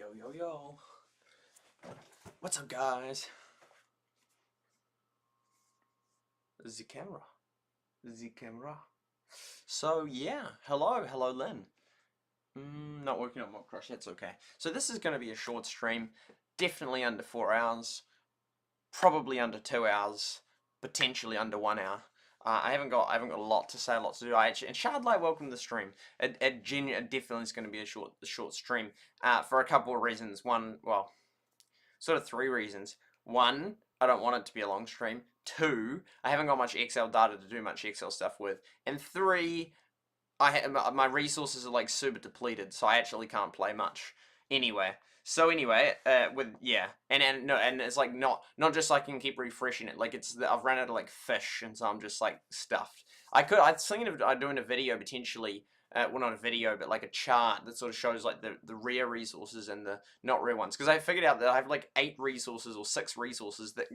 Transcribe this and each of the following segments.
Yo, yo, yo. What's up, guys? The camera. So, yeah. Hello, Lynn. Not working on my crush, that's okay. So this is going to be a short stream. Definitely under 4 hours. Probably under 2 hours. Potentially under 1 hour. I haven't got a lot to say, a lot to do. And SuperSightLIVE, welcome to the stream. It definitely is going to be a short stream. For a couple of reasons. One, well, sort of 3 reasons. 1, I don't want it to be a long stream. 2, I haven't got much Excel data to do much Excel stuff with. And 3, my resources are like super depleted, so I actually can't play much. Anyway, and it's like not just I can keep refreshing it. Like I've run out of like fish, and so I'm just like stuffed. I was thinking of doing a video potentially. Well, not a video, but like a chart that sort of shows like the rare resources and the not rare ones. Because I figured out that I have like 8 resources or 6 resources that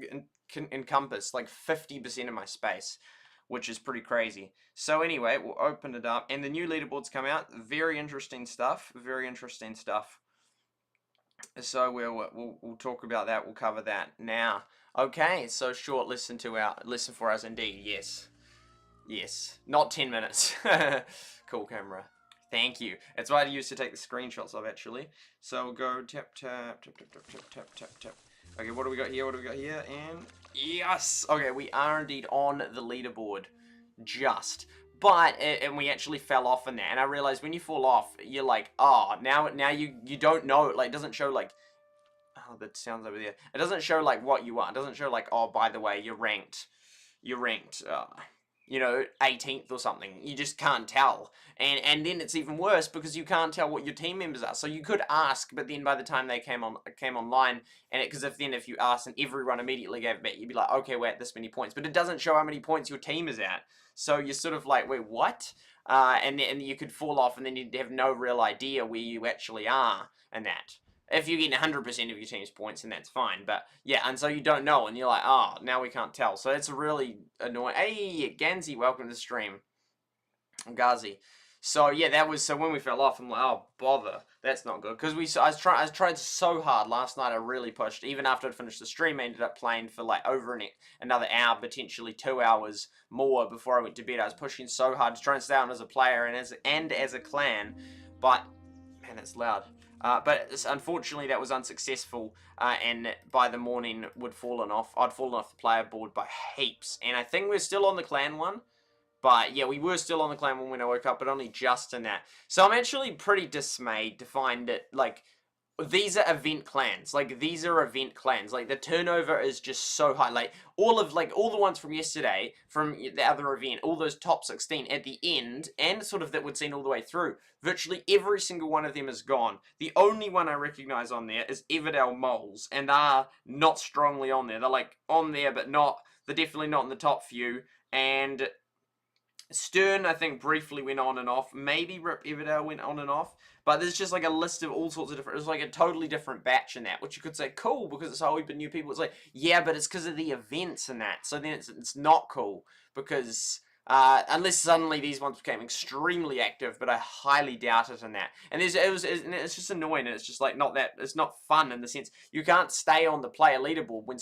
can encompass like 50% of my space, which is pretty crazy. So anyway, we'll open it up, and the new leaderboards come out. Very interesting stuff. So we'll talk about that. We'll cover that now. Okay, so short listen for us indeed. Yes, not 10 minutes. Cool camera. Thank you. It's what I used to take the screenshots of, actually. So we'll go tap. Okay, what do we got here? And yes! Okay, we are indeed on the leaderboard. And we actually fell off in there. And I realized when you fall off, you're like, oh, now you don't know. Like, it doesn't show, like, oh, that sounds over there. It doesn't show, like, what you are. It doesn't show, like, oh, by the way, you're ranked, 18th or something. You just can't tell. And then it's even worse because you can't tell what your team members are. So you could ask, but then by the time they came online, and because if you asked and everyone immediately gave it back, you'd be like, okay, we're at this many points. But it doesn't show how many points your team is at. So you're sort of like, wait, what? And you could fall off, and then you'd have no real idea where you actually are and that. If you get 100% of your team's points, then that's fine. But, yeah, and so you don't know, and you're like, oh, now we can't tell. So it's really annoying. Hey, Ganzi, welcome to the stream. Gazi. So, yeah, so when we fell off, I'm like, oh, bother. That's not good. Because I tried so hard last night, I really pushed. Even after I'd finished the stream, I ended up playing for, like, over another hour, potentially 2 hours more before I went to bed. I was pushing so hard to try and stay on as a player and as a clan. But, man, it's loud. But unfortunately, that was unsuccessful, and by the morning, I'd fallen off the player board by heaps. And I think we're still on the clan one. But, yeah, we were still on the clan one when I woke up, but only just in that. So I'm actually pretty dismayed to find that, like, these are event clans. Like, these are event clans. Like, the turnover is just so high. Like, all the ones from yesterday, from the other event, all those top 16 at the end, and sort of that we'd seen all the way through, virtually every single one of them is gone. The only one I recognize on there is Everdell Moles, and are not strongly on there. They're, like, on there, but they're definitely not in the top few. And Stern, I think, briefly went on and off. Maybe Rip Everdale went on and off. But there's just like a list of all sorts of different... It's like a totally different batch in that, which you could say, cool, because it's always been new people. It's like, yeah, but it's because of the events and that. So then it's not cool, because... unless suddenly these ones became extremely active, but I highly doubt it in that. And it's just annoying, and it's just like it's not fun in the sense you can't stay on the player leaderboard when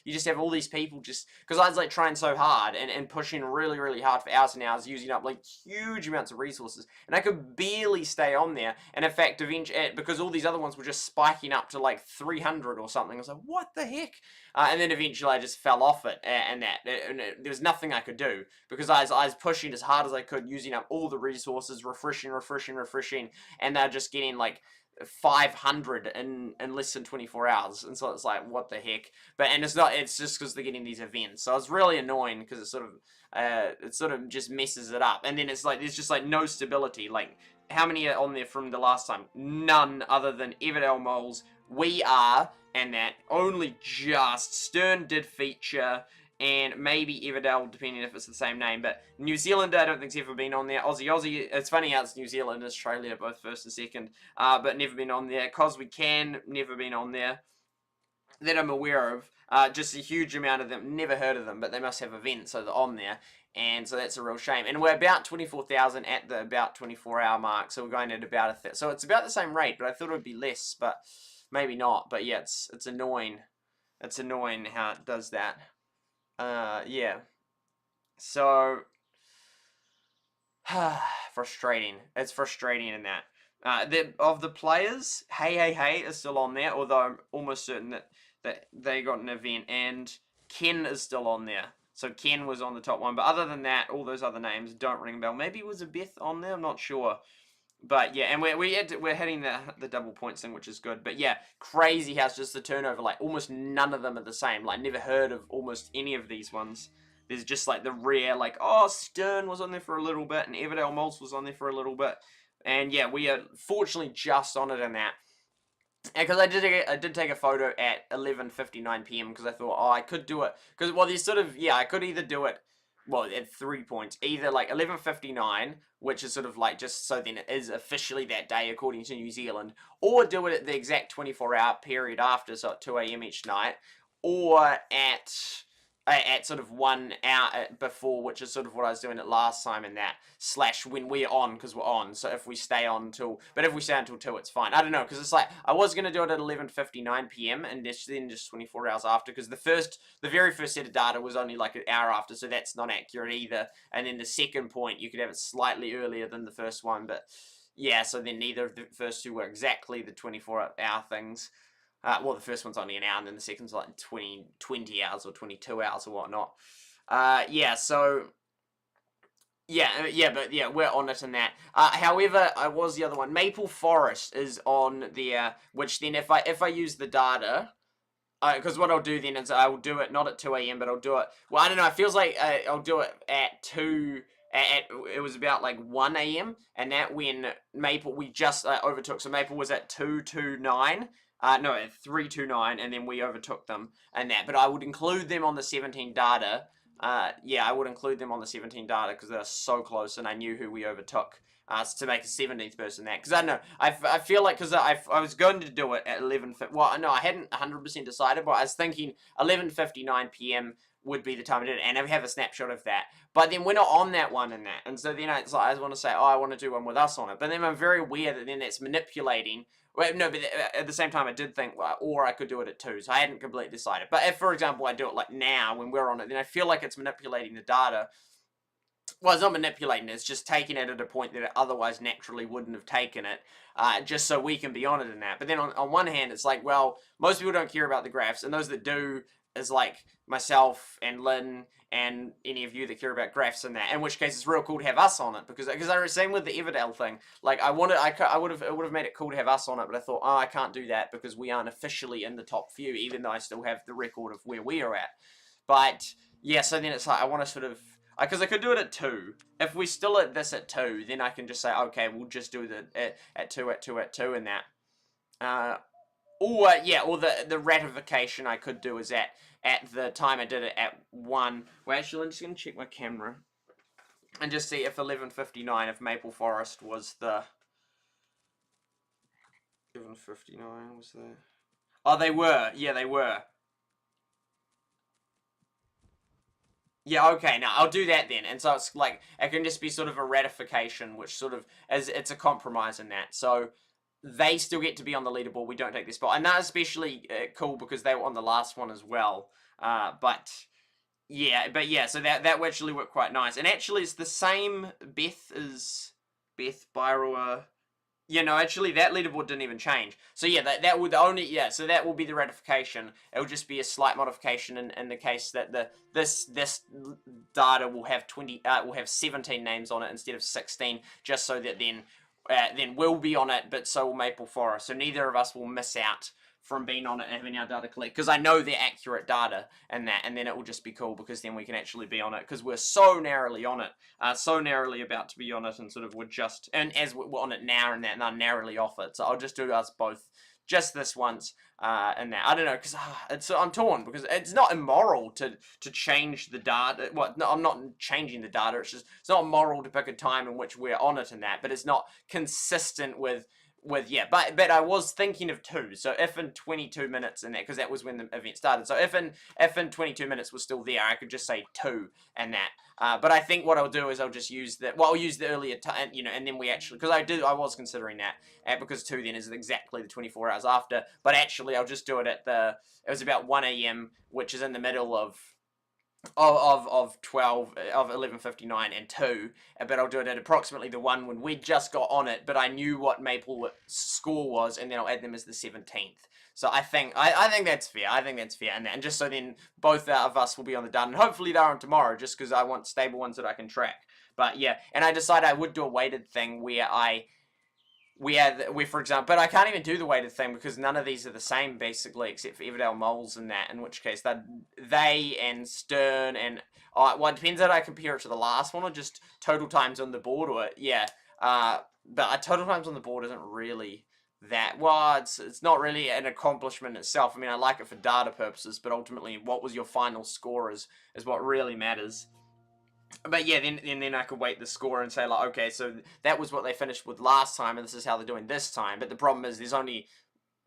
you just have all these people just, because I was like trying so hard and pushing really, really hard for hours and hours, using up like huge amounts of resources, and I could barely stay on there. And in fact, eventually, because all these other ones were just spiking up to like 300 or something, I was like, what the heck? And then eventually I just fell off it, and there was nothing I could do, because I was pushing as hard as I could, using up all the resources, refreshing, and they're just getting like 500 in less than 24 hours, and so it's like, what the heck? It's just because they're getting these events, so it's really annoying, because it sort of just messes it up, and then it's like, there's just like no stability. Like, how many are on there from the last time? None, other than Everdell Moles, We Are, and that only just Stern did feature, and maybe Everdell, depending if it's the same name. But New Zealand, I don't think's ever been on there. Aussie, it's funny how it's New Zealand and Australia, both first and second, but never been on there. Cause We Can, never been on there, that I'm aware of. Just a huge amount of them, never heard of them, but they must have events, so they're on there. And so that's a real shame. And we're about 24,000 at the about 24-hour mark, so we're going at about so it's about the same rate, but I thought it would be less, but maybe not. But yeah, it's annoying. It's annoying how it does that. Yeah. So frustrating. It's frustrating in that. Of the players, Hey is still on there, although I'm almost certain that they got an event, and Ken is still on there. So Ken was on the top one, but other than that, all those other names don't ring a bell. Maybe it was a Beth on there, I'm not sure. But yeah, and we're hitting the double points thing, which is good. But yeah, crazy how it's just the turnover, like almost none of them are the same. Like never heard of almost any of these ones. There's just like the rare, like, oh, Stern was on there for a little bit, and Everdale Maltz was on there for a little bit. And yeah, we are fortunately just on it in that. Because I did take a photo at 11:59 p.m. because I thought, oh, I could do it. Because, well, there's sort of, yeah, I could either do it, well, at 3 points. Either, like, 11:59, which is sort of, like, just so then it is officially that day according to New Zealand. Or do it at the exact 24-hour period after, so at 2 a.m. each night. Or at sort of 1 hour before, which is sort of what I was doing at last time in that, / when we're on, because we're on, so if we stay on till, but if we stay until 2, it's fine. I don't know, because it's like, I was going to do it at 11:59 p.m, and then just 24 hours after, because the very first set of data was only like an hour after, so that's not accurate either, and then the second point, you could have it slightly earlier than the first one, but yeah, so then neither of the first two were exactly the 24-hour things. Well, the first one's only an hour, and then the second's like 20 hours or 22 hours or whatnot. Yeah, so... Yeah, but yeah, we're on it in that. However, I was the other one. Maple Forest is on there, which then if I use the data... Because what I'll do then is I'll do it not at 2 a.m, but I'll do it... Well, I don't know, it feels like I'll do it at 2... it was about like 1 a.m, and that when Maple... We just overtook, so Maple was at 229... no, at 329, and then we overtook them and that. But I would include them on the 17 data. Yeah, I would include them on the 17 data because they're so close, and I knew who we overtook to make a 17th person that. Because I don't know, I feel like, because I was going to do it at 11. Well, no, I hadn't 100% decided, but I was thinking 11:59 p.m. would be the time I did it, and I have a snapshot of that. But then we're not on that one and that, and so then it's like, I want to say, oh, I want to do one with us on it. But then I'm very aware that then that's manipulating. Well, no, but at the same time, I did think, well, or I could do it at 2, so I hadn't completely decided. But if, for example, I do it like now, when we're on it, then I feel like it's manipulating the data. Well, it's not manipulating it, it's just taking it at a point that it otherwise naturally wouldn't have taken it, just so we can be on it in that. But then on one hand, it's like, well, most people don't care about the graphs, and those that do is like myself and Lynn and any of you that care about graphs and that, in which case it's real cool to have us on it, because I was saying with the Everdale thing, like it would have made it cool to have us on it, but I thought, oh, I can't do that because we aren't officially in the top few, even though I still have the record of where we are at. But yeah, so then it's like, I want to sort of, because I could do it at 2. If we still at this at 2, then I can just say, okay, we'll just do the at 2 and that. Or yeah, or the ratification I could do is at the time I did it at 1. Well, actually, I'm just gonna check my camera and just see if 11:59, if Maple Forest was the 11:59 was there. Oh, they were. Yeah, they were. Yeah, okay, now I'll do that then. And so it's like, it can just be sort of a ratification, which sort of, it's a compromise in that. So they still get to be on the leaderboard, we don't take their spot. And that's especially cool because they were on the last one as well. But yeah, so that actually worked quite nice. And actually it's the same Beth Byroa. Yeah, no, actually that leaderboard didn't even change. So yeah, that would only, yeah, so that will be the ratification. It will just be a slight modification in the case that this data will have 17 names on it instead of 16, just so that then we'll be on it, but so will Maple Forest. So neither of us will miss out from being on it and having our data collect, because I know they're accurate data and that, and then it will just be cool because then we can actually be on it, because we're so narrowly on it, so narrowly about to be on it, and sort of we're just, and as we're on it now and that, and I'm narrowly off it, so I'll just do us both just this once, and that, I don't know, because I'm torn, because it's not immoral to change the data. Well, no, I'm not changing the data, it's just, it's not moral to pick a time in which we're on it and that, but it's not consistent with yeah, but I was thinking of 2. So if in 22 minutes in that, because that was when the event started. So if in 22 minutes was still there, I could just say 2 and that. But I think what I'll do is I'll just use that. Well, I'll use the earlier time, and then we actually, because I was considering that, because 2 then is exactly the 24 hours after. But actually, I'll just do it at it was about 1 a.m., which is in the middle of 11:59 and 2, but I'll do it at approximately the 1 when we just got on it, but I knew what Maple score was, and then I'll add them as the 17th. So I think that's fair. I think that's fair, and just so then both of us will be on the done, and hopefully they're on tomorrow, just because I want stable ones that I can track. But yeah, and I decided I would do a weighted thing where for example, but I can't even do the weighted thing because none of these are the same basically, except for Everdale Moles and that, in which case they and Stern and well, it depends how I compare it to the last one or just total times on the board or yeah. But total times on the board isn't really that well. It's not really an accomplishment itself. I mean, I like it for data purposes, but ultimately, what was your final score is what really matters. But yeah, then I could weight the score and say like, okay, so that was what they finished with last time, and this is how they're doing this time. But the problem is, there's only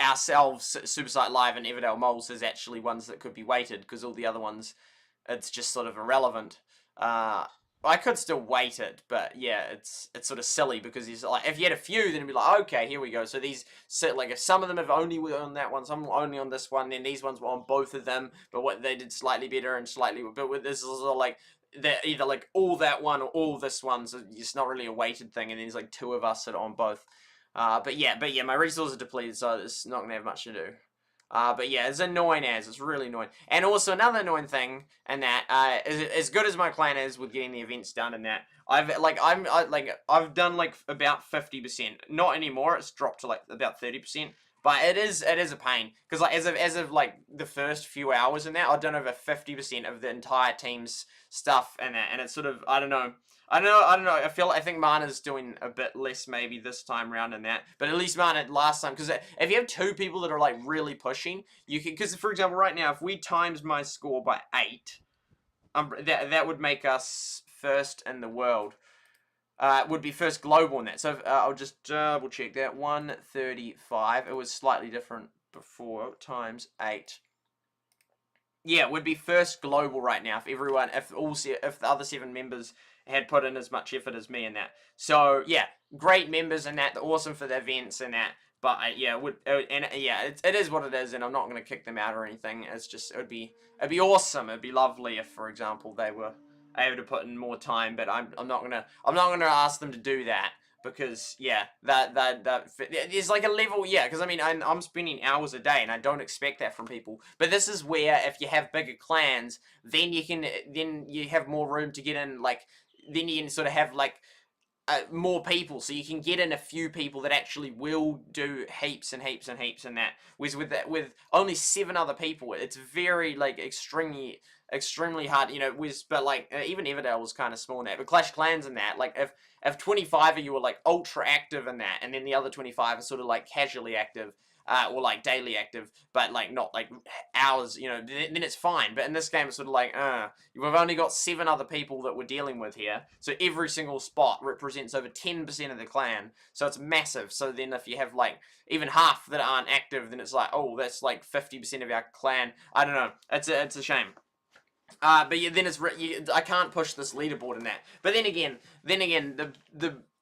ourselves, SuperSightLIVE, and Everdale Moles is actually ones that could be weighted because all the other ones, it's just sort of irrelevant. I could still weight it, but yeah, it's sort of silly because he's like, if you had a few, then it'd be like, okay, here we go. So these, like, if some of them have only were on that one, some only on this one, then these ones were on both of them, but what they did slightly better and slightly, but with this is like, they're either like all that one or all this one, so it's not really a weighted thing, and then there's like 2 of us that are on both. But yeah, my resources are depleted, so it's not gonna have much to do. But yeah, it's annoying it's really annoying. And also another annoying thing, and that as good as my clan is with getting the events done, and that I've done like about 50%. Not anymore. It's dropped to like about 30%. But it is a pain because like as of like the first few hours in that, I've done over 50% of the entire team's stuff and that, and it's sort of I don't know. I think Mana's doing a bit less maybe this time round in that, but at least Mana last time, because if you have 2 people that are like really pushing, you can, because for example right now if we times my score by 8, that would make us first in the world. Would be first global in that. So I'll just double check that. 135. It was slightly different before. Times 8. Yeah, it would be first global right now if the other 7 members had put in as much effort as me in that. So yeah, great members in that. They're awesome for the events and that. But yeah, it is what it is, and I'm not gonna kick them out or anything. It's just it'd be awesome. It'd be lovely if, for example, they were able to put in more time. But I'm not gonna ask them to do that because yeah, that there's like a level, yeah. Because I mean, I'm spending hours a day, and I don't expect that from people. But this is where if you have bigger clans, then you have more room to get in. Like then you can sort of have like more people, so you can get in a few people that actually will do heaps and heaps and heaps and that. Whereas with only 7 other people, it's very like extremely hard, but like even Everdale was kind of small in that. But Clash Clans and that, like if 25 of you were like ultra active in that, and then the other 25 are sort of like casually active, or like daily active, but like not like hours, then it's fine. But in this game, it's sort of like, we've only got 7 other people that we're dealing with here, so every single spot represents over 10% of the clan, so it's massive. So then if you have like even half that aren't active, then it's like, oh, that's like 50% of our clan. I don't know. It's a shame. But yeah, then I can't push this leaderboard in that. But then again,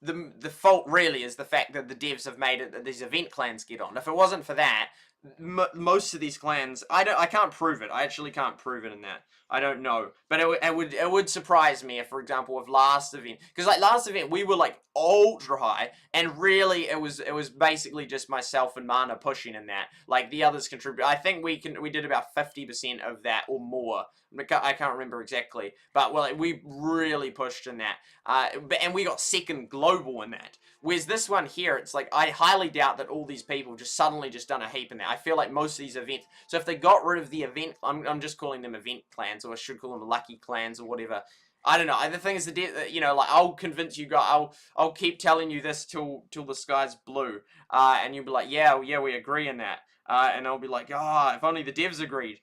the fault really is the fact that the devs have made it that these event clans get on. If it wasn't for that, most of these clans, I can't prove it. I actually can't prove it in that. I don't know, but it would surprise me if, for example, with last event, because like last event we were like ultra high, and really it was basically just myself and Mana pushing in that. Like the others contribute. I think we did about 50% of that or more. I can't remember exactly, but well, we really pushed in that, and we got second global in that. Whereas this one here, it's like I highly doubt that all these people just suddenly just done a heap in that. I feel like most of these events. So if they got rid of the event, I'm just calling them event clans, or I should call them lucky clans or whatever. I don't know. The thing is, like I'll convince you guys. I'll keep telling you this till the sky's blue, and you'll be like, yeah, we agree in that, and I'll be like, if only the devs agreed.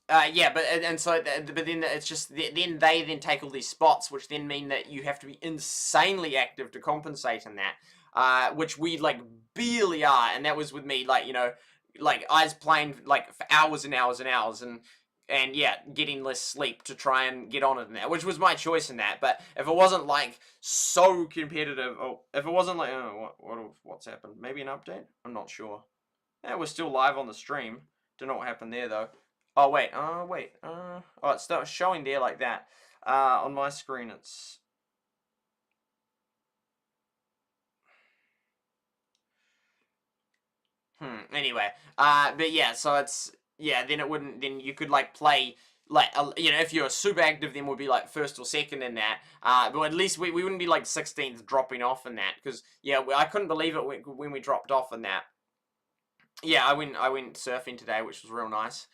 Yeah, and so but then it's just then they then take all these spots, which then mean that you have to be insanely active to compensate in that, which we like barely are, and that was with me, like like I was playing like for hours and hours and hours, and yeah, getting less sleep to try and get on it in that, which was my choice in that. But if it wasn't like so competitive, if it wasn't like what's happened? Maybe an update? I'm not sure. Yeah, we're still live on the stream. Don't know what happened there though. Oh wait, oh it's not showing there like that. On my screen it's. Anyway, but yeah, so it's then it wouldn't. Then you could like play like if you're super active, then we'd be like first or second in that. But at least we wouldn't be like 16th dropping off in that because I couldn't believe it when we dropped off in that. Yeah, I went surfing today, which was real nice.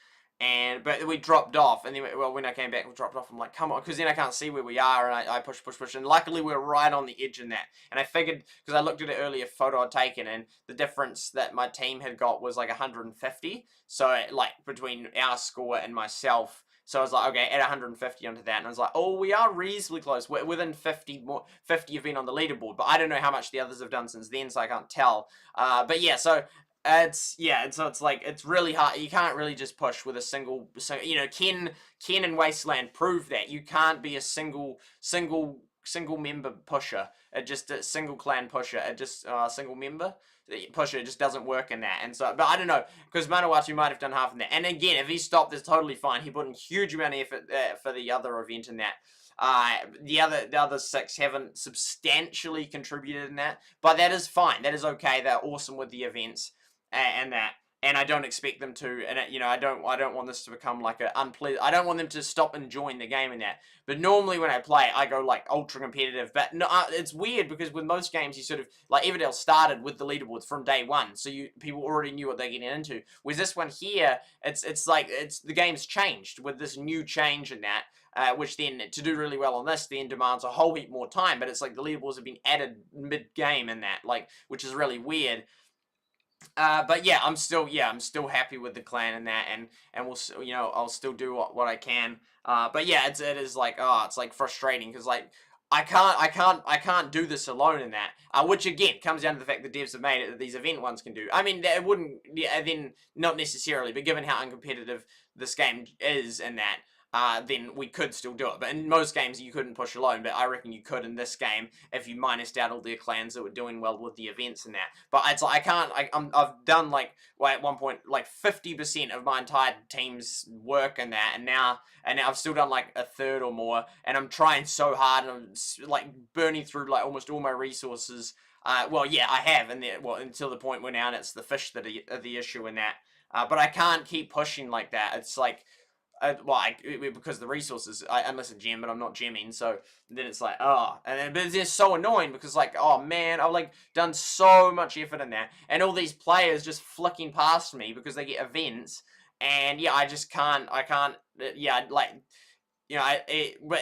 But we dropped off, and then when I came back, we dropped off. I'm like, come on, because then I can't see where we are, and I push, and luckily we're right on the edge in that. And I figured because I looked at it earlier, photo I'd taken, and the difference that my team had got was like 150. So like between our score and myself. So I was like, okay, add 150 onto that, and I was like, oh, we are reasonably close. We're within 50 more. 50 have been on the leaderboard, but I don't know how much the others have done since then, so I can't tell. But yeah, so so it's like it's really hard. You can't really just push with a single. So Ken and Wasteland prove that you can't be a single member pusher. It just a single clan pusher. It just single member pusher. It just doesn't work in that. And so, but I don't know because Manawatu might have done half in that. And again, if he stopped, it's totally fine. He put in huge amount of effort for the other event in that. The other six haven't substantially contributed in that, but that is fine. That is okay. They're awesome with the events and that. And I don't expect them to, and I don't want this to become like a unpleasant. I don't want them to stop enjoying the game in that. But normally when I play, I go like ultra competitive. But no, it's weird because with most games, you sort of like Everdell started with the leaderboards from day one, so people already knew what they're getting into. Whereas this one here, it's like the game's changed with this new change in that. Which then, to do really well on this, then demands a whole heap more time. But it's like the leaderboards have been added mid-game in that, like, which is really weird. But yeah, I'm still happy with the clan and that, and we'll I'll still do what I can. But yeah, it is like it's like frustrating because like I can't do this alone in that. Which again comes down to the fact that devs have made it that these event ones can do. I mean, it wouldn't then not necessarily, but given how uncompetitive this game is in that. Then we could still do it. But in most games, you couldn't push alone. But I reckon you could in this game if you minused out all the clans that were doing well with the events and that. But it's like I can't. I've done like at one point like 50% of my entire team's work and that, and now I've still done like a third or more. And I'm trying so hard, and I'm like burning through like almost all my resources. Well, yeah, I have, and until the point where now it's the fish that are the issue in that. But I can't keep pushing like that. It's like because the resources, unless I gem, but I'm not gemming, so then it's like, but it's just so annoying because like, oh man, I've like done so much effort in that, and all these players just flicking past me because they get events, and yeah, I just can't, like, but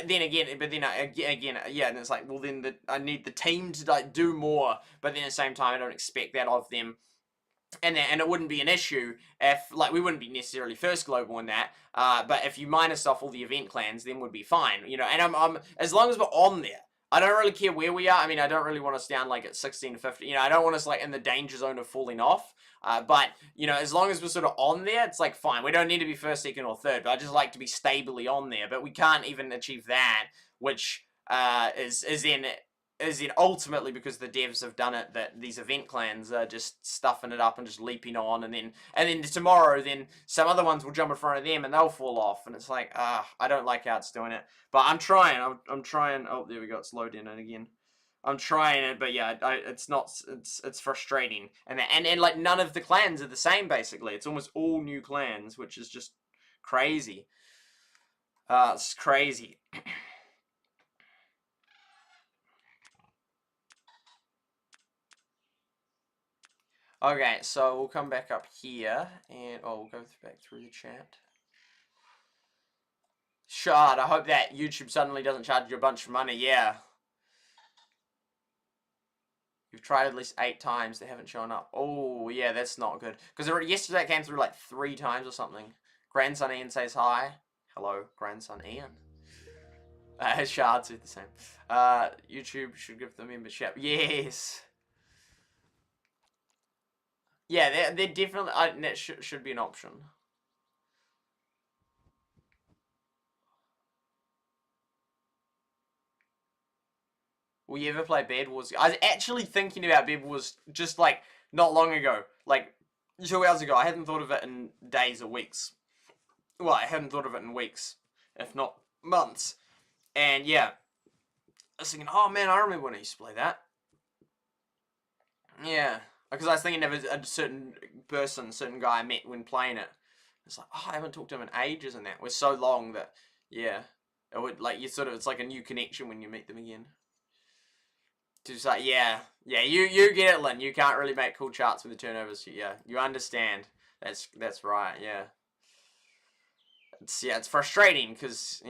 then again, yeah, and it's like, well then I need the team to like do more, but then at the same time, I don't expect that of them. And it wouldn't be an issue if like we wouldn't be necessarily first global in that. But if you minus off all the event clans, then would be fine. And I'm as long as we're on there. I don't really care where we are. I mean, I don't really want us down like at 16 to 50. I don't want us like in the danger zone of falling off. But as long as we're sort of on there, it's like fine. We don't need to be first, second, or third. But I just like to be stably on there. But we can't even achieve that, which is in ultimately because the devs have done it that these event clans are just stuffing it up and just leaping on, and then tomorrow then some other ones will jump in front of them and they'll fall off, and it's like I don't like how it's doing it, but I'm trying. I'm trying. Oh, there we go. It's loading in again. I'm trying it, but yeah, it's not. It's frustrating, and like none of the clans are the same. Basically, it's almost all new clans, which is just crazy. It's crazy. Okay, so we'll come back up here, and we'll go back through the chat. Shard, I hope that YouTube suddenly doesn't charge you a bunch of money, yeah. You've tried at least 8 times, they haven't shown up. Oh, yeah, that's not good. Because yesterday it came through like 3 times or something. Grandson Ian says hi. Hello, grandson Ian. Shards are the same. YouTube should give the membership. Yes. Yeah, they're definitely. That should be an option. Will you ever play Bed Wars? I was actually thinking about Bed Wars just like not long ago, like 2 hours ago. I hadn't thought of it in days or weeks. Well, I hadn't thought of it in weeks, if not months. And yeah, I was thinking, oh man, I remember when I used to play that. Yeah, because I was thinking of a certain person, certain guy I met when playing it. It's like, oh, I haven't talked to him in ages, and that it was so long that, yeah, it would like you sort of. It's like a new connection when you meet them again. Just like, yeah, you get it, Lynn. You can't really make cool charts with the turnovers. Yeah, you understand. That's right. Yeah. It's frustrating because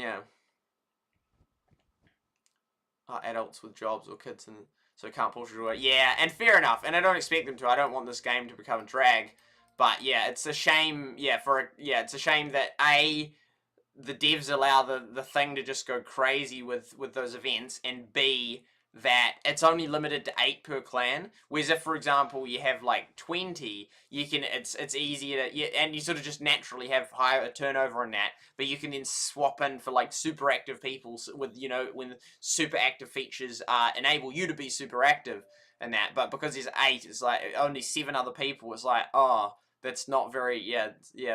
adults with jobs or kids and so can't push it away. Yeah, and fair enough. And I don't expect them to. I don't want this game to become a drag. But yeah, it's a shame. Yeah, it's a shame that the devs allow the thing to just go crazy with those events, and B, that it's only limited to 8 per clan. Whereas if, for example, you have like 20, you can it's easier to and you sort of just naturally have higher turnover in that. But you can then swap in for like super active people with when super active features enable you to be super active and that. But because there's 8, it's like only 7 other people. It's like, oh, that's not very yeah.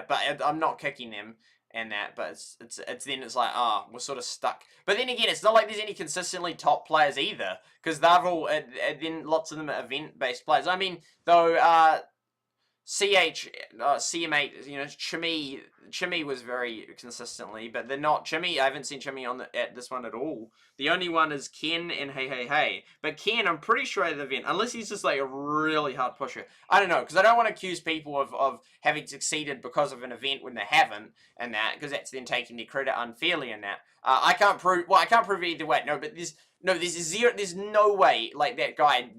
But I'm not kicking them and that, but it's then it's like, oh, we're sort of stuck. But then again, it's not like there's any consistently top players either, because they're all then lots of them are event based players. I mean, though CM8, Chimmy was very consistently, but they're not Chimmy. I haven't seen Chimmy at this one at all. The only one is Ken and Hey. But Ken, I'm pretty sure at the event, unless he's just like a really hard pusher. I don't know, because I don't want to accuse people of having succeeded because of an event when they haven't, and that, because that's then taking their credit unfairly in that. I can't prove it either way. No, but there's no way like that guy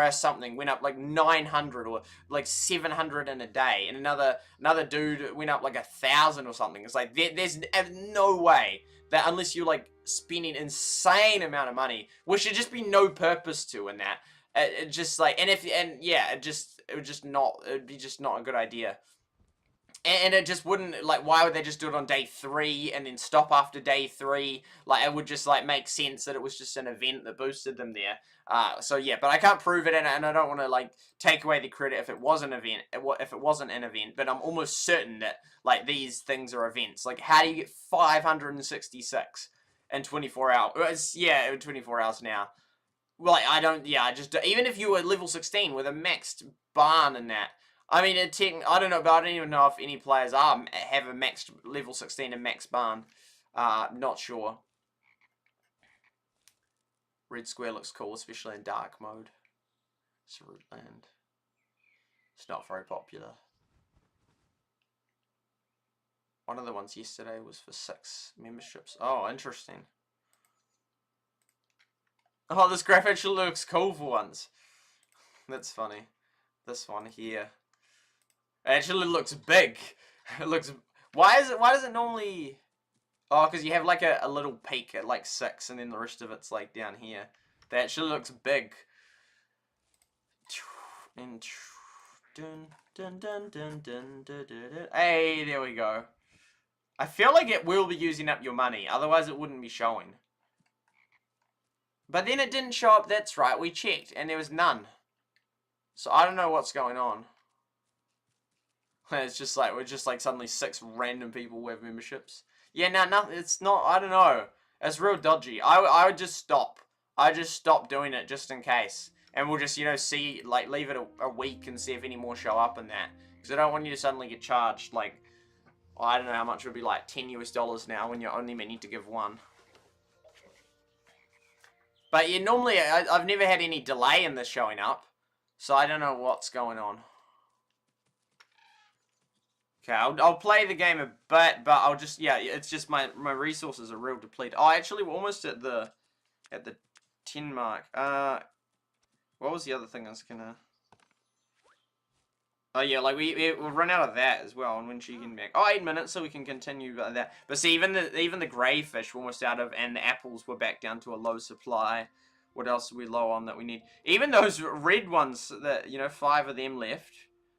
something went up like 900 or like 700 in a day, and another dude went up like 1,000 or something. It's like there's no way that unless you're like spending insane amount of money, which should just be no purpose to in that. It just like it'd be just not a good idea. And it just wouldn't, like, why would they just do it on day 3 and then stop after day 3? Like, it would just, like, make sense that it was just an event that boosted them there. So, yeah, but I can't prove it, and I don't want to, like, take away the credit if it was an event, if it wasn't an event, but I'm almost certain that, like, these things are events. Like, how do you get 566 in 24 hours? Yeah, 24 hours now. Well, like, I just, even if you were level 16 with a maxed barn and that, I mean, I don't know, but I don't even know if any players have a maxed level 16 and max barn. Not sure. Red square looks cool, especially in dark mode. It's a root land. It's not very popular. One of the ones yesterday was for 6 memberships. Oh, interesting. Oh, this graph actually looks cool for once. That's funny. This one here. It actually looks big. It looks. Why does it normally? Oh, because you have like a little peak at like 6, and then the rest of it's like down here. That actually looks big. And hey, there we go. I feel like it will be using up your money, otherwise it wouldn't be showing. But then it didn't show up. That's right. We checked, and there was none. So I don't know what's going on. It's just like, we're just like suddenly 6 random people with memberships. Yeah, no, nothing. It's not, I don't know. It's real dodgy. I would just stop. I just stop doing it just in case. And we'll just, see, like, leave it a week and see if any more show up in that. Because I don't want you to suddenly get charged, like, I don't know how much it would be, like $10 US now when you're only meant to give 1. But yeah, normally, I've never had any delay in this showing up. So I don't know what's going on. Okay, I'll play the game a bit, but I'll just, it's just my resources are real depleted. Oh, actually, we're almost at the 10 mark. What was the other thing I was gonna... Oh yeah, like we'll run out of that as well, and when she can back. Oh, 8 minutes, so we can continue like that. But see, even the grey fish we're almost out of, and the apples were back down to a low supply. What else are we low on that we need? Even those red ones that 5 of them left.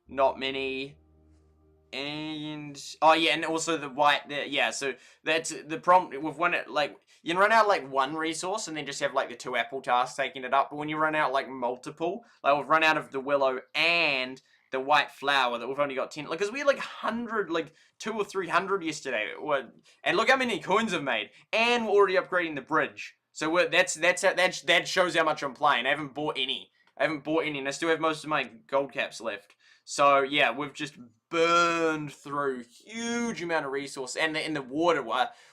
Not many. And oh yeah, and also the white. Yeah, so that's the problem with when it like you can run out like one resource and then just have like the 2 apple tasks taking it up. But when you run out like multiple, like we've run out of the willow and the white flower that we've only got 10. Like, because we had like 100, like 200 or 300 yesterday. And look how many coins I've made, and we're already upgrading the bridge. So that shows how much I'm playing. I haven't bought any. And I still have most of my gold caps left. So yeah, we've just burned through huge amount of resource, and in the water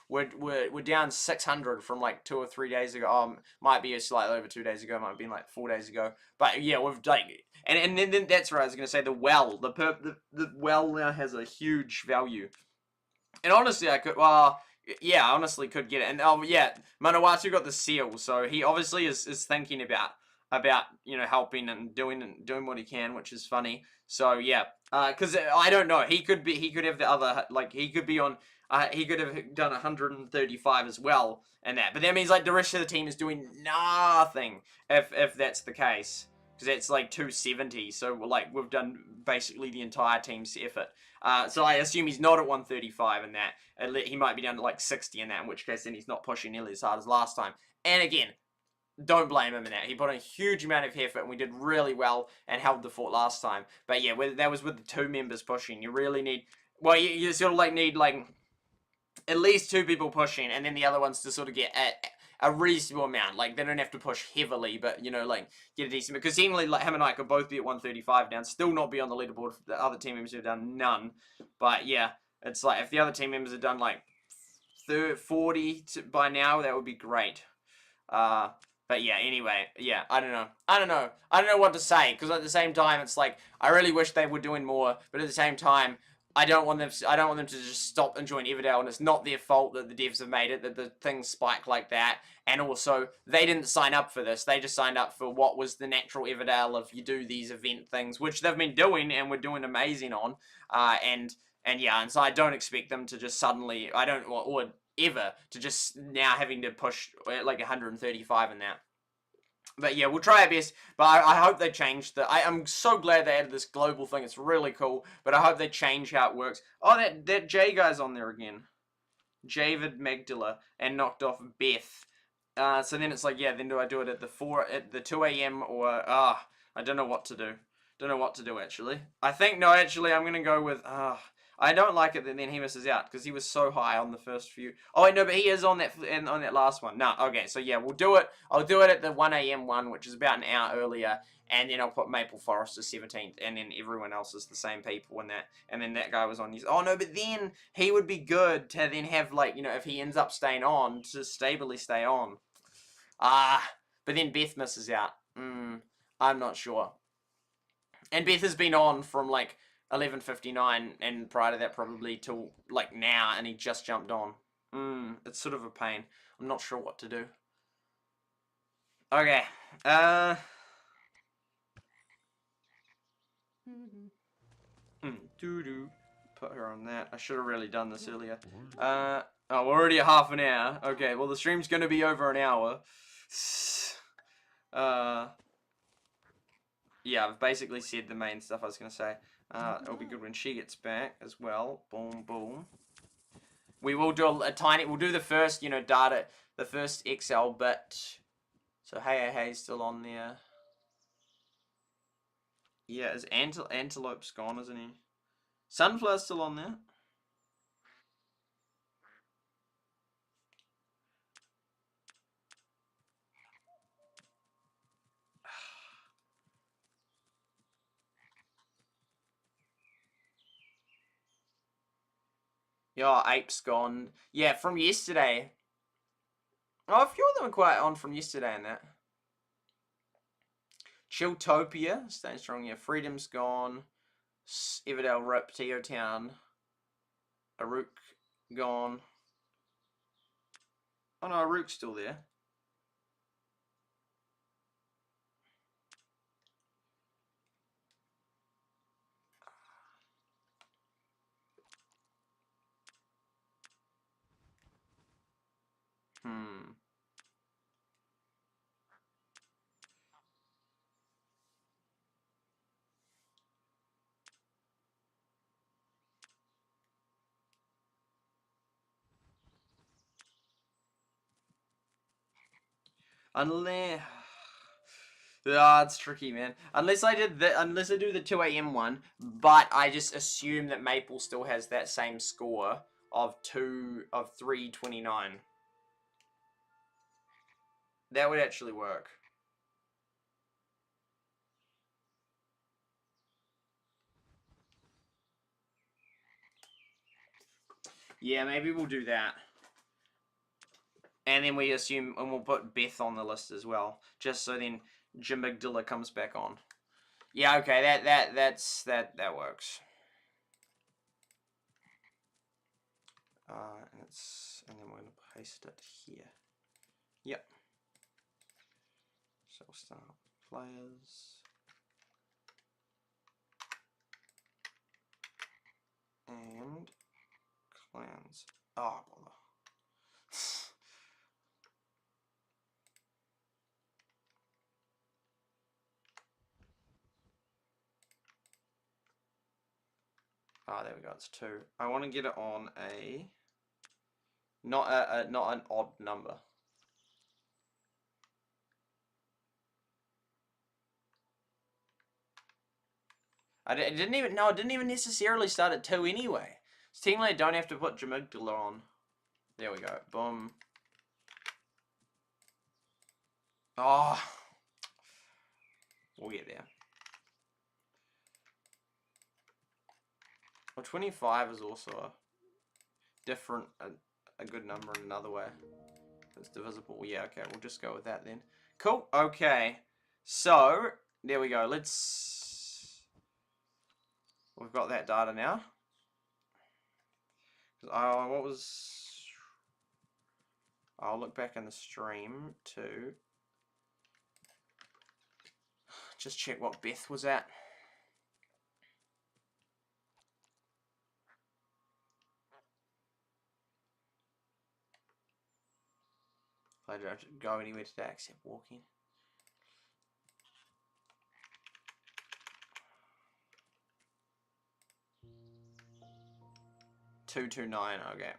we're down 600 from like 2 or 3 days ago. Might be a slightly over 2 days ago, might have been like 4 days ago. But yeah, we've like, and then that's right. I was gonna say the well, the well now has a huge value, and honestly, I could yeah, I honestly could get it. And oh yeah, Manawatu got the seal, so he obviously is thinking about helping and doing what he can, which is funny. So yeah, because I don't know, he could have the other, like he could be on, he could have done 135 as well, and that. But that means like the rest of the team is doing nothing if that's the case, because it's like 270. So like we've done basically the entire team's effort. So I assume he's not at 135 in that. He might be down to like 60 in that, in which case then he's not pushing nearly as hard as last time. And again, don't blame him in that. He put in a huge amount of effort, and we did really well and held the fort last time. But yeah, that was with the 2 members pushing. You really need, well, you sort of like need like at least 2 people pushing, and then the other ones to sort of get a reasonable amount. Like they don't have to push heavily, but like get a decent. Because seemingly like him and I could both be at 135 now, and still not be on the leaderboard. The other team members have done none. But yeah, it's like if the other team members had done like 40 by now, that would be great. But yeah, anyway, yeah, I don't know what to say, because at the same time, it's like I really wish they were doing more, but at the same time, I don't want them to just stop enjoying Everdale, and it's not their fault that the devs have made it, that the things spike like that, and also they didn't sign up for this. They just signed up for what was the natural Everdale of you do these event things, which they've been doing and we're doing amazing on, and yeah, and so I don't expect them to just suddenly, or ever, to just now having to push like 135 in that. But yeah, we'll try our best. But I hope they change I'm so glad they added this global thing. It's really cool. But I hope they change how it works. Oh, that J guy's on there again. Javid Magdala, and knocked off Beth. So then it's like, yeah, then do I do it at the 2 a.m. or I don't know what to do. Don't know what to do actually. I think no, actually I'm gonna go with I don't like it that then he misses out, because he was so high on the first few. Oh wait, no, but he is on that last one. No, okay, so yeah, we'll do it. I'll do it at the 1 a.m. one, which is about an hour earlier, and then I'll put Maple Forest as 17th, and then everyone else is the same people in that. And then that guy was on his. Oh no, but then he would be good to then have, like, if he ends up staying on, to stably stay on. But then Beth misses out. I'm not sure. And Beth has been on from like 11:59, and prior to that probably till like now, and he just jumped on. It's sort of a pain. I'm not sure what to do. Okay. Doo-doo. Put her on that. I should have really done this earlier. Oh, we're already at half an hour. Okay, well the stream's gonna be over an hour. Yeah, I've basically said the main stuff I was gonna say. It'll be good when she gets back as well. Boom, boom. We will do we'll do the first, data, the first Excel bit. So Hey still on there. Yeah, is Antelope's gone, isn't he? Sunflower's still on there. Yeah, Ape's gone. Yeah, from yesterday. Oh, a few of them are quite on from yesterday and that. Chilltopia, staying strong here. Freedom's gone. Everdale Rip, Teo Town. Aruk gone. Oh no, Aruk's still there. Unless... Ah, it's tricky, man. Unless I do the 2 a.m. one, but I just assume that Maple still has that same score of 329. That would actually work. Yeah, maybe we'll do that. And then we assume, and we'll put Beth on the list as well, just so then Jamigdala comes back on. Yeah, okay, that works. And then we're gonna paste it here. Yep. So we'll start players. And clans. Oh, bother. Ah, there we go. It's 2. I want to get it on a not an odd number. It didn't even necessarily start at 2 anyway. So technically, I don't have to put Jamigdala on. There we go. Boom. Oh, we'll get there. Well, 25 is also a different, a good number in another way. It's divisible. Yeah, okay, we'll just go with that then. Cool. Okay. So, there we go. We've got that data now. I'll look back in the stream to just check what Beth was at. I don't go anywhere today except walking. $229, okay.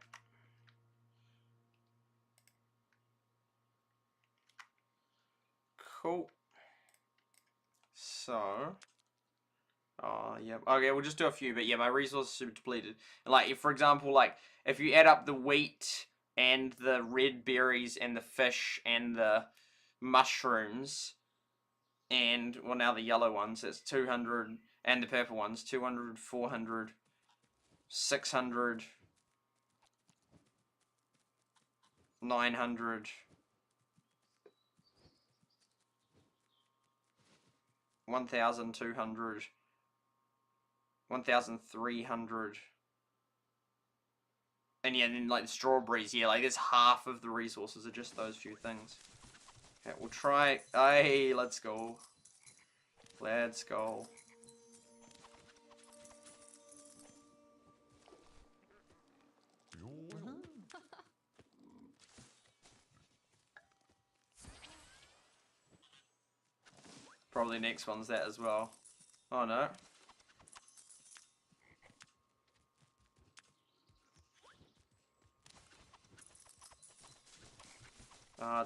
Cool. So, yeah, okay, we'll just do a few, but yeah, my resources are super depleted. Like, for example, like, if you add up the wheat and the red berries and the fish and the mushrooms and, well, now the yellow ones, it's 200, and the purple ones, 200, 400, 600, 900, 1,200, 1,300, and yeah, then like the strawberries, yeah, like there's half of the resources are just those few things. Okay, we'll try, hey, let's go. Let's go. Probably next one's that as well. Oh no.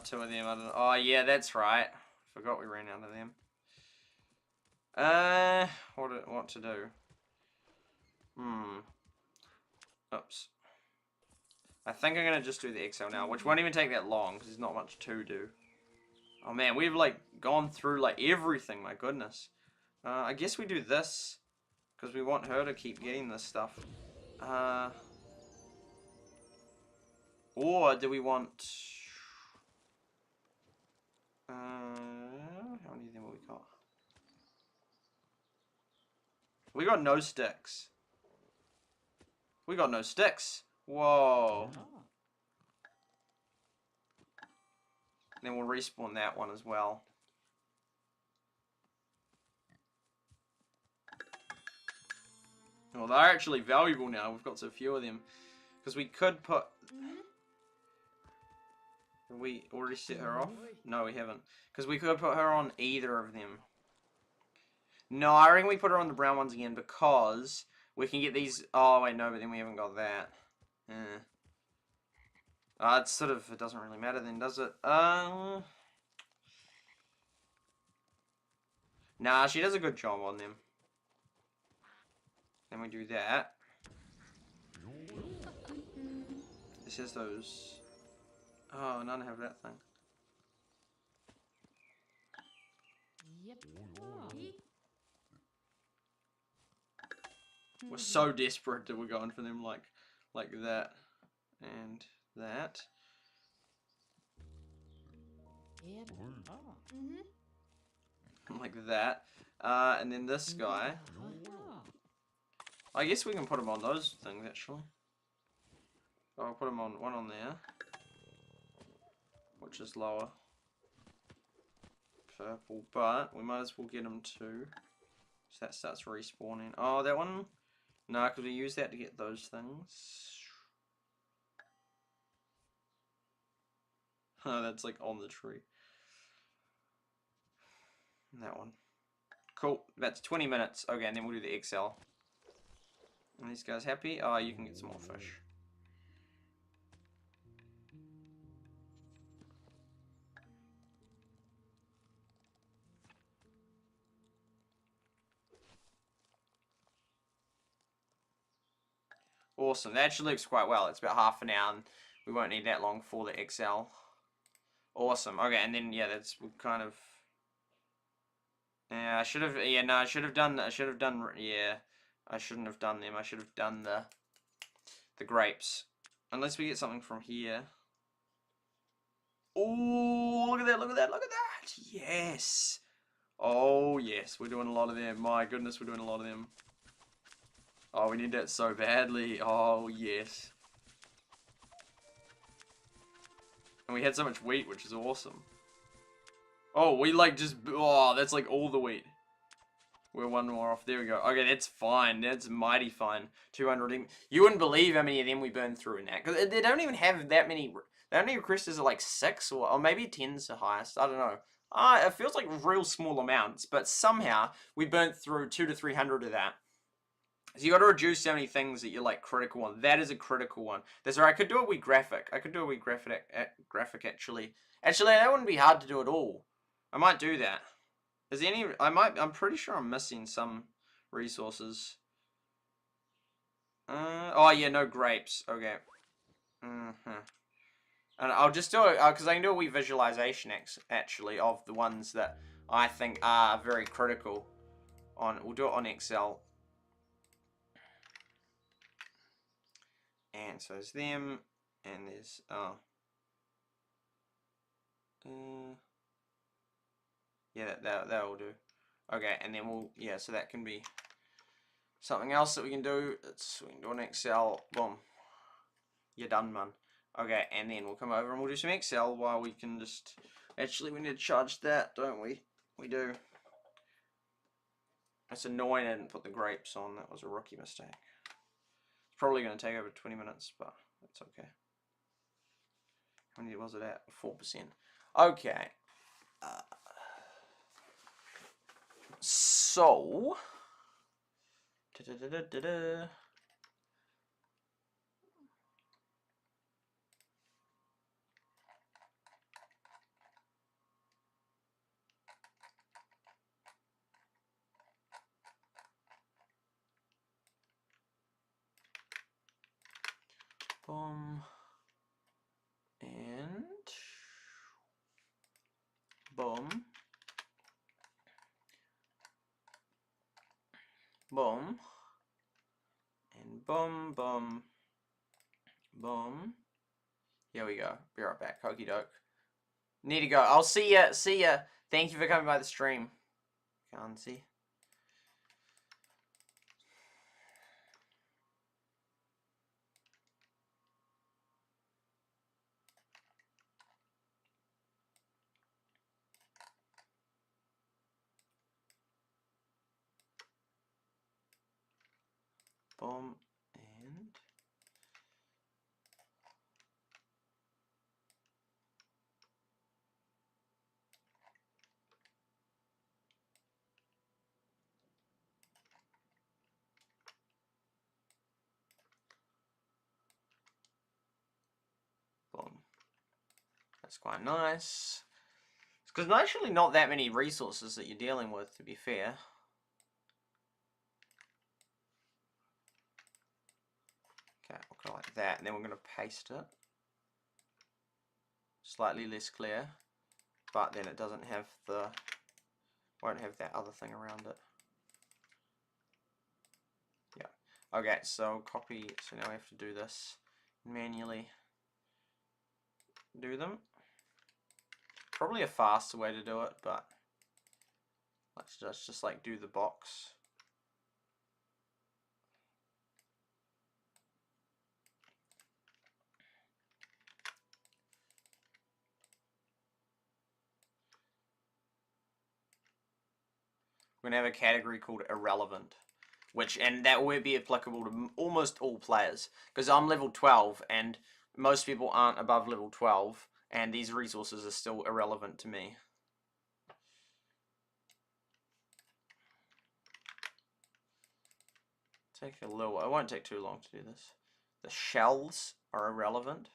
Two of them, I don't know. Oh yeah, that's right. Forgot we ran out of them. What to do? Oops. I think I'm gonna just do the XL now, which won't even take that long, because there's not much to do. Oh man, we've like gone through like everything, my goodness. I guess we do this, because we want her to keep getting this stuff. Or do we want... how many of them have we got? We got no sticks. We got no sticks. Whoa. Then we'll respawn that one as well. Well, they're actually valuable now. We've got so few of them. Because we could put... Have we already set her off? No, we haven't. Because we could put her on either of them. No, I reckon we put her on the brown ones again because we can get these... Oh, wait, no, but then we haven't got that. It's sort of... It doesn't really matter then, does it? Nah, she does a good job on them. Then we do that. This is those... Oh, none have that thing. Yep. We're so desperate that we're going for them like that. And that. Yep. Like that. And then this guy. I guess we can put him on those things actually. I'll put him on one on there. Which is lower. Purple, but we might as well get him to. So that starts respawning. Oh, that one? No, because we use that to get those things. Oh, that's like on the tree. And that one. Cool. That's 20 minutes. Okay, and then we'll do the XL. And these guys happy? Oh, you can get some more fish. Awesome. That actually looks quite well. It's about half an hour and we won't need that long for the XL. Awesome. Okay, and then yeah, that's kind of... Yeah, I should have... Yeah, no, I should have done... Yeah, I shouldn't have done them. I should have done the grapes. Unless we get something from here. Oh, look at that, look at that, look at that! Yes! Oh, yes, we're doing a lot of them. My goodness, we're doing a lot of them. Oh, we need that so badly. Oh, yes. And we had so much wheat, which is awesome. Oh, we like just... Oh, that's like all the wheat. We're one more off. There we go. Okay, that's fine. That's mighty fine. 200. You wouldn't believe how many of them we burned through in that. Because they don't even have that many... The only requesters are like 6 or maybe 10's the highest. I don't know. It feels like real small amounts. But somehow we burnt through 200 to 300 of that. So you got to reduce how many things that you're like critical on. That is a critical one. That's right. I could do a wee graphic. I could do a wee graphic actually. Actually, that wouldn't be hard to do at all. I might do that. Is there any? I'm pretty sure I'm missing some resources. Oh yeah, no grapes. Okay. And I'll just do it because I can do a wee visualization actually of the ones that I think are very critical. We'll do it on Excel. And so there's them, and there's, yeah, that will do. Okay, and then we'll, yeah, so that can be something else that we can do. We can do an Excel, boom. You're done, man. Okay, and then we'll come over and we'll do some Excel while we can just, actually we need to charge that, don't we? We do. It's annoying I didn't put the grapes on, that was a rookie mistake. Probably going to take over 20 minutes, but that's okay. How many was it at? 4%. Okay. So. Boom. And boom. Boom. And boom, boom. Boom. Here we go. Be right back. Okie doke. Need to go. I'll see ya. See ya. Thank you for coming by the stream. Can't see. Boom, and That's quite nice. Because there's actually not that many resources that you're dealing with, to be fair. Okay, we'll go like that, and then we're going to paste it. Slightly less clear, but then it doesn't have the, won't have that other thing around it. Yeah. Okay, so copy, so now we have to do this manually. Do them. Probably a faster way to do it, but let's just like do the box. We're going to have a category called irrelevant, and that will be applicable to almost all players, because I'm level 12 and most people aren't above level 12, and these resources are still irrelevant to me. It won't take too long to do this. The shells are irrelevant.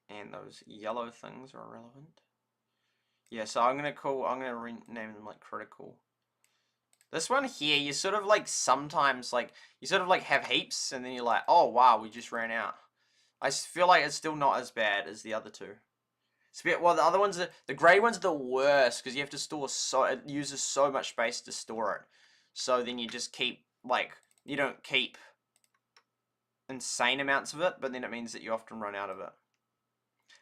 And those yellow things are irrelevant. Yeah, so I'm gonna rename them like critical. This one here, you sort of like sometimes like you sort of like have heaps, and then you're like, oh wow, we just ran out. I feel like it's still not as bad as the other two. Well, the other ones, the grey ones are the worst because you have to store it uses so much space to store it. So then you just keep you don't keep insane amounts of it, but then it means that you often run out of it.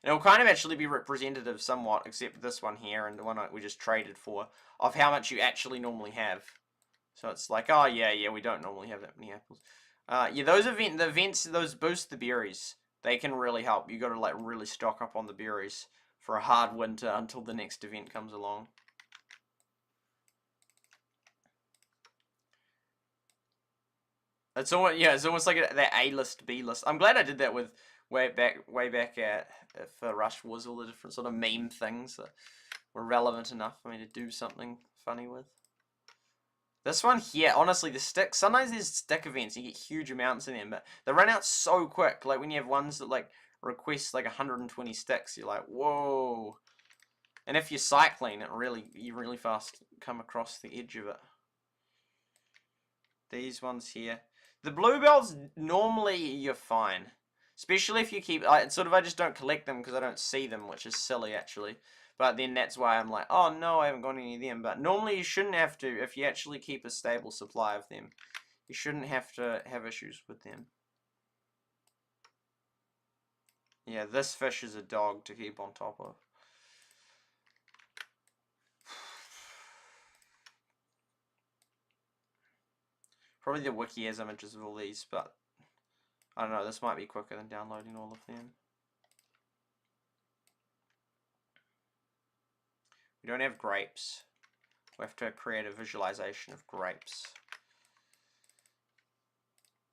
And it'll kind of actually be representative somewhat, except this one here and the one we just traded for, of how much you actually normally have. So it's like, oh yeah, we don't normally have that many apples. Yeah, the events, those boost the berries. They can really help. You got to like really stock up on the berries for a hard winter until the next event comes along. It's almost like that A list, B list. I'm glad I did that with way back at for Rush Wars, all the different sort of meme things that were relevant enough for me to do something funny with. This one here, honestly, the sticks, sometimes there's stick events, you get huge amounts in them, but they run out so quick. Like when you have ones that like request like 120 sticks, you're like, whoa. And if you're cycling, you really fast come across the edge of it. These ones here. The bluebells, normally you're fine. Especially if you keep, I just don't collect them because I don't see them, which is silly actually. But then that's why I'm like, oh no, I haven't got any of them. But normally you shouldn't have to, if you actually keep a stable supply of them. You shouldn't have to have issues with them. Yeah, this fish is a dog to keep on top of. Probably the wiki has images of all these, but I don't know, this might be quicker than downloading all of them. We don't have grapes. We have to create a visualization of grapes.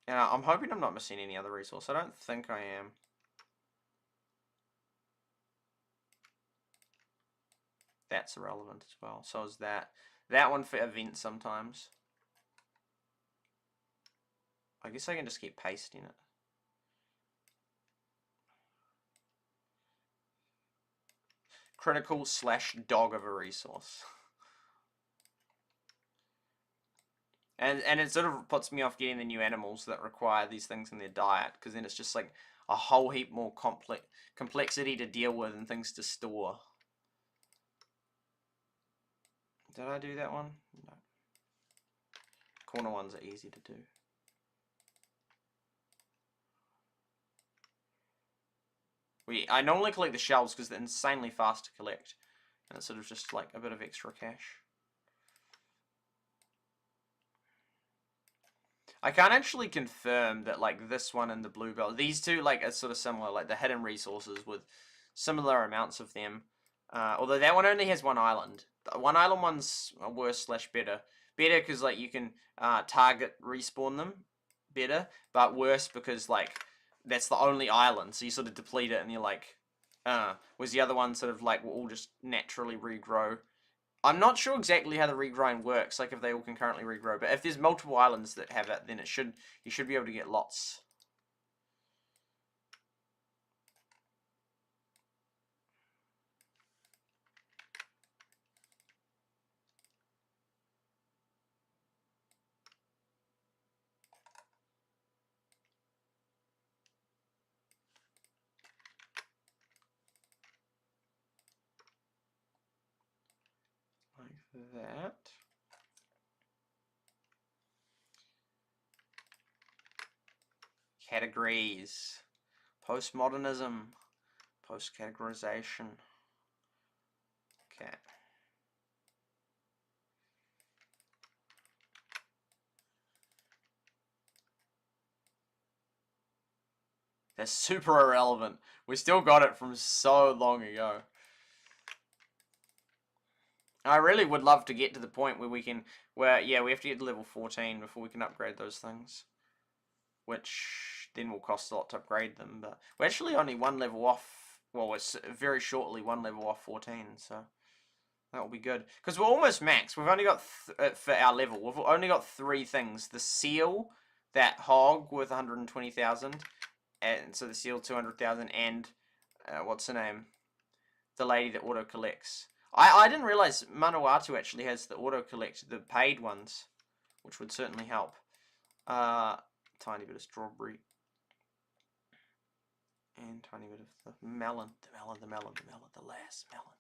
And I'm hoping I'm not missing any other resource. I don't think I am. That's irrelevant as well. So is that. That one for events sometimes. I guess I can just keep pasting it. Critical / dog of a resource. And it sort of puts me off getting the new animals that require these things in their diet, because then it's just like a whole heap more complexity to deal with and things to store. Did I do that one? No. Corner ones are easy to do. I normally collect the shells because they're insanely fast to collect. And it's sort of just like a bit of extra cash. I can't actually confirm that like this one and the bluebell, these two like are sort of similar, like the hidden resources with similar amounts of them. Although that one only has one island. The one island one's worse / better. Better because like you can target respawn them better, but worse because like that's the only island, so you sort of deplete it and you're like, whereas the other one sort of like will all just naturally regrow I'm not sure exactly how the regrind works, like if they all concurrently regrow, but if there's multiple islands that have it, then you should be able to get lots. Like that. Categories. Postmodernism. Post-categorization. Okay. That's super irrelevant. We still got it from so long ago. I really would love to get to the point where we can, yeah, we have to get to level 14 before we can upgrade those things. Which then will cost a lot to upgrade them, but we're actually only one level off, well, it's very shortly one level off 14, so that will be good. Because we're almost max. We've only got, for our level, we've only got 3 things. The seal, that hog worth 120,000, and so the seal 200,000, and, what's her name? The lady that auto-collects. I didn't realize Manawatu actually has the auto-collect, the paid ones, which would certainly help. Tiny bit of strawberry. And tiny bit of the melon. The last melon.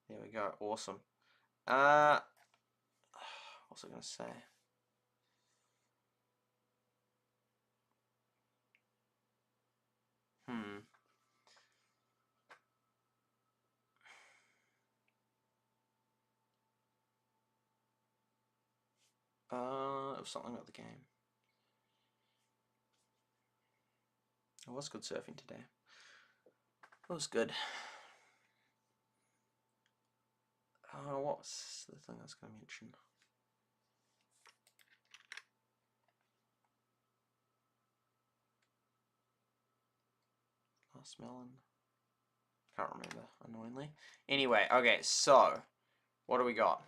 There we go. Awesome. What was I going to say? It was something about the game. It was good surfing today. It was good. What was the thing I was going to mention? Last melon. Can't remember, annoyingly. Anyway, okay, so what do we got?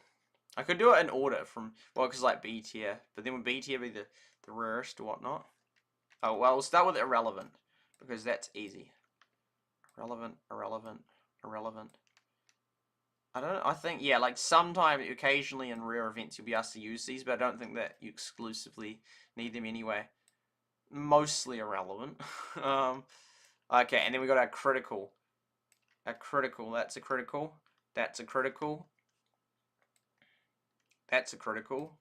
I could do it in order from, well, because like B tier, but then would B tier be the rarest or whatnot? Oh, well, we'll start with irrelevant, because that's easy. Irrelevant, irrelevant, irrelevant. I think, yeah, like sometime, occasionally in rare events, you'll be asked to use these, but I don't think that you exclusively need them anyway. Mostly irrelevant. Okay, and then we got our critical. A critical, that's a critical. That's a critical. That's a critical.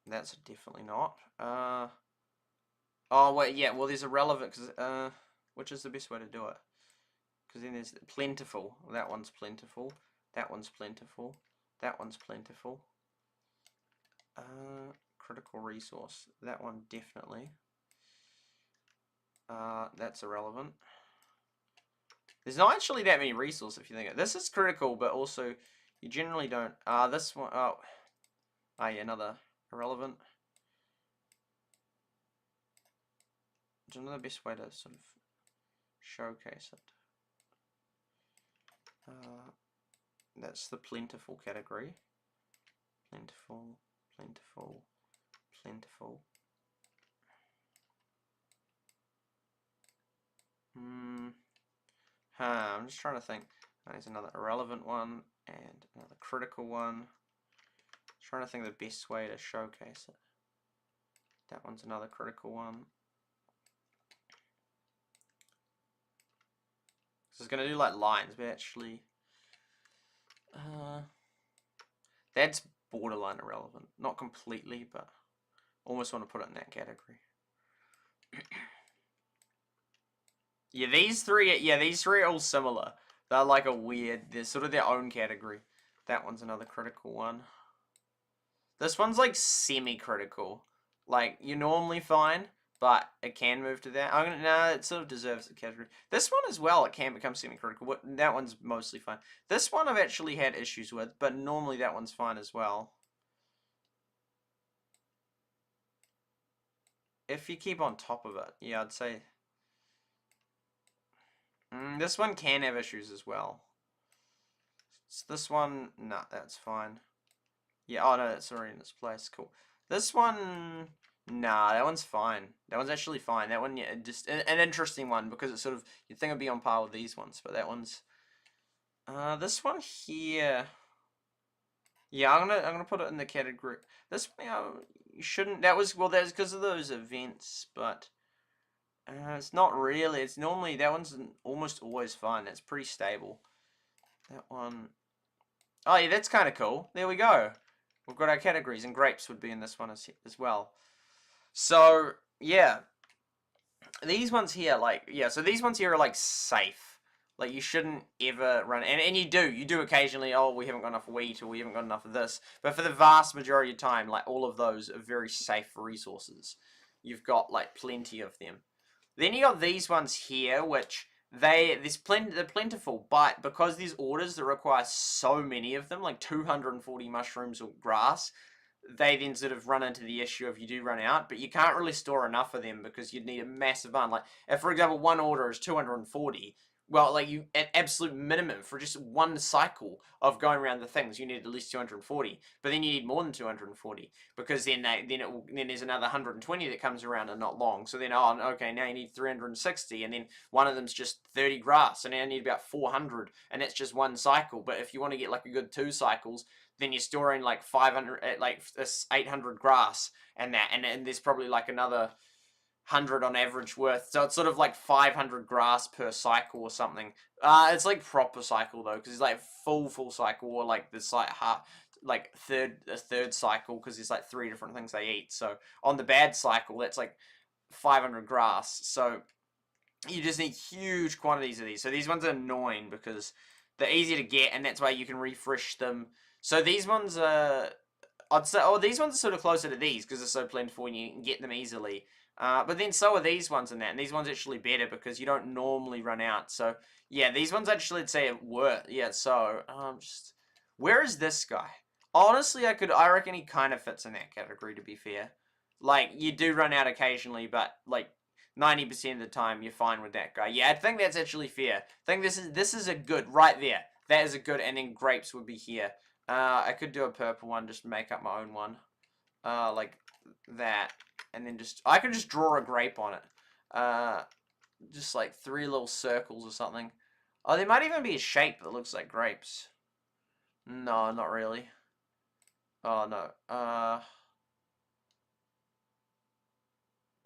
That's definitely not. Oh, wait, yeah, well, there's irrelevant, because, which is the best way to do it? Because then there's plentiful. That one's plentiful. That one's plentiful. That one's plentiful. Critical resource. That one definitely. That's irrelevant. There's not actually that many resources if you think of it. This is critical, but also you generally don't. This one. Oh, yeah, another irrelevant. It's another best way to sort of showcase it. That's the plentiful category. Plentiful, plentiful, plentiful. I'm just trying to think. There's another irrelevant one and another critical one. Trying to think of the best way to showcase it. That one's another critical one. So it's going to do like lines, but actually, that's borderline irrelevant. Not completely, but almost want to put it in that category. Yeah, these three are all similar. They're like they're sort of their own category. That one's another critical one. This one's like semi-critical. Like, you're normally fine, but it can move to that. No, it sort of deserves a category. This one as well, it can become semi-critical. That one's mostly fine. This one I've actually had issues with, but normally that one's fine as well. if you keep on top of it, yeah, I'd say this one can have issues as well. So this one, nah, that's fine. Yeah, oh no, that's already in its place. Cool. This one, nah, that one's fine. That one's actually fine. That one, yeah, just an interesting one because it's sort of, you'd think it'd be on par with these ones, but that one's, this one here, yeah, I'm gonna put it in the category. This one, you shouldn't. That's because of those events, but it's not really. It's normally that one's almost always fine. That's pretty stable. That one, oh yeah, that's kind of cool. There we go. We've got our categories, and grapes would be in this one as well. So yeah, these ones here, like yeah, so these ones here are like safe. Like you shouldn't ever run, and you do occasionally. Oh, we haven't got enough wheat, or we haven't got enough of this. But for the vast majority of time, like all of those are very safe resources. You've got like plenty of them. Then you got these ones here, which they're plentiful, but because there's orders that require so many of them, like 240 mushrooms or grass, they then sort of run into the issue of you do run out, but you can't really store enough of them because you'd need a massive amount. Like if, for example, one order is 240. Well, like you, at absolute minimum for just one cycle of going around the things, you need at least 240. But then you need more than 240 because then there's another 120 that comes around in not long. So then, oh, okay, now you need 360, and then one of them's just 30 grass, and now you need about 400, and that's just one cycle. But if you want to get like a good 2 cycles, then you're storing like 500, like 800 grass, and there's probably like another 100 on average worth, so it's sort of like 500 grass per cycle or something. It's like proper cycle though, because it's like full cycle, or like this like a third cycle, because there's like 3 different things they eat. So on the bad cycle, that's like 500 grass. So you just need huge quantities of these. So these ones are annoying because they're easy to get, and that's why you can refresh them. So these ones are, I'd say, these ones are sort of closer to these because they're so plentiful and you can get them easily. But then so are these ones and that, and these ones are actually better because you don't normally run out. So yeah, these ones actually I'd say were, yeah. So where is this guy? Honestly, I reckon he kind of fits in that category, to be fair. Like you do run out occasionally, but like 90% of the time you're fine with that guy. Yeah, I think that's actually fair. I think this is a good right there. That is a good, and then grapes would be here. I could do a purple one, just make up my own one, like that. And then I could just draw a grape on it. Just like 3 little circles or something. Oh, there might even be a shape that looks like grapes. No, not really. Oh, no.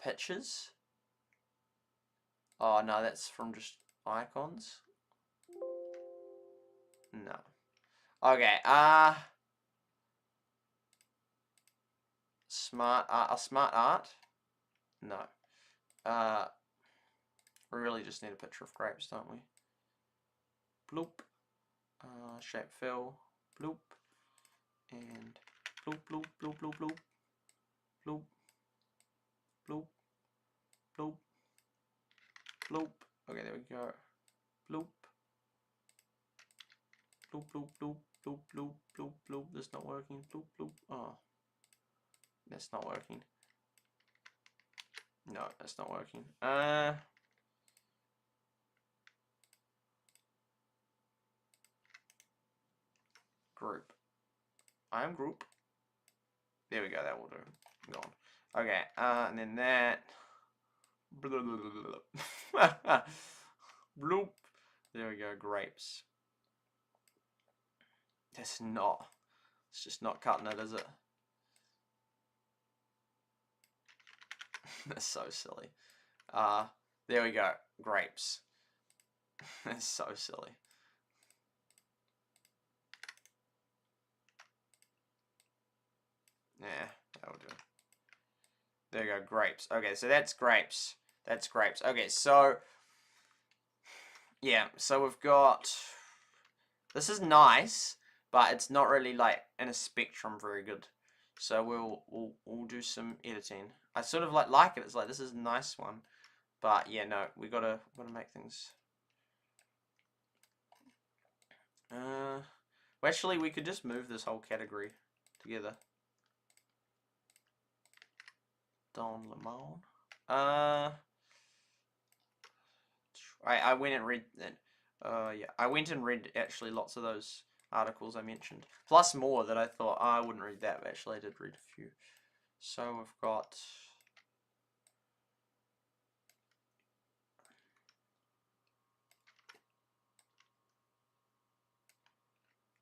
Pictures? Oh, no, that's from just icons. No. Okay, smart art? No. We really just need a picture of grapes, don't we? Bloop. Shape fill. Bloop. And bloop, bloop, bloop, bloop, bloop. Bloop. Bloop. Bloop. Bloop. Okay, there we go. Bloop. Bloop, bloop, bloop, bloop, bloop, bloop, bloop. That's not working. Bloop, bloop. Oh. That's not working. No, that's not working. Group. I am group. There we go, that will do. Gone. Okay, and then that. Bloop. There we go, grapes. It's just not cutting it, is it? That's so silly. There we go, grapes. That's so silly. Yeah, that'll do. There you go, grapes. Okay, so that's grapes. That's grapes. Okay, so yeah, so we've got, this is nice, but it's not really like in a spectrum very good. So we'll do some editing. I sort of like it. It's like, this is a nice one, but yeah, no, we gotta make things. Well, actually, we could just move this whole category together. Don Lemon. I went and read that. Yeah, I went and read actually lots of those articles I mentioned, plus more that I thought I wouldn't read that, but actually I did read a few. So we've got.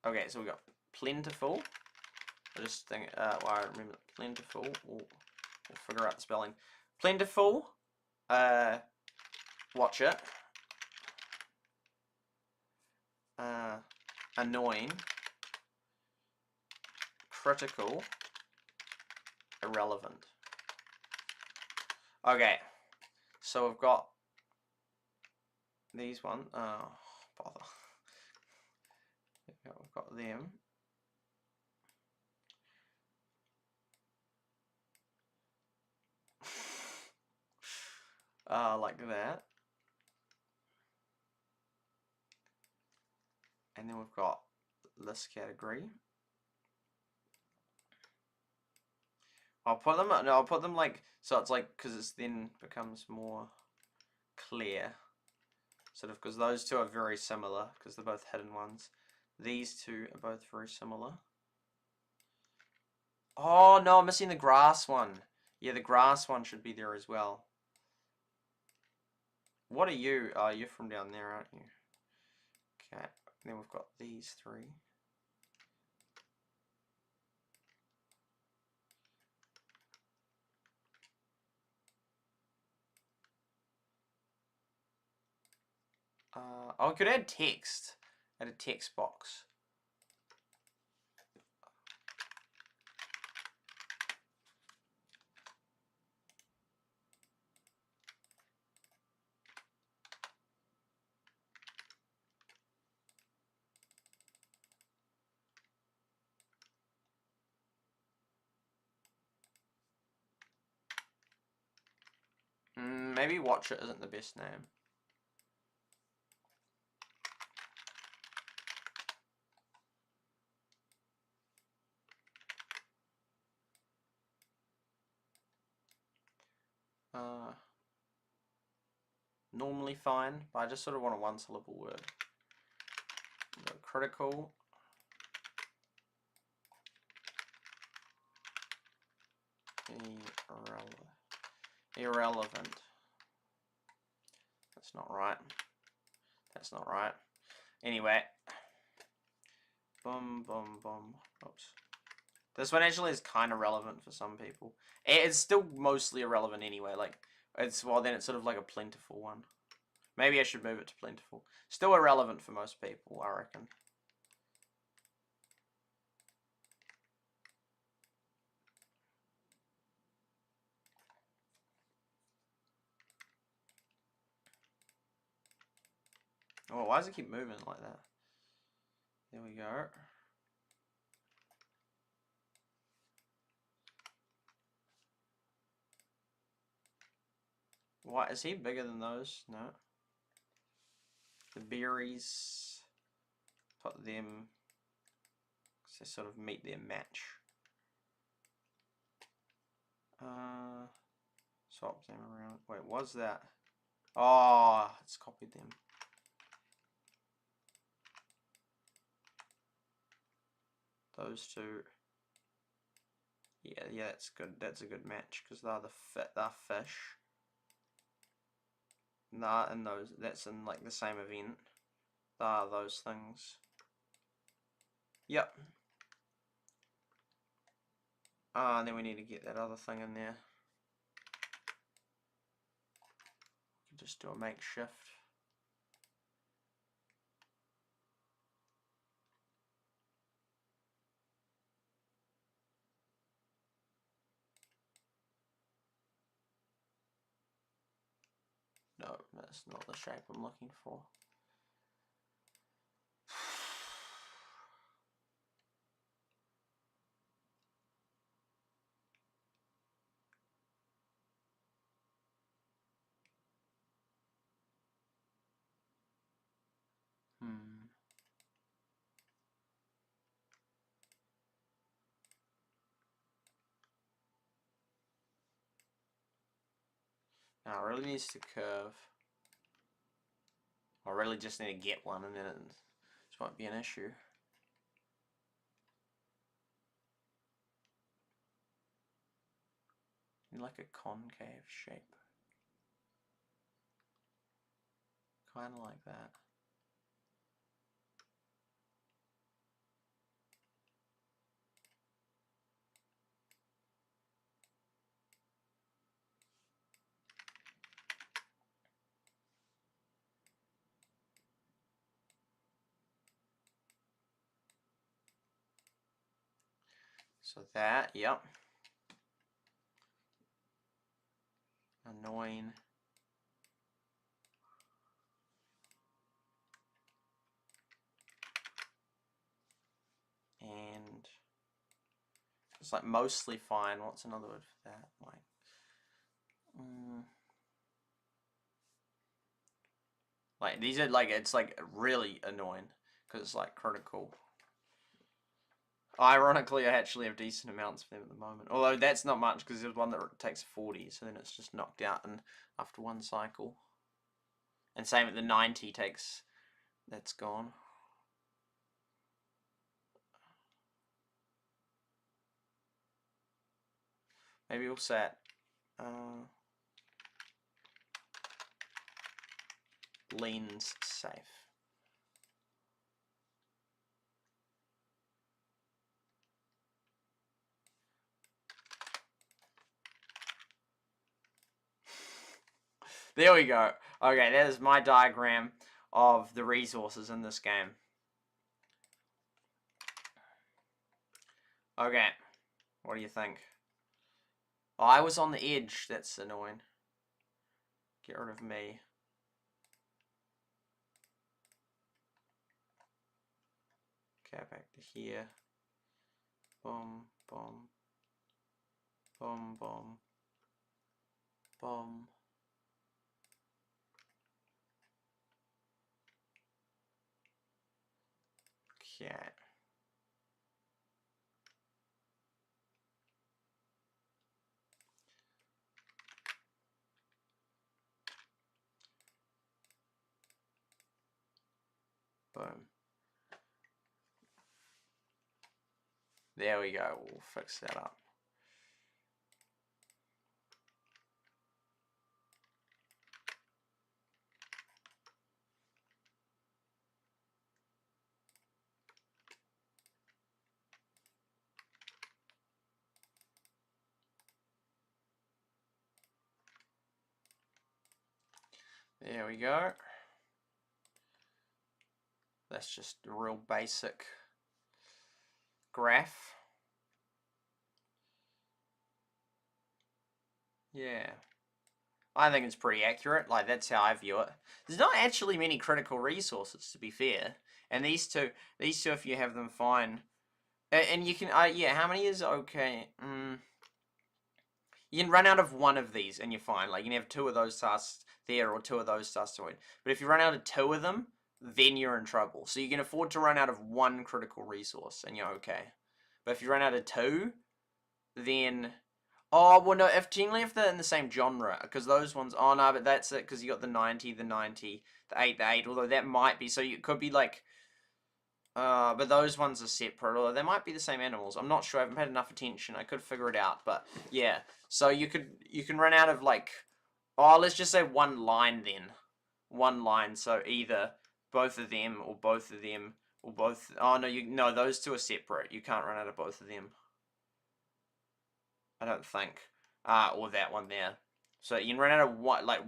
Okay, so we got plentiful. I just think, well, I remember plentiful. We'll figure out the spelling. Plentiful. Watch it. Annoying. Critical. Irrelevant. Okay, so we've got these one. Oh, bother. We've got them. Like that. And then we've got this category. I'll put them. No, I'll put them like so. It's like because it's then becomes more clear, sort of, because those two are very similar because they're both hidden ones. These two are both very similar. Oh no, I'm missing the grass one. Yeah, the grass one should be there as well. What are you? Oh, you're from down there, aren't you? Okay, then we've got these three. Oh, I could add text. Add a text box. Maybe watch it isn't the best name. Normally fine, but I just sort of want a one-syllable word. Critical. Irrelevant. That's not right. That's not right. Anyway. Boom, boom, boom. Oops. This one actually is kind of relevant for some people. It's still mostly irrelevant anyway. Like, well, then it's sort of like a plentiful one. Maybe I should move it to plentiful. Still irrelevant for most people, I reckon. Oh, why does it keep moving like that? There we go. Why is he bigger than those? No. The berries, put them, because they sort of meet their match. Swap them around. Wait, what's that? Oh, it's copied them. Those two. Yeah, that's good. That's a good match because they're fish. Nah, and those. That's in like the same event. Are those things. Yep. And then we need to get that other thing in there. Just do a makeshift. No, that's not the shape I'm looking for. Now it really needs to curve. I really just need to get one, and then this might be an issue. Like a concave shape. Kind of like that. So that, yep. Annoying. And it's like mostly fine. What's another word for that? Like these are like, it's like really annoying because it's like critical. Ironically, I actually have decent amounts for them at the moment. Although that's not much because there's one that takes 40, so then it's just knocked out and after one cycle. And same with the 90 takes, that's gone. Maybe we'll set lens safe. There we go. Okay, that is my diagram of the resources in this game. Okay, what do you think? Oh, I was on the edge. That's annoying. Get rid of me. Okay, back to here. Boom, boom. Boom, boom. Boom. Okay. Boom. There we go. We'll fix that up. There we go. That's just a real basic graph. Yeah. I think it's pretty accurate. Like, that's how I view it. There's not actually many critical resources, to be fair. And these two, if you have them, fine. And you can, yeah, how many is okay? You can run out of one of these and you're fine. Like, you can have 2 of those tasks there or 2 of those tasks to win. But if you run out of 2 of them, then you're in trouble. So you can afford to run out of 1 critical resource and you're okay. But if you run out of 2, then... Oh, well, no, generally if they're in the same genre, because those ones... Oh, no, but that's it, because you got the 90, the 90, the 8, the 8, although that might be... So it could be like... but those ones are separate, or they might be the same animals. I'm not sure. I haven't paid enough attention. I could figure it out, but yeah. So you can run out of like, oh, let's just say 1 line then, 1 line. So either both of them, or both of them, or both. Oh no, no, those 2 are separate. You can't run out of both of them. I don't think. Or that one there. So you can run out of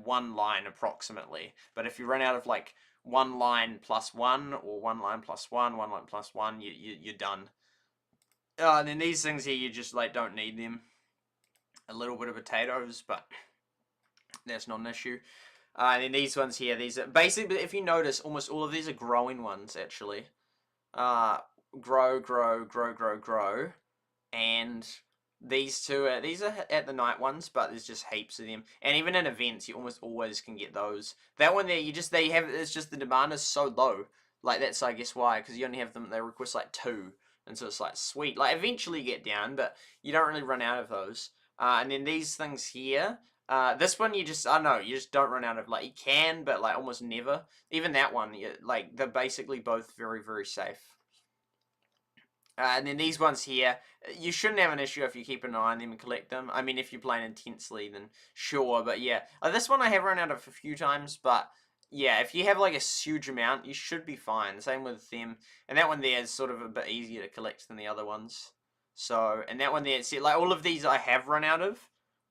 one line approximately. But if you run out of like 1 line plus 1, or 1 line plus 1, 1 line plus 1, you're done. And then these things here, you just like don't need them. A little bit of potatoes, but that's not an issue. And then these ones here, these are basically, if you notice, almost all of these are growing ones actually. Grow, grow, grow, grow, grow, and these 2 these are at the night ones, but there's just heaps of them. And even in events, you almost always can get those. That one there, it's just the demand is so low. Like, that's, I guess, why, because you only have them, they request like 2, and so it's like, sweet. Like, eventually you get down, but you don't really run out of those. And then these things here, This one you just, I don't know, you just don't run out of, like, you can, but, like, almost never. Even that one, like, they're basically both very, very safe. And then these ones here, you shouldn't have an issue if you keep an eye on them and collect them. I mean, if you're playing intensely, then sure, but yeah. This one I have run out of a few times, but yeah, if you have like a huge amount, you should be fine. Same with them. And that one there is sort of a bit easier to collect than the other ones. So, and that one there, see, like all of these I have run out of,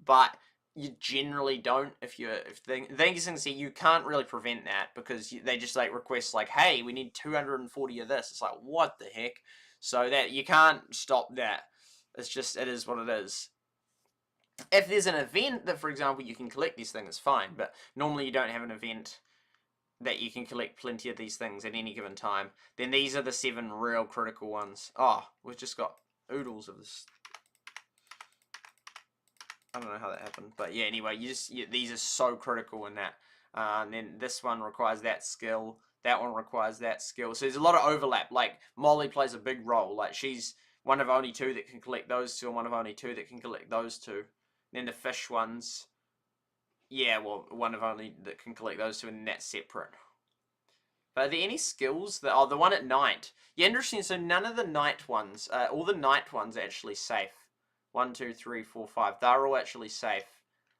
but you generally don't if things see you can't really prevent that because they just like request like, hey, we need 240 of this. It's like, what the heck? So that you can't stop that. It's just, it is what it is. If there's an event that, for example, you can collect these things, fine. But normally you don't have an event that you can collect plenty of these things at any given time. Then these are the 7 real critical ones. Oh, we've just got oodles of this. I don't know how that happened. But yeah, anyway, these are so critical in that. And then this one requires that skill. That one requires that skill. So there's a lot of overlap. Like, Molly plays a big role. Like, she's one of only 2 that can collect those 2, and one of only 2 that can collect those 2. Then the fish ones, yeah, well, one of only that can collect those 2, and that's separate. But are there any skills that, oh, the one at night. Yeah, interesting. So none of the night ones, all the night ones are actually safe. 1, 2, 3, 4, 5. They're all actually safe.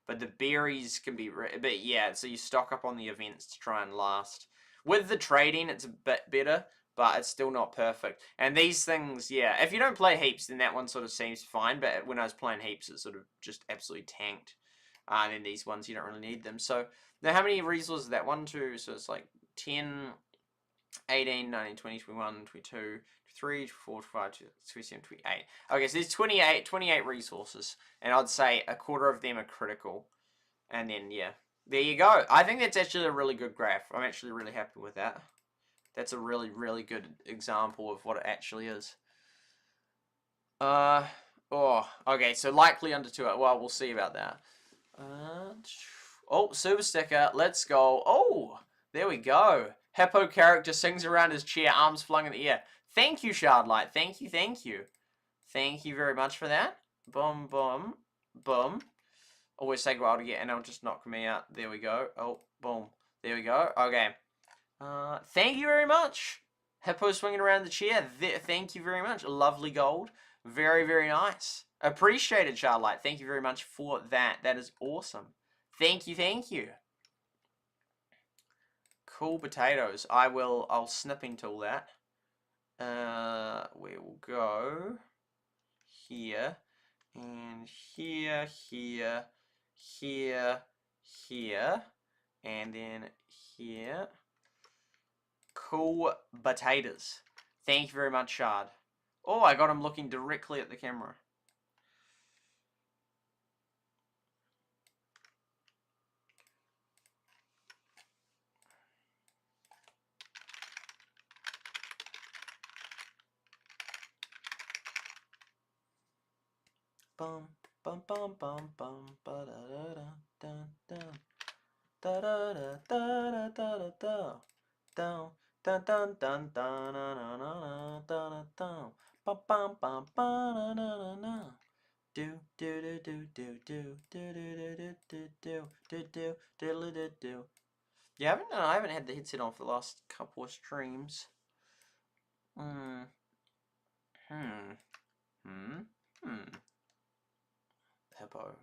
But the berries can be, but yeah, so you stock up on the events to try and last. With the trading, it's a bit better, but it's still not perfect. And these things, yeah, if you don't play heaps, then that one sort of seems fine. But when I was playing heaps, it sort of just absolutely tanked. And then these ones, you don't really need them. So now how many resources is that? 1, 2, so it's like 10, 18, 19, 20, 21, 22, 23, 24, 25, 27, 28. Okay, so there's 28 resources. And I'd say a quarter of them are critical. And then, yeah, there you go. I think that's actually a really good graph. I'm actually really happy with that. That's a really, really good example of what it actually is. Oh, okay, so likely under 2. Well, we'll see about that. Oh, super sticker. Let's go. Oh, there we go. Hippo character sings around his chair, arms flung in the air. Thank you, ShardLight. Thank you, thank you. Thank you very much for that. Boom, boom, boom. Always take a while to get, and it'll just knock me out. There we go. Oh, boom. There we go. Okay. Thank you very much. Hippo swinging around the chair. Thank you very much. Lovely gold. Very, very nice. Appreciated, ShardLight. Thank you very much for that. That is awesome. Thank you, thank you. Cool potatoes. I'll snipping tool that. We will go here, and here, here, here, here, and then here. Cool potatoes. Thank you very much, Shard. Oh, I got him looking directly at the camera. Bum bum bum bum bum ba da da da dun dun da da da da da da da down dun dun dun dun na na na dun dun bum bum bum ba na na na na do do do do do do do do do do do do do do do do. Yeah, I haven't had the headset on for the last couple of streams. Hippo.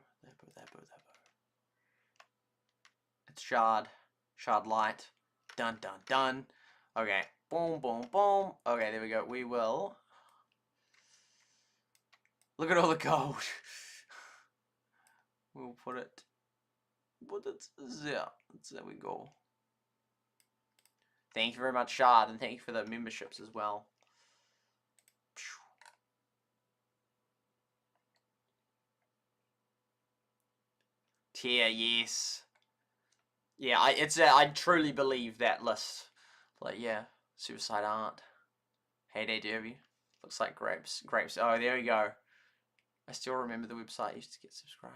It's Shard light. Dun dun dun. Okay. Boom boom boom. Okay, there we go. We will. Look at all the gold. We'll put it. But it's there. There we go. Thank you very much, Shard, and thank you for the memberships as well. Tier, yes. Yeah, I truly believe that list. Like, yeah, SuperSight aren't. Hey there, Derby. Looks like grapes. Grapes. Oh, there we go. I still remember the website used to get subscribers.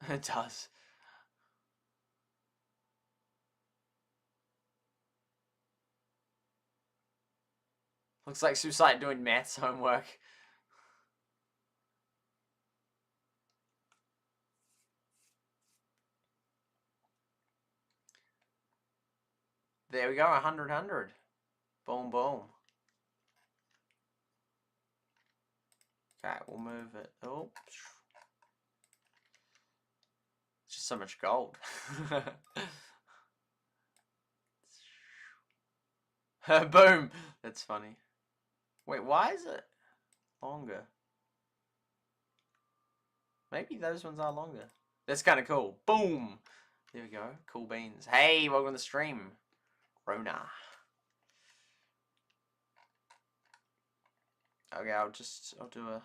It does. Looks like SuperSight doing maths homework. There we go, 100, 100. Boom, boom. Okay, we'll move it. Oh. It's just so much gold. Boom! That's funny. Wait, why is it longer? Maybe those ones are longer. That's kind of cool. Boom! There we go. Cool beans. Hey, welcome to the stream. Rona. Okay, I'll do a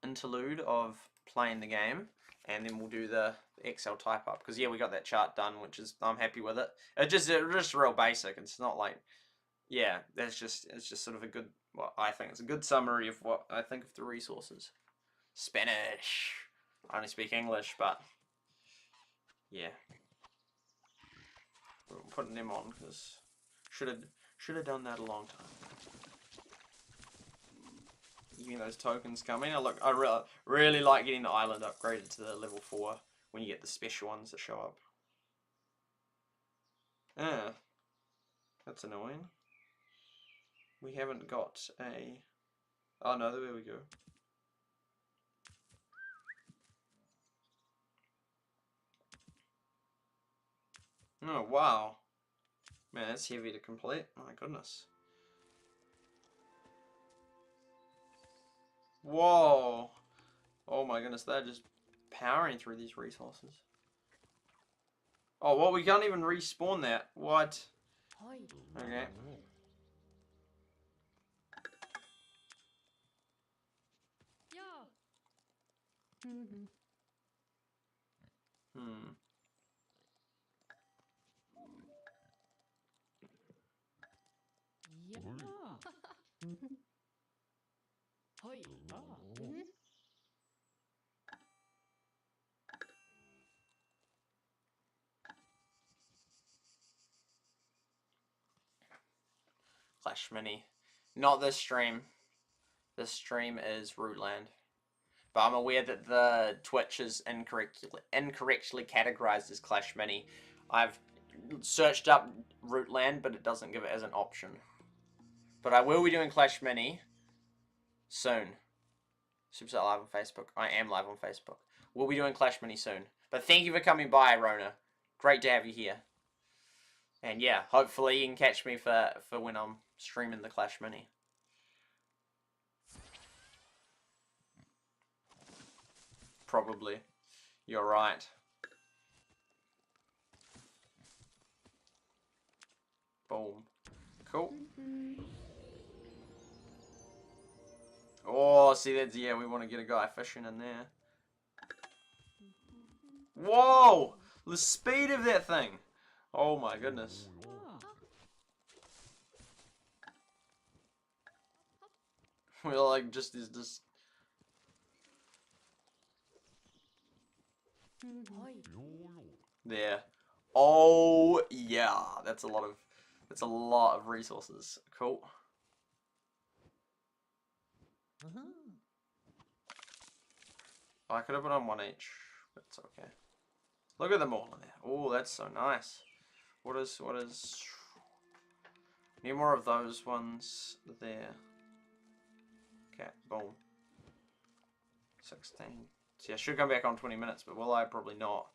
interlude of playing the game, and then we'll do the Excel type up. Because yeah, we got that chart done, which is, I'm happy with it. It's just real basic. It's not like, yeah, it's just sort of a good, well, I think it's a good summary of what I think of the resources. Spanish. I only speak English, but yeah, we're putting them on because should have done that a long time. Getting those tokens coming. I really like getting the island upgraded to the level 4 when you get the special ones that show up. That's annoying. We haven't got a... Oh no, there we go. Oh wow. Man, that's heavy to complete. My goodness. Whoa. Oh my goodness, they're just powering through these resources. Oh, well, we can't even respawn that. What? Okay. Clash Mini. Not this stream. This stream is Rootland. But I'm aware that the Twitch is incorrectly categorized as Clash Mini. I've searched up Rootland, but it doesn't give it as an option. But I will be doing Clash Mini soon. SuperSightLIVE on Facebook. I am live on Facebook. We'll be doing Clash Mini soon. But thank you for coming by, Rona. Great to have you here. And yeah, hopefully you can catch me for when I'm streaming the Clash Mini. Probably. You're right. Boom. Cool. Oh, see, that's, yeah, we want to get a guy fishing in there. Whoa! The speed of that thing! Oh my goodness. We're like, just. There. Oh yeah, that's a lot of resources. Cool. Oh, I could have put on one each, but it's okay. Look at them all in there. Oh, that's so nice. What is? Need more of those ones there. Okay, boom. 16. See, I should come back on 20 minutes, but will I? Probably not.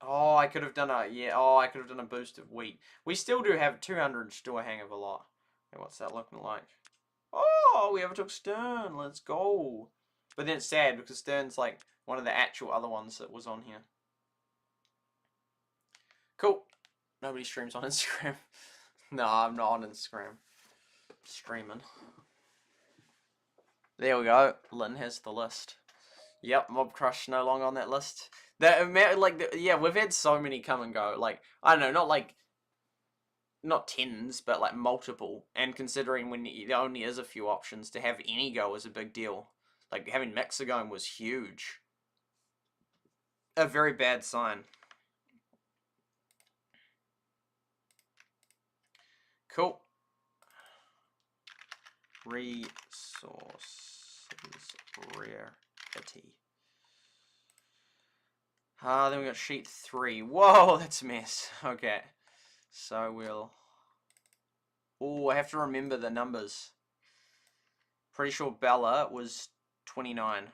Oh, I could have done a, yeah, oh, I could have done a boost of wheat. We still do have 200 store hang of a lot. Okay, what's that looking like? Oh, we overtook Stern. Let's go. But then it's sad because Stern's like one of the actual other ones that was on here. Cool. Nobody streams on Instagram. No, I'm not on Instagram. Streaming. There we go. Lynn has the list. Yep, Mob Crush no longer on that list. Yeah, we've had so many come and go. Like, I don't know, not tens, but like multiple. And considering when there only is a few options, to have any go is a big deal. Like, having Mixer going was huge. A very bad sign. Cool. Resources rare. T. Then we got sheet 3. Whoa, that's a mess. Okay. So we'll... Oh, I have to remember the numbers. Pretty sure Bella was 29.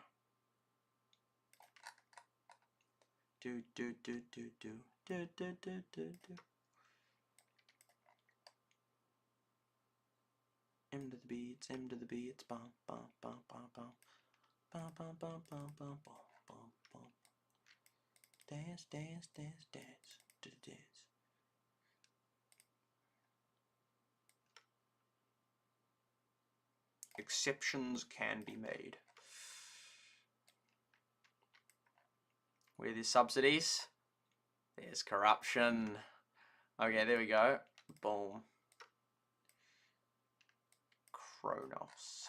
Do do do do do do do do do do. M to the beats, M to the beats, bum bum bum bum bum bum bum bum bum bum bum bum. Dance, dance, dance, dance, to the dance. Exceptions can be made. Where there's subsidies, there's corruption. Okay, there we go. Boom. Kronos.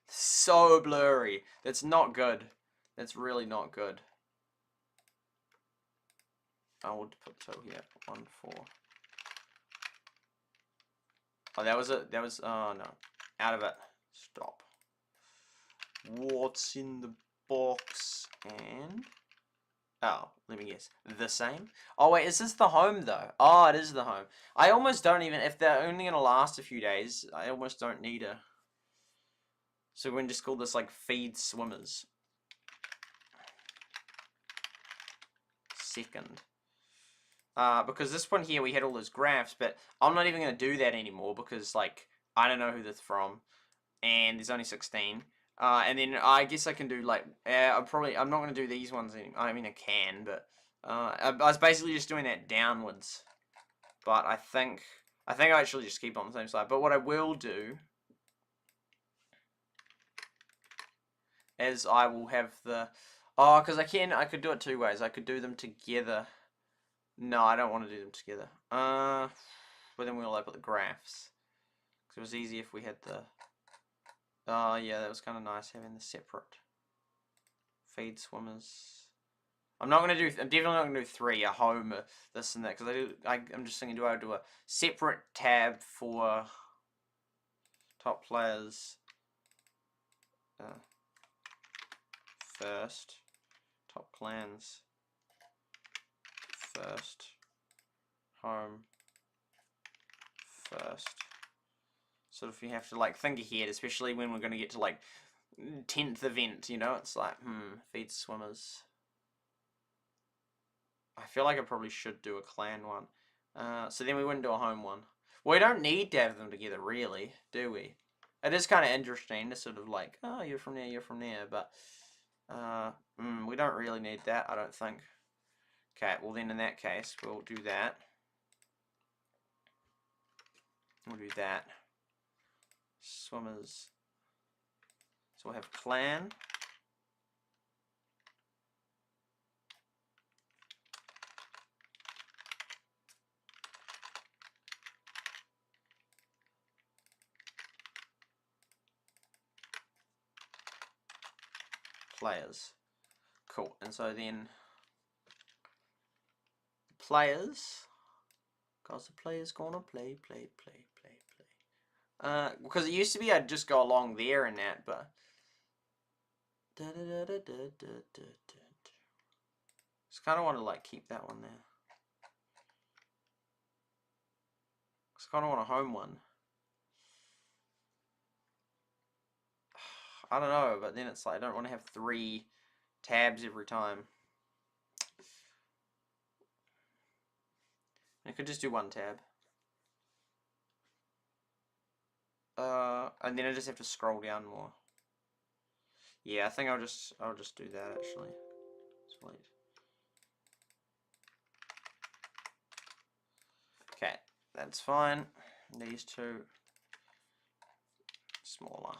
So blurry. That's not good. That's really not good. I would put 2 here. 1, 4. Oh, that was it. That was. Oh no. Out of it. Stop. What's in the box? And. Oh, let me guess. The same? Oh, wait, is this the home, though? Oh, it is the home. I almost don't even... If they're only going to last a few days, I almost don't need a... So we're going to just call this, like, feed swimmers. Second. Because this one here, we had all those graphs, but I'm not even going to do that anymore because, like, I don't know who this is from. And there's only 16. And then I guess I can do, like, I'm not going to do these ones anymore. I mean, I can, but I was basically just doing that downwards. But I think I actually just keep on the same side. But what I will do is I will have the... Oh, because I could do it 2 ways. I could do them together. No, I don't want to do them together. But then we'll open the graphs. Because it was easy if we had the... Oh, yeah, that was kind of nice having the separate feed swimmers. I'm definitely not going to do 3, a home, this and that, because I'm just thinking, do I do a separate tab for top players first, top clans first, home first. Sort of you have to like think ahead, especially when we're going to get to like 10th event, you know, it's like, feed swimmers. I feel like I probably should do a clan one. So then we wouldn't do a home one. Well, we don't need to have them together, really, do we? It is kind of interesting to sort of like, oh, you're from there, but we don't really need that, I don't think. Okay, well then in that case, we'll do that. We'll do that. Swimmers. So we'll have clan. Players. Cool. And so then players, because the players gonna play. Because it used to be I'd just go along there and that, but just kind of want to like keep that one there. Just kind of want a home one. I don't know, but then it's like I don't want to have 3 tabs every time. I could just do 1 tab. And then I just have to scroll down more. Yeah, I think I'll just do that actually. Sweet. Okay, that's fine. These 2 smaller.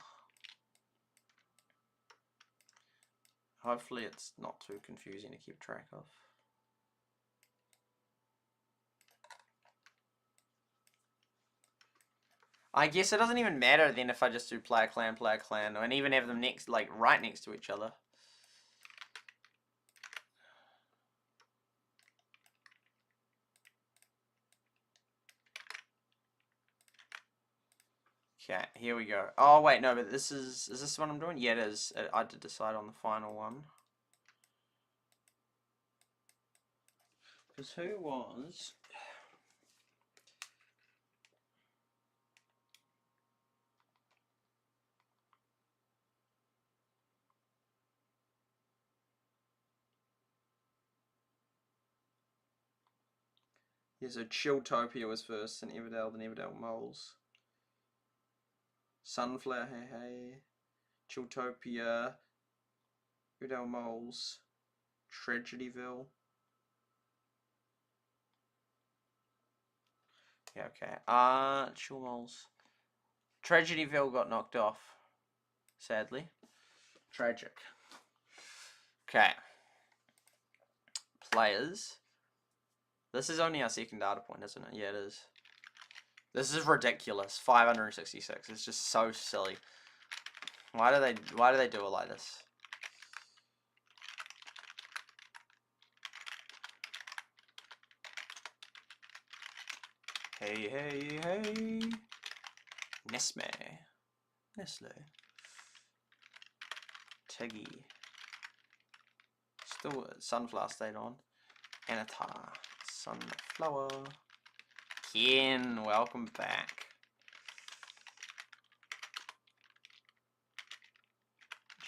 Hopefully it's not too confusing to keep track of. I guess it doesn't even matter then if I just do player clan, and even have them next, like right next to each other. Okay, here we go. Oh wait, no, but this is this what I'm doing? Yeah, it is. I did decide on the final one. Because who was... Yeah, so Chilltopia was first, and Everdale, then Everdale Moles. Sunflower, hey hey. Chilltopia. Everdale Moles. Tragedyville. Yeah, okay. Chill Moles. Tragedyville got knocked off. Sadly. Tragic. Okay. Players. This is only our second data point, isn't it? Yeah, it is. This is ridiculous. 566. It's just so silly. Why do they do it like this? Hey, hey, hey. Nestle. Tiggy. Still Sunflower stayed on. Anatar. Sunflower. Ken, welcome back.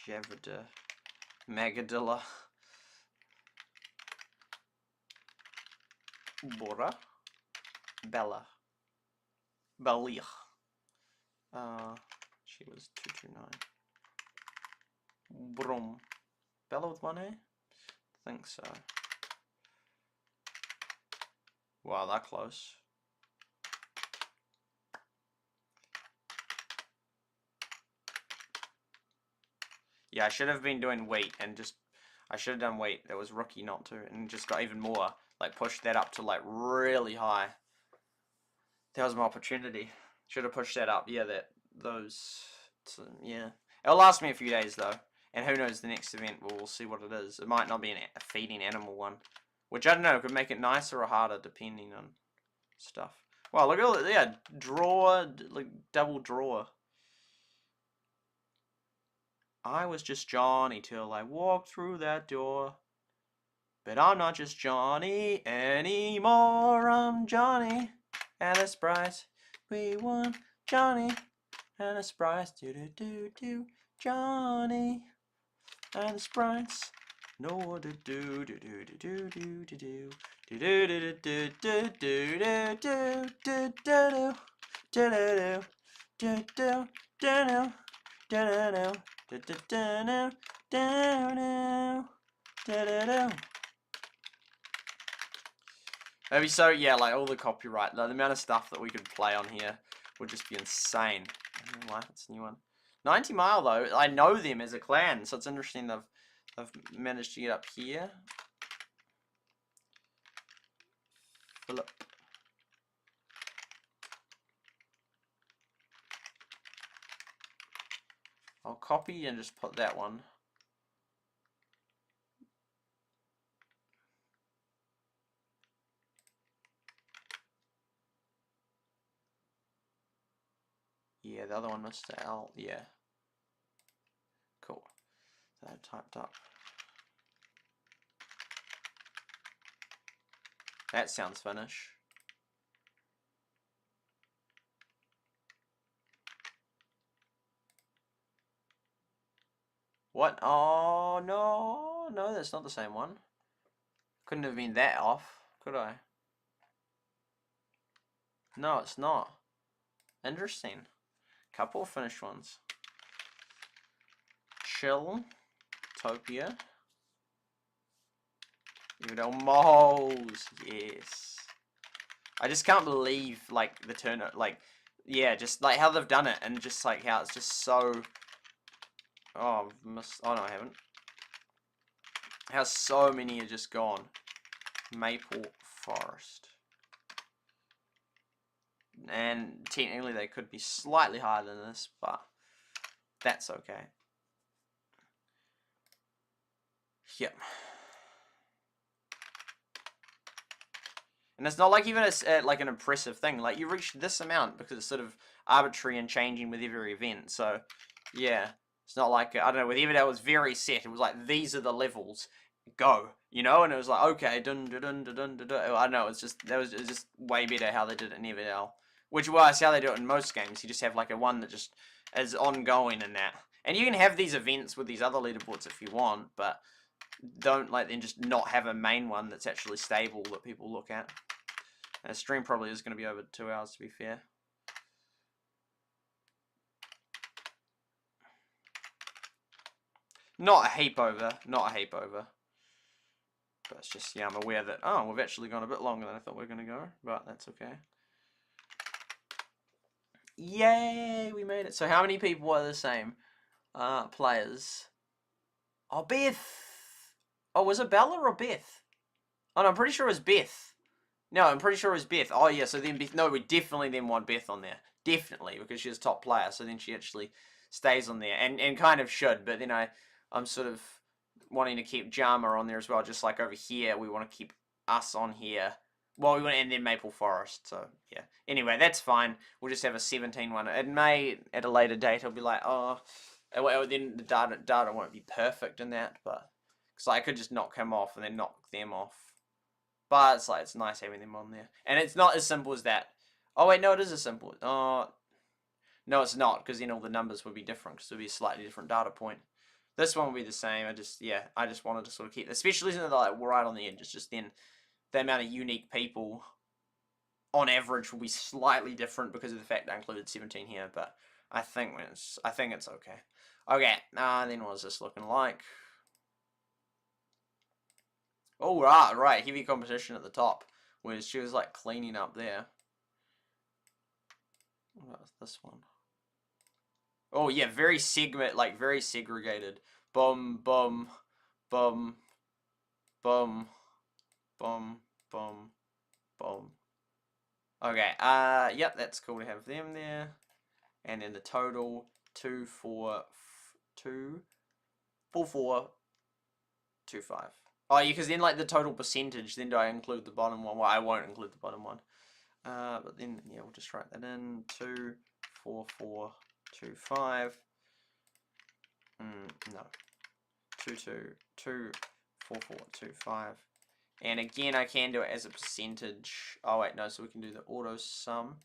Javida. Magadilla. Bora. Bella. Belir. She was 229. Brum. Bella with one A? I think so. Wow, that close. Yeah, I should have been doing weight and just... I should have done weight. That was rookie not to. And just got even more. Like, pushed that up to, like, really high. That was my opportunity. Should have pushed that up. Yeah, yeah. It'll last me a few days, though. And who knows, the next event, we'll see what it is. It might not be a feeding animal one. Which, I don't know, could make it nicer or harder, depending on stuff. Wow, look at all that. Yeah, draw, like, double draw. I was just Johnny till I walked through that door. But I'm not just Johnny anymore. I'm Johnny and a Sprite. We won Johnny and a Sprite. Do do do do. Johnny and the Sprites. Know what to do. Do do do do do do do. Do do do do do do do do do do do do do do do. Maybe so, yeah, like all the copyright, the amount of stuff that we could play on here would just be insane. Why? That's a new one. 90 Mile though, I know them as a clan, so it's interesting they've managed to get up here. Philip. I'll copy and just put that one. Yeah, the other one, Mr. L. Yeah. Cool. That typed up. That sounds Finnish. What? Oh, no. No, that's not the same one. Couldn't have been that off, could I? No, it's not. Interesting. Couple of Finnish ones. Chill. Topia. Everdell Moles. Yes. I just can't believe, like, the turn, like, yeah, just, like, how they've done it, and just, like, how it's just so... Oh, I've missed... Oh, no, I haven't. How so many are just gone. Maple Forest. And technically they could be slightly higher than this, but that's okay. Yep. And it's not like even like an impressive thing. Like, you reached this amount because it's sort of arbitrary and changing with every event. So, yeah. It's not like, I don't know, with Everdale it was very set. It was like, these are the levels. Go. You know? And it was like, okay, dun dun dun dun dun dun dun. I don't know, it was just way better how they did it in Everdale. Which was how they do it in most games. You just have like a one that just is ongoing in that. And you can have these events with these other leaderboards if you want, but don't then just not have a main one that's actually stable that people look at. And stream probably is going to be over 2 hours, to be fair. Not a heap over. Not a heap over. But it's just, yeah, I'm aware that, oh, we've actually gone a bit longer than I thought we were going to go. But that's okay. Yay, we made it. So how many people are the same players? Oh, Beth. Oh, was it Bella or Beth? Oh, no, I'm pretty sure it was Beth. No, I'm pretty sure it was Beth. Oh, yeah, so then Beth, no, we definitely then want Beth on there. Definitely, because she's top player, so then she actually stays on there. And kind of should, but then I'm sort of wanting to keep Jama on there as well, just like over here, we want to keep us on here. Well, we want to end in Maple Forest, so, yeah. Anyway, that's fine. We'll just have a 17 one. It may, at a later date, I'll be like, oh, well, then the data won't be perfect in that, but... So I could just knock him off and then knock them off. But it's like, it's nice having them on there. And it's not as simple as that. Oh, wait, no, it is as simple. Oh, no, it's not, because then all the numbers would be different, because it would be a slightly different data point. This one will be the same. I just wanted to sort of keep, especially since they're like right on the edge. It's just then the amount of unique people on average will be slightly different because of the fact I included 17 here. But I think it's okay. Okay, then what is this looking like? Oh, right, heavy competition at the top, where she was like cleaning up there. What was this one? Oh yeah, very segregated. Bum, bum, bum, bum, bum, bum, bum. Okay, yep, that's cool to have them there. And then the total, 2, 4, 2, 4, 4, 2, 5. Oh, yeah, because then, like, the total percentage, then do I include the bottom one? Well, I won't include the bottom one. But then, yeah, we'll just write that in. 2, 4, 4, 2, 5. No. 2, 2, 2, 4, 4, 2, 5. And again, I can do it as a percentage. Oh, wait, no, so we can do the auto sum.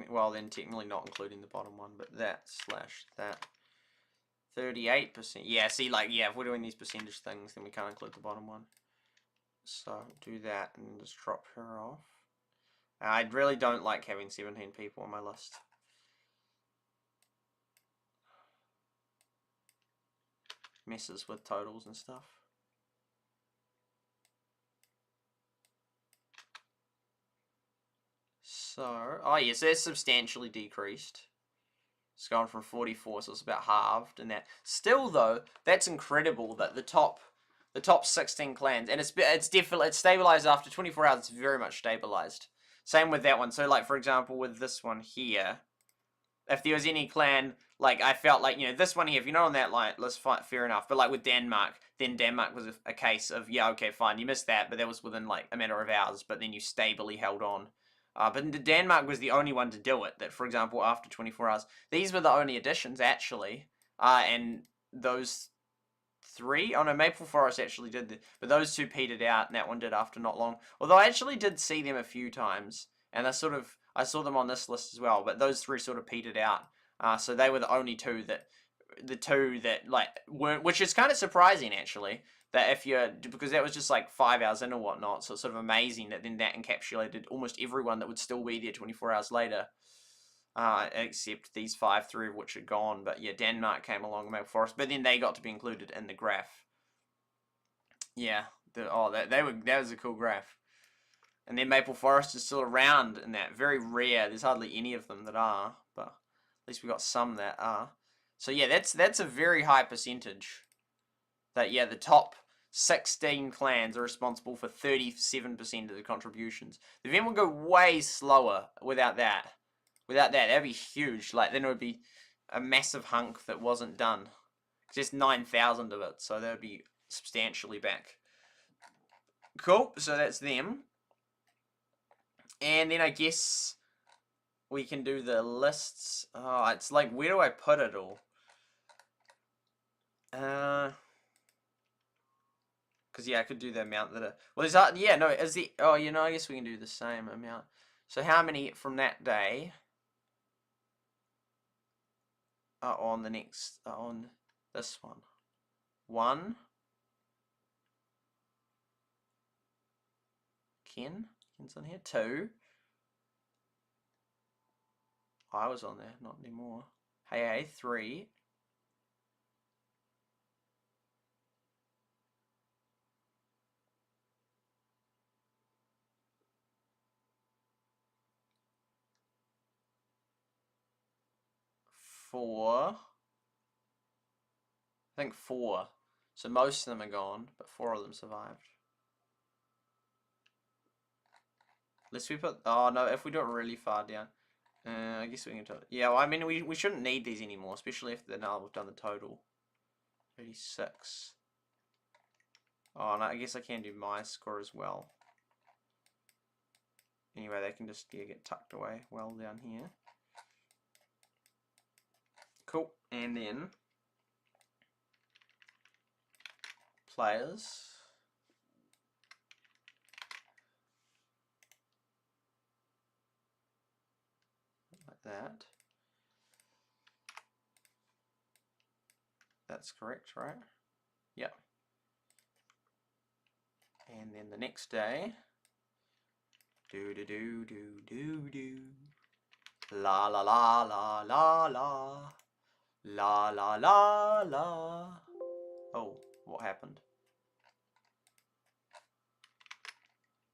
Well, then technically not including the bottom one, but that slash that. 38%. Yeah, see, like, yeah, if we're doing these percentage things, then we can't include the bottom one. So, do that and just drop her off. I really don't like having 17 people on my list. Messes with totals and stuff. So, oh yes, that's substantially decreased. It's gone from 44, so it's about halved in that. Still though, that's incredible that the top 16 clans, and it's stabilized after 24 hours. It's very much stabilized. Same with that one. So like for example with this one here, if there was any clan, like I felt like, you know, this one here, if you're not on that line, let's fight, fair enough. But like with Denmark, then Denmark was a case of, yeah, okay, fine, you missed that, but that was within like a matter of hours, but then you stably held on. But Denmark was the only one to do it, that for example, after 24 hours. These were the only additions, actually. And those three, oh no, Maple Forest actually did, but those two petered out, and that one did after not long. Although I actually did see them a few times, and I saw them on this list as well, but those three sort of petered out. So they were the only two that like weren't, which is kind of surprising actually. That because that was just like 5 hours in or whatnot, so it's sort of amazing that then that encapsulated almost everyone that would still be there 24 hours later, except these 5, 3 of which are gone. But yeah, Denmark came along with Maple Forest, but then they got to be included in the graph. Yeah, that was a cool graph. And then Maple Forest is still around in that, very rare. There's hardly any of them that are, but at least we got some that are. So yeah, that's a very high percentage. That yeah, the top 16 clans are responsible for 37% of the contributions. The event would go way slower without that. Without that, that'd be huge. Like then it would be a massive hunk that wasn't done. Just 9,000 of it, so that would be substantially back. Cool, so that's them. And then I guess we can do the lists. Oh, it's like, where do I put it all? Because, yeah, I could do the amount that are... Well, is that... Yeah, no, is the... Oh, you know, I guess we can do the same amount. So how many from that day are on the next... on this one? 1. Ken's on here. 2. I was on there, not anymore. Hey, 3. 4. I think 4. So most of them are gone, but 4 of them survived. Let's we put... Oh, no, if we do it really far down. I guess we can do it. Yeah, well, I mean, we shouldn't need these anymore, especially if now we've done the total. 36. Oh, no, I guess I can do my score as well. Anyway, they can just get tucked away well down here. Cool. And then players. Like that. That's correct, right? Yep. And then the next day. Do do do do do do. La la la la la la. La la la la. Oh, what happened?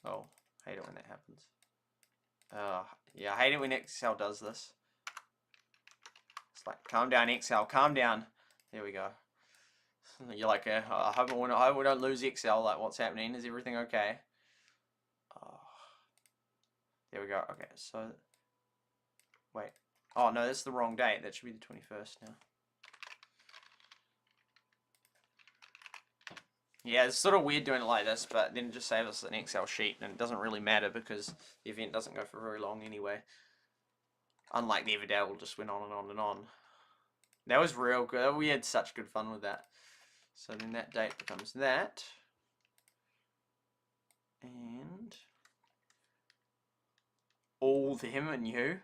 Oh, hate it when that happens. Yeah, I hate it when Excel does this. It's like, calm down, Excel, calm down. There we go. You're like, I hope we don't lose Excel. Like, what's happening? Is everything okay? Oh. There we go. Okay, so wait. Oh no, that's the wrong date. That should be the 21st now. Yeah, it's sort of weird doing it like this, but then it just saves us an Excel sheet, and it doesn't really matter because the event doesn't go for very long anyway. Unlike the other day, we'll just went on and on and on. That was real good. We had such good fun with that. So then that date becomes that. And all them and you.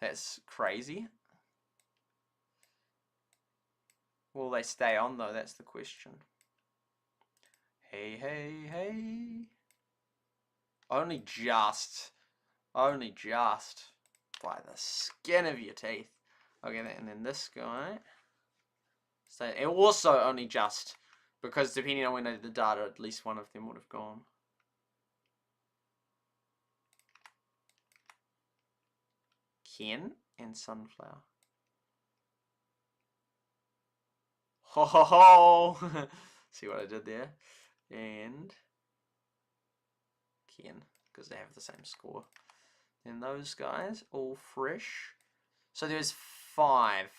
That's crazy. Will they stay on though? That's the question. Hey, hey, hey. Only just by the skin of your teeth. Okay, and then this guy. So it also only just, because depending on when I did the data, at least one of them would have gone. Ken and Sunflower. Ho ho ho! See what I did there? And Ken, because they have the same score. And those guys, all fresh. So there's 5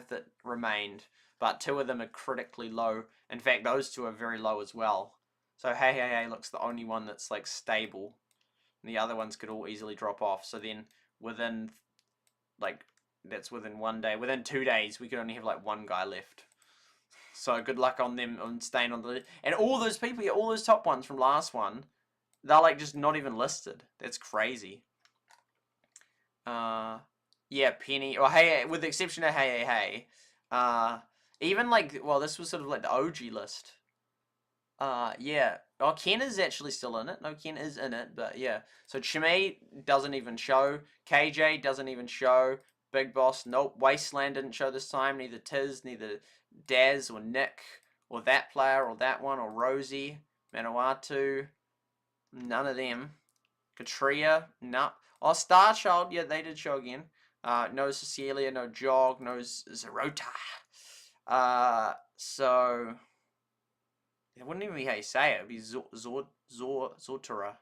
that remained, but 2 of them are critically low. In fact, those 2 are very low as well. So hey hey hey looks the only one that's like stable. And the other ones could all easily drop off. So then within, like, that's within 1 day. Within 2 days, we could only have like 1 guy left. So good luck on them on staying on the list. And all those people, all those top ones from last one, they're like just not even listed. That's crazy. Yeah, Penny. Or hey, with the exception of hey, hey, hey. Even like, well, this was sort of like the OG list. Yeah. Oh, Ken is actually still in it. No, Ken is in it, but yeah. So Chimay doesn't even show. KJ doesn't even show. Big Boss, nope. Wasteland didn't show this time. Neither Tiz, neither Daz or Nick, or that player, or that one, or Rosie, Manawatu. None of them. Katria, no. Oh, Starchild, yeah, they did show again. No Cecilia, no Jog, no Zerota. So it wouldn't even be how you say it. It'd be Zortora.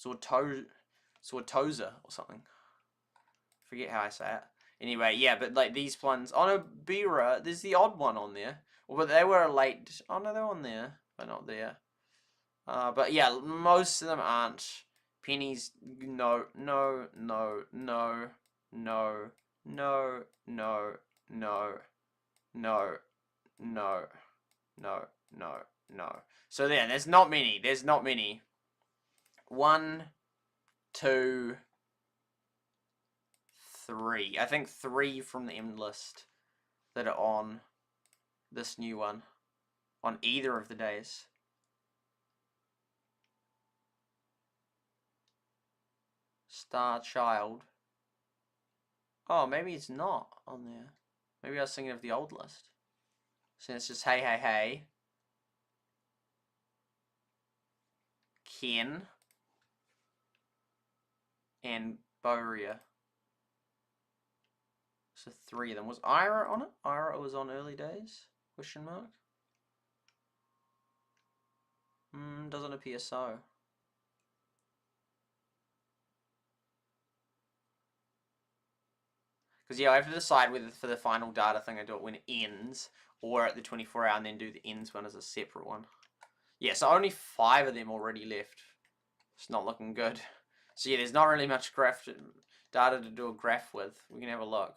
Zortoza or something. Forget how I say it. Anyway, yeah, but like these ones on a Bira, there's the odd one on there. Well, but they were late. Oh no, they're on there, but not there. But yeah, most of them aren't. Pennies, no, no, no, no, no, no, no, no, no, no, no, no, no. So there, there's not many. There's not many. 1, 2, 3. I think 3 from the end list that are on this new one. On either of the days. Star Child. Oh, maybe it's not on there. Maybe I was thinking of the old list. So it's just hey, hey, hey. Ken. And Boria. So 3 of them. Was Ira on it? Ira was on early days? Question mark? Doesn't appear so. Because yeah, I have to decide whether for the final data thing I do it when it ends, or at the 24-hour and then do the ends one as a separate one. Yeah, so only 5 of them already left. It's not looking good. So yeah, there's not really much graph data to do a graph with. We can have a look.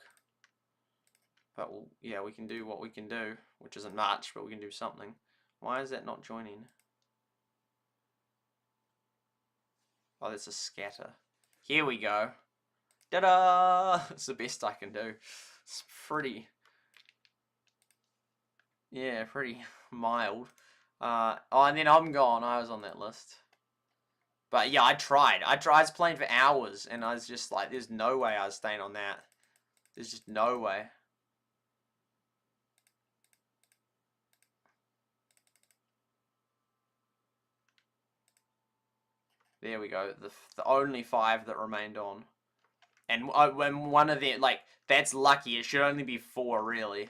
But yeah, we can do what we can do, which isn't much, but we can do something. Why is that not joining? Oh, that's a scatter. Here we go. Ta-da! It's the best I can do. It's pretty... yeah, pretty mild. Oh, and then I'm gone. I was on that list. But yeah, I tried. I was playing for hours, and I was just like, there's no way I was staying on that. There's just no way. There we go. The only 5 that remained on. And when one of them, like, that's lucky. It should only be 4, really.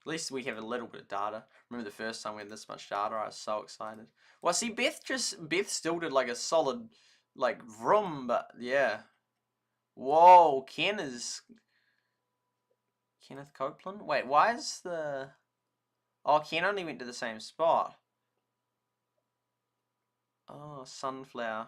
At least we have a little bit of data. Remember the first time we had this much data, I was so excited. Well, see, Beth still did like a solid, like, vroom, but yeah. Whoa, Kenneth Copeland? Wait, why is the... oh, Ken only went to the same spot. Oh, Sunflower.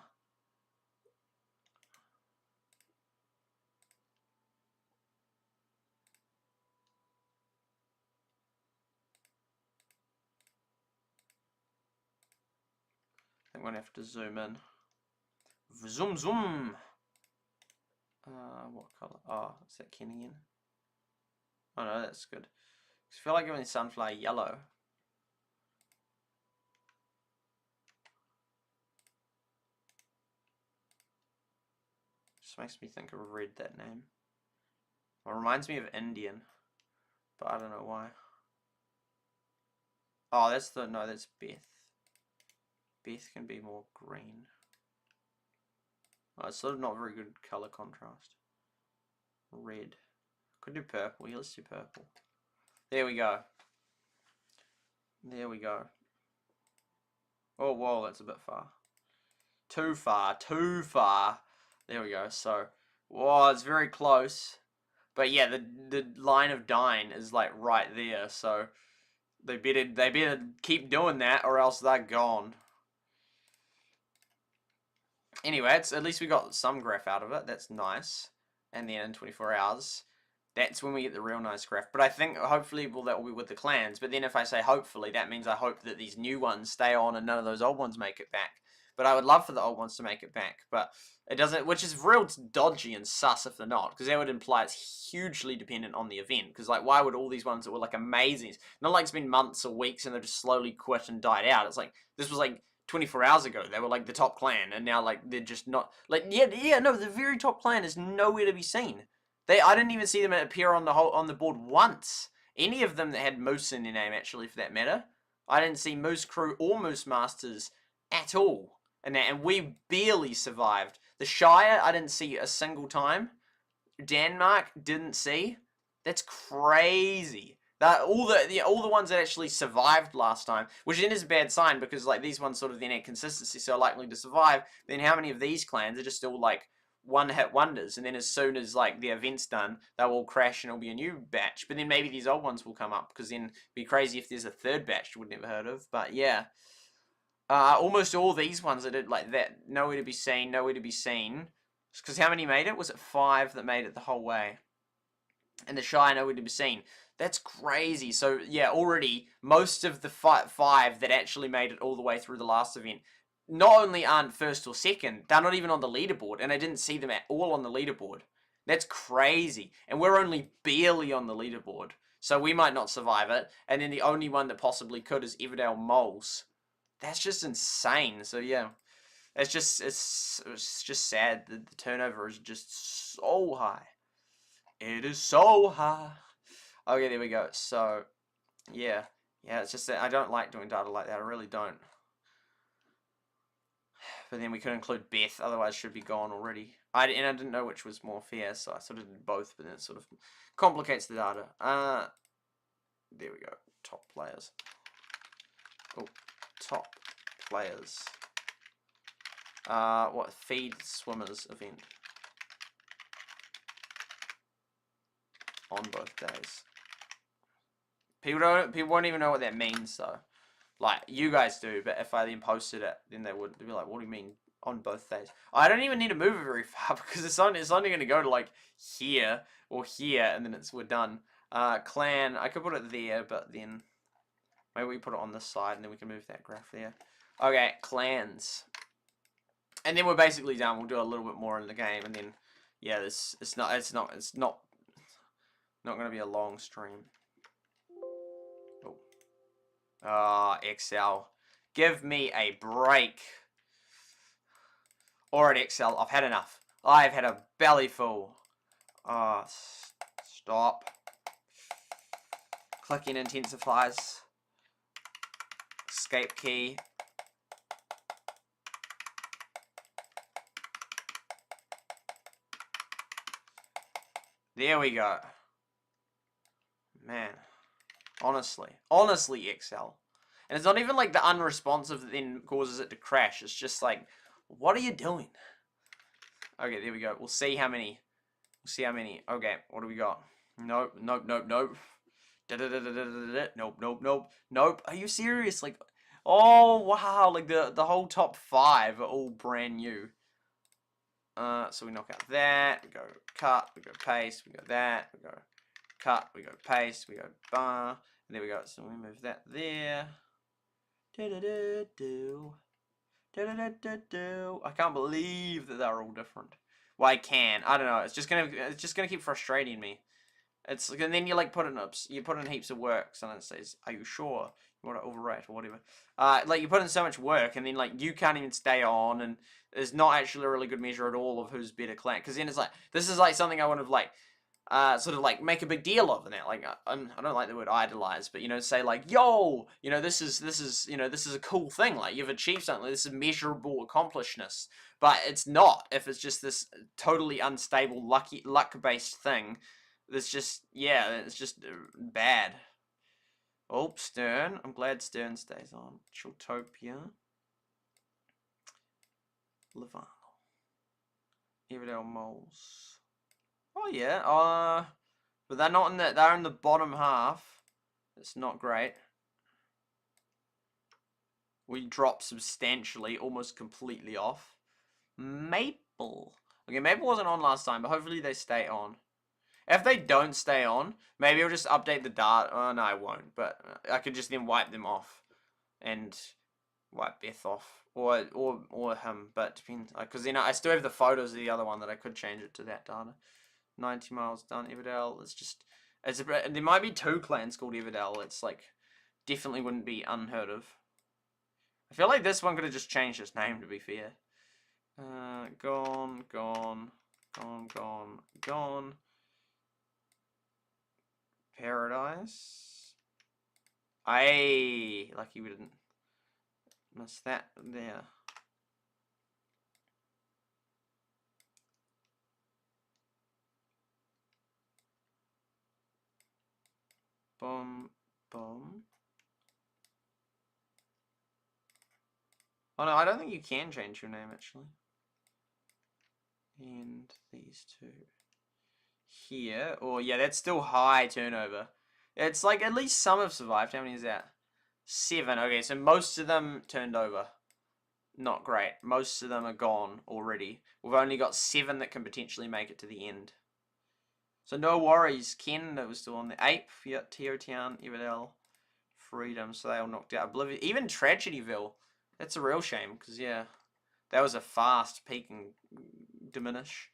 I'm gonna have to zoom in. Zoom, zoom! What colour? Oh, is that Ken again? Oh no, that's good. I feel like giving Sunflower yellow. Just makes me think of red, that name. Well, it reminds me of Indian, but I don't know why. Oh, that's no, that's Beth. Beth can be more green. Oh, it's sort of not very good color contrast. Red. Could do purple. Yeah, let's do purple. There we go. There we go. Oh, whoa, that's a bit far. Too far, too far. There we go. So, whoa, it's very close. But yeah, the line of dying is like right there. So they better keep doing that, or else they're gone. Anyway, at least we got some graph out of it. That's nice. And then in 24 hours, that's when we get the real nice graph. But I think hopefully that will be with the clans. But then if I say hopefully, that means I hope that these new ones stay on and none of those old ones make it back. But I would love for the old ones to make it back. But it doesn't, which is real dodgy and sus if they're not. Because that would imply it's hugely dependent on the event. Because like, why would all these ones that were like amazing, not like it's been months or weeks and they've just slowly quit and died out. It's like, this was like 24 hours ago, they were like the top clan, and now like they're just not like no, the very top clan is nowhere to be seen. I didn't even see them appear on the board once. Any of them that had Moose in their name, actually, for that matter. I didn't see Moose Crew or Moose Masters at all, and we barely survived. The Shire, I didn't see a single time. Denmark, didn't see. That's crazy. That all the ones that actually survived last time, which then is a bad sign because like these ones sort of then at consistency so likely to survive. Then how many of these clans are just all like one-hit wonders, and then as soon as like the event's done, they'll all crash and it'll be a new batch. But then maybe these old ones will come up because then it'd be crazy if there's a third batch you would never heard of. But yeah, almost all these ones that did like that, nowhere to be seen, nowhere to be seen. Because how many made it? Was it 5 that made it the whole way? And the Shy nowhere to be seen. That's crazy. So yeah, already most of the 5 that actually made it all the way through the last event not only aren't first or second, they're not even on the leaderboard, and I didn't see them at all on the leaderboard. That's crazy. And we're only barely on the leaderboard, so we might not survive it. And then the only one that possibly could is Everdale Moles. That's just insane. So yeah, it's just sad that the turnover is just so high. It is so high. Okay, there we go. So, yeah. Yeah, it's just that I don't like doing data like that. I really don't. But then we could include Beth, otherwise should be gone already. And I didn't know which was more fair, so I sort of did both, but then it sort of complicates the data. There we go. Top players. Oh, top players. What? Feed swimmers event. On both days. People won't even know what that means though. Like you guys do, but if I then posted it, then they would be like, "What do you mean on both days?" I don't even need to move it very far because it's only going to go to like here or here, and then we're done. Clan, I could put it there, but then maybe we put it on this side, and then we can move that graph there. Okay, clans, and then we're basically done. We'll do a little bit more in the game, and then yeah, it's not going to be a long stream. Oh. Excel. Give me a break. Alright, Excel, I've had enough. I've had a belly full. Stop. Clicking intensifies. Escape key. There we go. Man. Honestly, Excel. And it's not even like the unresponsive that then causes it to crash. It's just like, what are you doing? Okay, there we go. We'll see how many. Okay, what do we got? Nope. Nope. Are you serious? Like, oh wow, like the whole top 5 are all brand new. So we knock out that. We go cut. We go paste. We go that. We go cut. We go paste. We go bar. And there we go. So we move that there. I can't believe that they're all different. Well, I can. I don't know. It's just gonna keep frustrating me. And then you like put in heaps of work, so then it says, "Are you sure you want to overwrite or whatever?" Like you put in so much work, and then like you can't even stay on, and there's not actually a really good measure at all of who's better clan. Because then it's like this is like something I would have like. Sort of like make a big deal of it. Like I don't like the word idolize, but say like, yo, this is a cool thing. Like you've achieved something. This is measurable accomplishment. But it's not if it's just this totally unstable luck based thing. That's just it's just bad. Oh, Stern. I'm glad Stern stays on. Chiltopia. Levano. Everdale Moles. Oh yeah, but they're not in they're in the bottom half. It's not great. We drop substantially, almost completely off. Maple. Okay, Maple wasn't on last time, but hopefully they stay on. If they don't stay on, maybe I'll just update the data. Oh, no, I won't, but I could just then wipe them off. And wipe Beth off. Or him, but depends. Because I still have the photos of the other one that I could change it to that data. 90 miles done, Everdale. There might be 2 clans called Everdale. It's like, definitely wouldn't be unheard of. I feel like this one could have just changed its name, to be fair. Gone. Paradise. Lucky we didn't miss that there. Boom, boom. Oh no, I don't think you can change your name actually. And these two here. Oh yeah, that's still high turnover. It's like at least some have survived. How many is that? 7. Okay, so most of them turned over. Not great. Most of them are gone already. We've only got 7 that can potentially make it to the end. So no worries. Ken, that was still on the Ape. Yeah, Teotian, Evadel, Freedom. So they all knocked out. Oblivion. Even Tragedyville. That's a real shame, because yeah, that was a fast peak and diminish.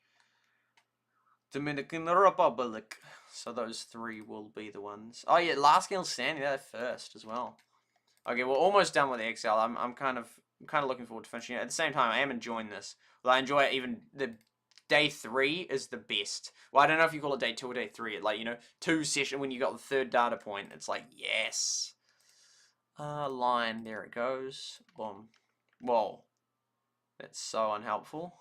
Dominican Republic. So those 3 will be the ones. Oh yeah, last girl standing there first as well. Okay, we're almost done with the XL. I'm kind of looking forward to finishing it. At the same time, I am enjoying this. Well, I enjoy it even the day 3 is the best. Well, I don't know if you call it day 2 or day 3. Like, you know, 2 session when you got the 3rd data point. It's like, yes. Line, there it goes. Boom. Whoa. That's so unhelpful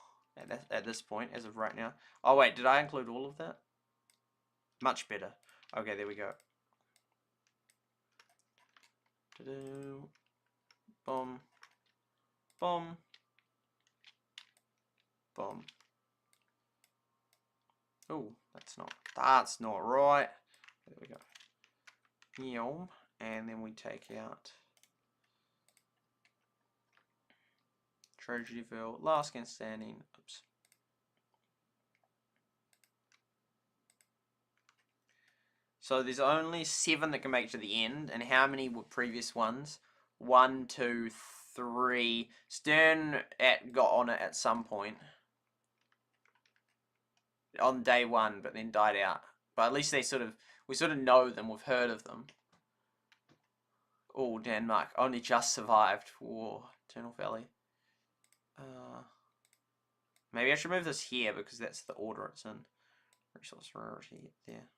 at this point, as of right now. Oh, wait, did I include all of that? Much better. Okay, there we go. Boom. Boom. Boom. Oh, that's not right. There we go. Yum. And then we take out Tragedyville, last man standing. Oops. So there's only 7 that can make it to the end, and how many were previous ones? 1, 2, 3. Stern got on it at some point on day 1, but then died out. But at least we sort of know them. We've heard of them. Oh, Denmark only just survived. Whoa, Eternal Valley. Maybe I should move this here because that's the order it's in. Resource rarity there.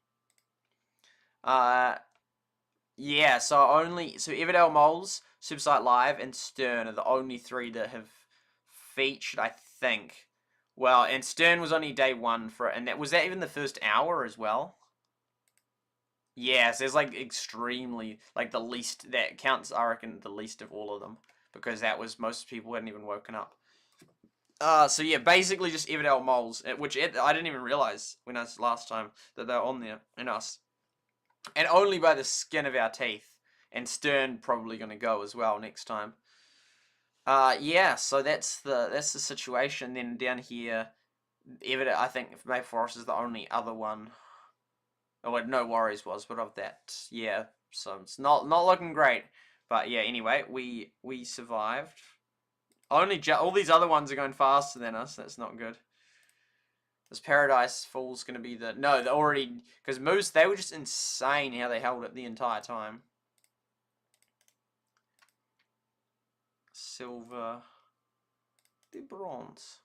Yeah, so Everdale Moles, SuperSightLIVE, and Stern are the only 3 that have featured, I think. Well, and Stern was only day 1 for it, and was that even the first hour as well? Yes, there's like extremely, like the least, that counts, I reckon, the least of all of them. Because that was, most people hadn't even woken up. So yeah, basically just Everdale Moles, which I didn't even realize when I was last time that they were on there, in us. And only by the skin of our teeth. And Stern probably going to go as well next time. Yeah, so that's the situation. Then down here, I think May Forest is the only other one. Oh, well, No Worries was, but of that, yeah. So it's not looking great. But yeah, anyway, we survived. All these other ones are going faster than us. That's not good. This Paradise Fall's going to be because Moose, they were just insane how they held it the entire time. Silver, the bronze.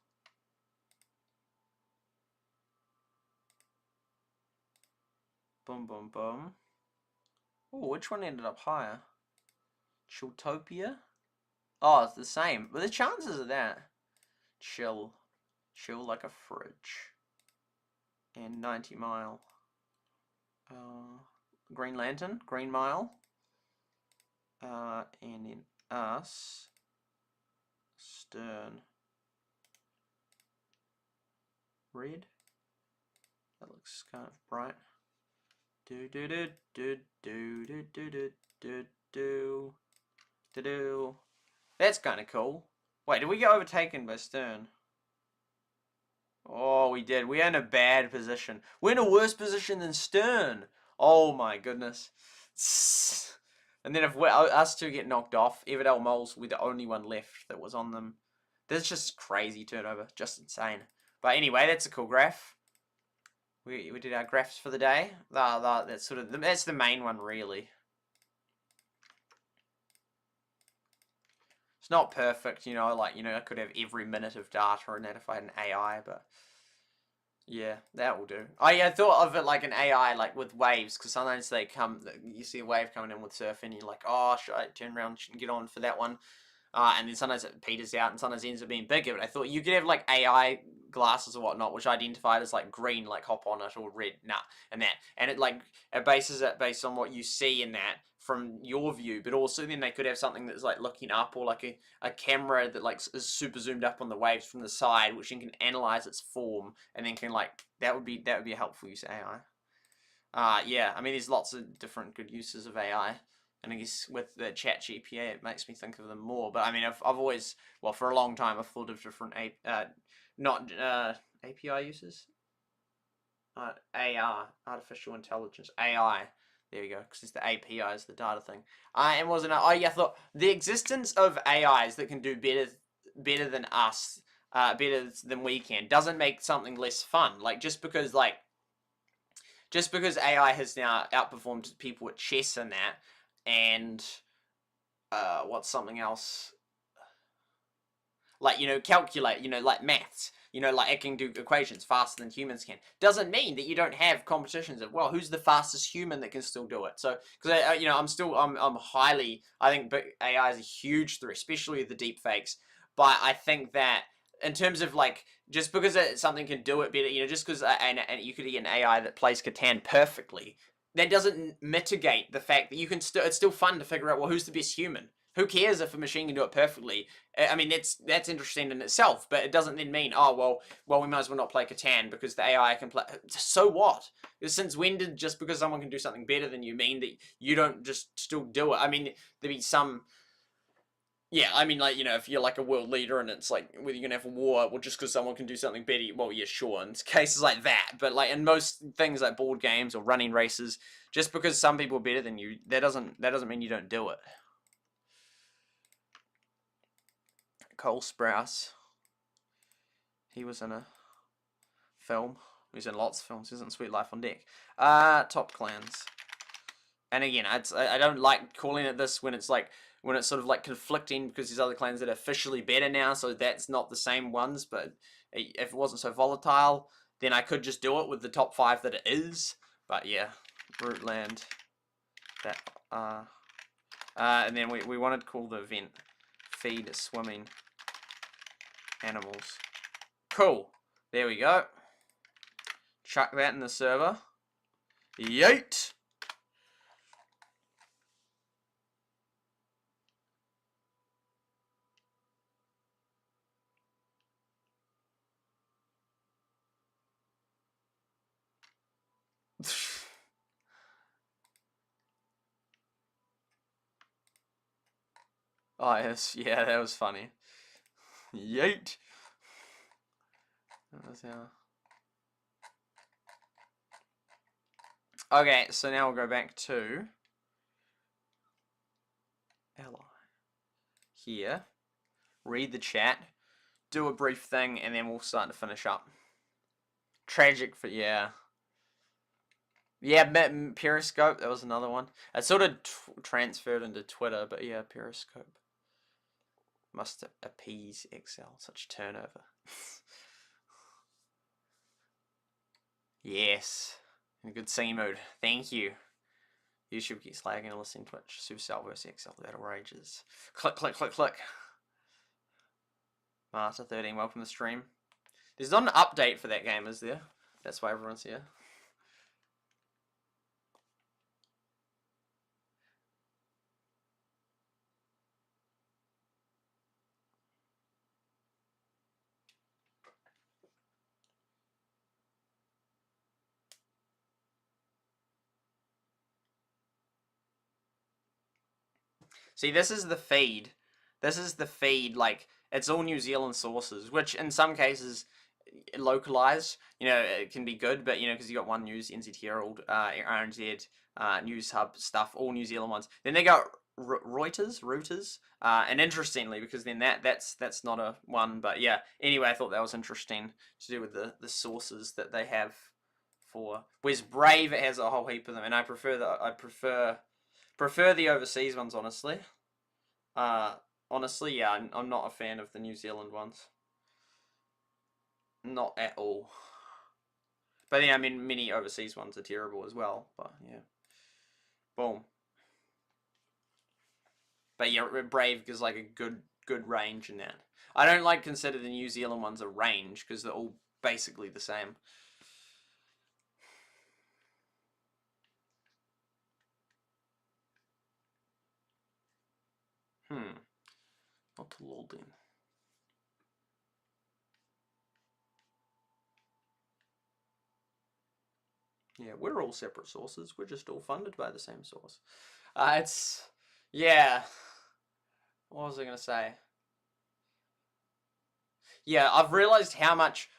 Boom, boom, boom. Oh, which one ended up higher? Chilltopia? Oh, it's the same. But the chances of that. Chill like a fridge. And 90 Mile. Green Lantern, Green Mile. And then us. Stern. Red. That looks kind of bright. Do do do do do do do do do do do do. That's kind of cool. Wait, did we get overtaken by Stern? Oh, we did. We're in a bad position. We're in a worse position than Stern. Oh my goodness. And then if us 2 get knocked off, Everdale Moles, we're the only one left that was on them. That's just crazy turnover. Just insane. But anyway, that's a cool graph. We did our graphs for the day. That's that's the main one, really. It's not perfect, you know, like, you know, I could have every minute of data in that if I had an AI, but yeah, that will do. Oh yeah, I thought of it like an AI, like with waves, because sometimes they you see a wave coming in with surf, and you're like, oh, should I turn around and get on for that one? And then sometimes it peters out, and sometimes it ends up being bigger, but I thought you could have like AI glasses or whatnot, which identified as like green, like hop on it, or red, nah, and that. And it bases it based on what you see in that from your view, but also then they could have something that's like looking up, or like a camera that like is super zoomed up on the waves from the side, which then can analyze its form, and then can like, that would be a helpful use of AI. Yeah, I mean, there's lots of different good uses of AI. And I guess with the chat GPA, it makes me think of them more. But I mean, I've always, well, for a long time, I've thought of different API uses. AR, artificial intelligence, AI. There we go, because it's the API is the data thing. And wasn't oh yeah, I thought the existence of AIs that can do better than us, better than we can, doesn't make something less fun. Like just because AI has now outperformed people at chess and that, and what's something else? Like, calculate, like maths, like it can do equations faster than humans can. Doesn't mean that you don't have competitions of, well, who's the fastest human that can still do it? So, because, I'm highly, I think AI is a huge threat, especially with the deep fakes. But I think that in terms of like, just because something can do it better, just because you could get an AI that plays Catan perfectly, that doesn't mitigate the fact that you can it's still fun to figure out, well, who's the best human? Who cares if a machine can do it perfectly? I mean, that's interesting in itself, but it doesn't then mean, oh, well, we might as well not play Catan because the AI can play. So what? Since when did just because someone can do something better than you mean that you don't just still do it? I mean, there'd be some. Yeah, I mean, like, if you're like a world leader and it's like, whether you're gonna have a war, well, just because someone can do something better, well, yeah, sure, in cases like that. But like in most things like board games or running races, just because some people are better than you, that doesn't mean you don't do it. Cole Sprouse, he was in a film. He's in lots of films. He's in Sweet Life on Deck. Top clans. And again, I don't like calling it this when it's sort of like conflicting, because there's other clans that are officially better now, so that's not the same ones. But if it wasn't so volatile, then I could just do it with the top 5 that it is. But yeah, Rootland. That and then we wanted to call the event Feed Swimming Animals. Cool. There we go. Chuck that in the server. Yeet! Oh, yes. Yeah, that was funny. Yeet! That was our... Okay, so now we'll go back to ally. Here. Read the chat. Do a brief thing, and then we'll start to finish up. Tragic for... Yeah. Yeah, Periscope, that was another one. It sort of transferred into Twitter, but yeah, Periscope. Must appease Excel, such turnover. Yes. In a good singing mood. Thank you. YouTube keeps lagging and listening to Twitch. SuperSight versus Excel, that outrageous. Click, click, click, click. Master 13, welcome to the stream. There's not an update for that game, is there? That's why everyone's here. See, this is the feed. This is the feed, like, it's all New Zealand sources, which in some cases, localized, it can be good, but, because you got One News, NZ Herald, RNZ, News Hub stuff, all New Zealand ones. Then they got Reuters, and interestingly, because then that's not a one, but yeah, anyway, I thought that was interesting to do with the sources that they have for, whereas Brave, it has a whole heap of them, and I prefer the overseas ones, honestly. Honestly, yeah, I'm not a fan of the New Zealand ones. Not at all. But yeah, I mean, many overseas ones are terrible as well, but yeah. Boom. But yeah, Brave gives like a good range in that. I don't like consider the New Zealand ones a range because they're all basically the same. Not to Lolden. Yeah, we're all separate sources. We're just all funded by the same source. Yeah. What was I going to say? Yeah, I've realized how much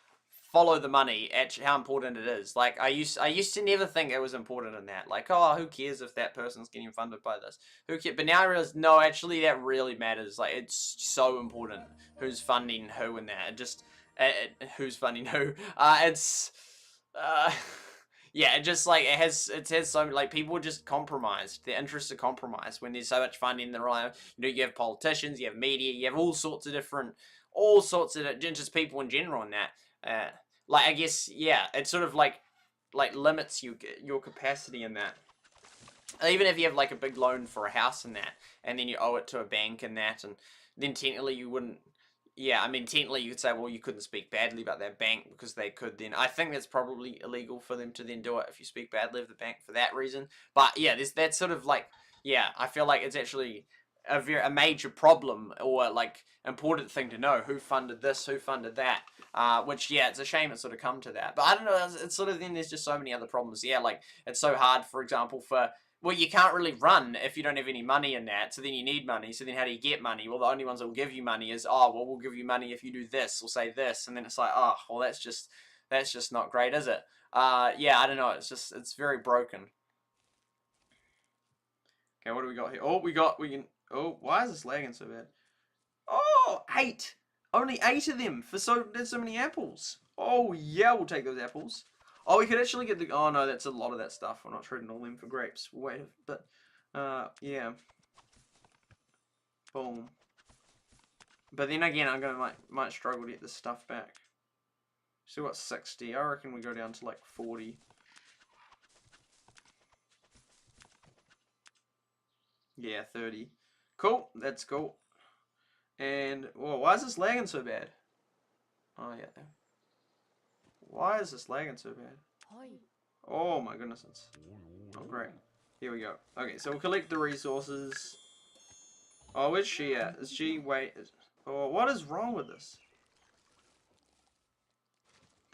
follow the money, actually, how important it is. Like, I used to never think it was important in that. Like, oh, who cares if that person's getting funded by this? Who cares? But now I realize, no, actually, that really matters. Like, it's so important who's funding who and that. Who's funding who. Yeah, it just, like, it has so many, like, people are just compromised. Their interests are compromised when there's so much funding. You have politicians, you have media, you have all sorts of just people in general in that. Like, I guess, yeah, it sort of, like limits your capacity in that. Even if you have, like, a big loan for a house and that, and then you owe it to a bank and that, and then technically you wouldn't, yeah, I mean, technically you could say, well, you couldn't speak badly about that bank because they could then. I think that's probably illegal for them to then do it if you speak badly of the bank for that reason. But yeah, that's sort of like, yeah, I feel like it's actually a major problem or like important thing to know who funded this, who funded that. Which, yeah, it's a shame it's sort of come to that. But I don't know, it's sort of then there's just so many other problems. Yeah, like it's so hard, for example, well, you can't really run if you don't have any money in that, so then you need money, so then how do you get money? Well, the only ones that will give you money is, oh, well, we'll give you money if you do this, or say this, and then it's like, oh, well, that's just not great, is it? Yeah, I don't know, it's very broken. Okay, what do we got here? Oh, why is this lagging so bad? Oh, 8! Only 8 of them, there's so many apples. Oh, yeah, we'll take those apples. Oh, we could actually get oh no, that's a lot of that stuff. We're not trading all them for grapes. Wait, but, yeah. Boom. But then again, might struggle to get this stuff back. So what, 60? I reckon we go down to like 40. Yeah, 30. Cool, that's cool. And, whoa, why is this lagging so bad? Oh, yeah. Why is this lagging so bad? Oh my goodness, it's not great. Here we go. Okay, so we'll collect the resources. Oh, where's she at? Is she, oh, what is wrong with this?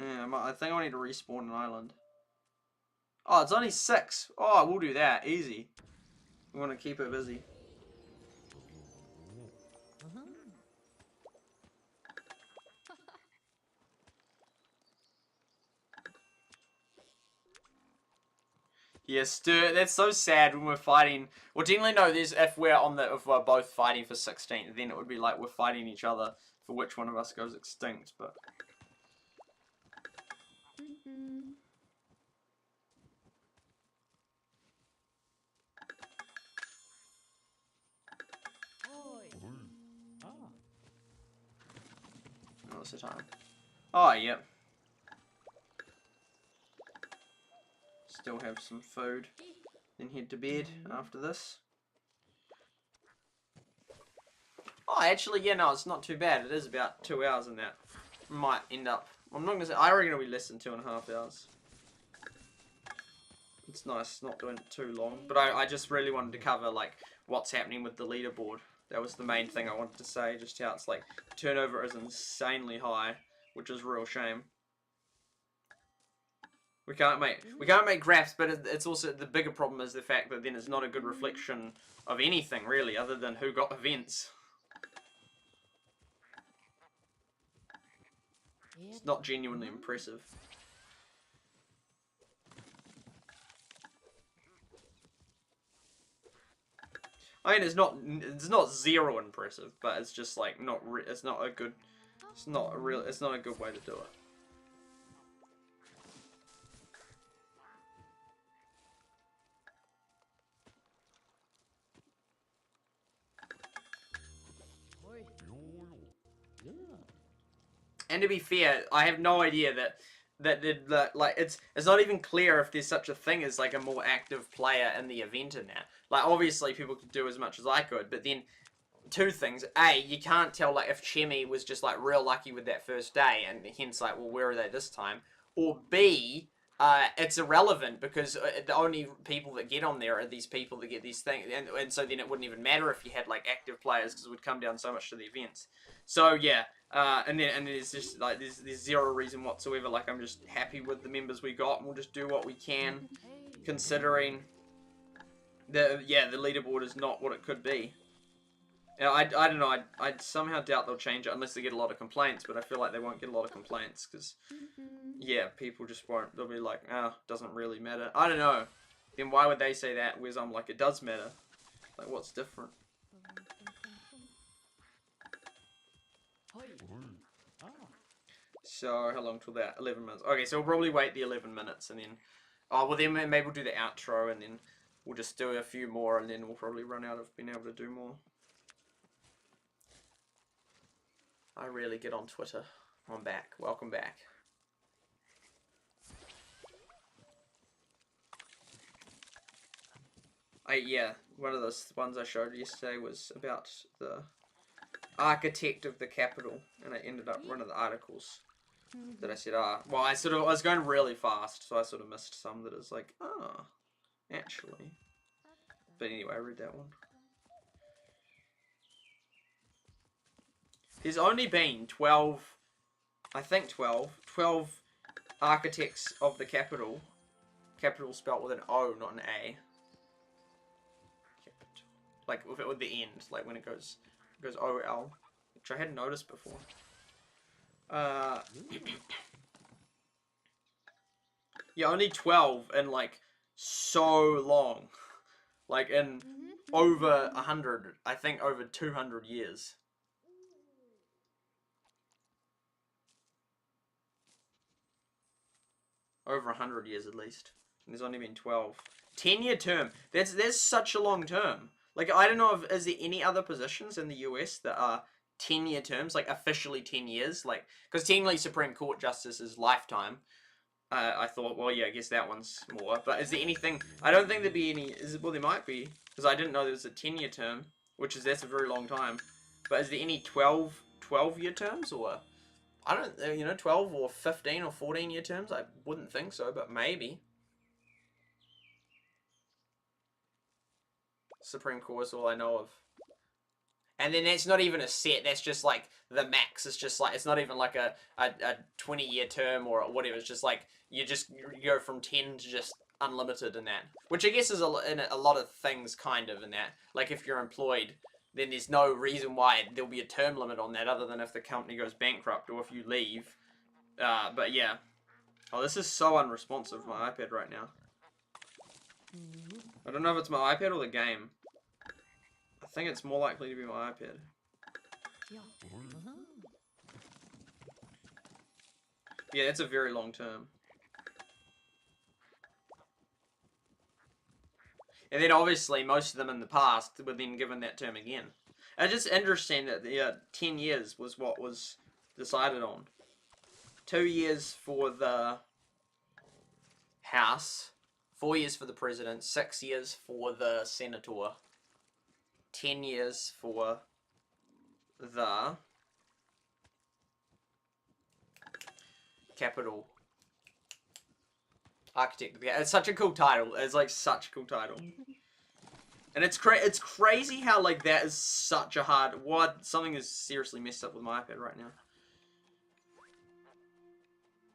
Yeah, I think I need to respawn an island. Oh, it's only 6. Oh, we'll do that, easy. We want to keep her busy. Yes, dude, that's so sad when we're fighting. Well, technically, no, if we're both fighting for 16th, then it would be like we're fighting each other for which one of us goes extinct, but. What's the time? Oh, yep. Still have some food. Then head to bed after this. Oh, actually, yeah, no, it's not too bad. It is about 2 hours in that. Might end up. I'm not gonna say. I reckon it'll be less than 2.5 hours. It's nice not doing it too long. But I just really wanted to cover like what's happening with the leaderboard. That was the main thing I wanted to say. Just how it's like turnover is insanely high, which is a real shame. We can't make graphs, but it's also the bigger problem is the fact that then it's not a good reflection of anything really, other than who got events. It's not genuinely impressive. I mean, it's not zero impressive, but it's just like it's not a good way to do it. And to be fair, I have no idea that like it's not even clear if there's such a thing as like a more active player in the event in that. Like obviously people could do as much as I could, but then two things. A, you can't tell like if Chemi was just like real lucky with that first day, and hence like, well, where are they this time? Or B, it's irrelevant because the only people that get on there are these people that get these things, and so then it wouldn't even matter if you had like active players because it would come down so much to the events. So yeah, and then there's just like there's zero reason whatsoever. Like I'm just happy with the members we got, and we'll just do what we can, considering the leaderboard is not what it could be. Yeah, I don't know, I somehow doubt they'll change it unless they get a lot of complaints, but I feel like they won't get a lot of complaints, because, yeah, people just won't, they'll be like, doesn't really matter. I don't know. Then why would they say that, whereas I'm like, it does matter. Like, what's different? So, how long till that? 11 minutes. Okay, so we'll probably wait the 11 minutes, and then, well, then maybe we'll do the outro, and then we'll just do a few more, and then we'll probably run out of being able to do more. I rarely get on Twitter. I'm back. Welcome back. Yeah, one of those ones I showed yesterday was about the architect of the capital, and I ended up one of the articles that I said, well, I was going really fast, so I sort of missed some that is like, actually. But anyway, I read that one. There's only been 12 architects of the capital. Capital spelt with an O, not an A. Capital. Like with the end, like when it goes O-L, which I hadn't noticed before. Yeah, only 12 in like so long. Like in over 100, I think over 200 years. Over 100 years at least. And there's only been 12. 10-year term. That's such a long term. Like, I don't know if, is there any other positions in the US that are 10-year terms, like officially 10 years? Like, because technically Supreme Court Justice is lifetime. I thought, well, yeah, I guess that one's more. But is there anything, I don't think there'd be any, well, there might be, because I didn't know there was a 10-year term, that's a very long time. But is there any 12-year terms, or? I don't, 12 or 15 or 14-year terms? I wouldn't think so, but maybe. Supreme Court is all I know of. And then that's not even a set, that's just like the max. It's just like, it's not even like a 20-year term or whatever. It's just like, you go from 10 to just unlimited in that. Which I guess is in a lot of things kind of in that. Like if you're employed, then there's no reason why there'll be a term limit on that other than if the company goes bankrupt or if you leave. But yeah. Oh, this is so unresponsive, my iPad right now. I don't know if it's my iPad or the game. I think it's more likely to be my iPad. Yeah, that's a very long term. And then obviously most of them in the past were then given that term again. It's just interesting that the 10 years was what was decided on. 2 years for the House, 4 years for the President, 6 years for the Senator, 10 years for the Capital Architect. It's such a cool title. It's like such a cool title. And it's crazy how like that is such a hard... Something is seriously messed up with my iPad right now.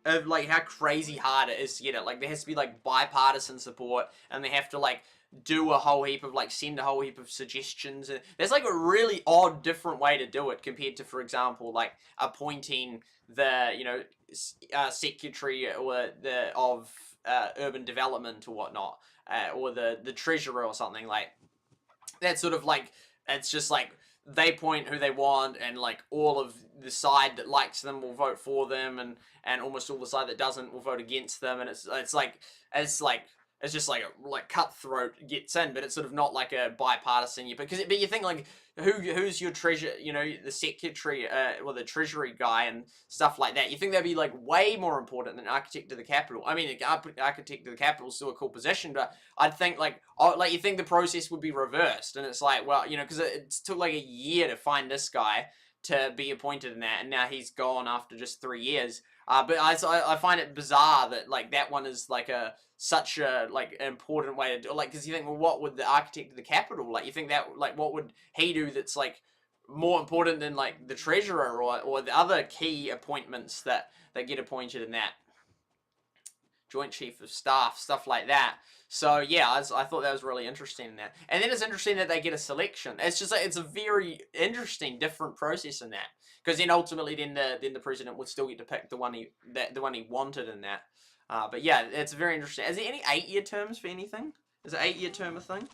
Of like how crazy hard it is to get it. Like there has to be like bipartisan support, and they have to like do a whole heap of like send a whole heap of suggestions. And there's like a really odd, different way to do it compared to, for example, like appointing the secretary or of urban development or whatnot, or the treasurer or something like. That's sort of like, it's just like they point who they want, and like all of the side that likes them will vote for them, and almost all the side that doesn't will vote against them, and it's like it's just like a cutthroat gets in, but it's sort of not like a bipartisan. But you think like who's your the secretary, or the treasury guy and stuff like that. You think that'd be like way more important than architect of the capital. I mean, architect of the capital is still a cool position, but I'd think like you think the process would be reversed, and it's like, well, because it took like a year to find this guy to be appointed in that, and now he's gone after just 3 years. But I find it bizarre that like that one is like such a like important way to do, like, because you think, well, what would the architect of the capital, like, you think that like what would he do that's like more important than like the treasurer or the other key appointments that get appointed in that, joint chief of staff, stuff like that. So yeah, I thought that was really interesting in that. And then it's interesting that they get a selection. It's just like, it's a very interesting, different process in that. Because then ultimately, then the president would still get to pick the one he wanted in that. But yeah, it's very interesting. Is there any 8-year terms for anything? Is an 8-year term a thing?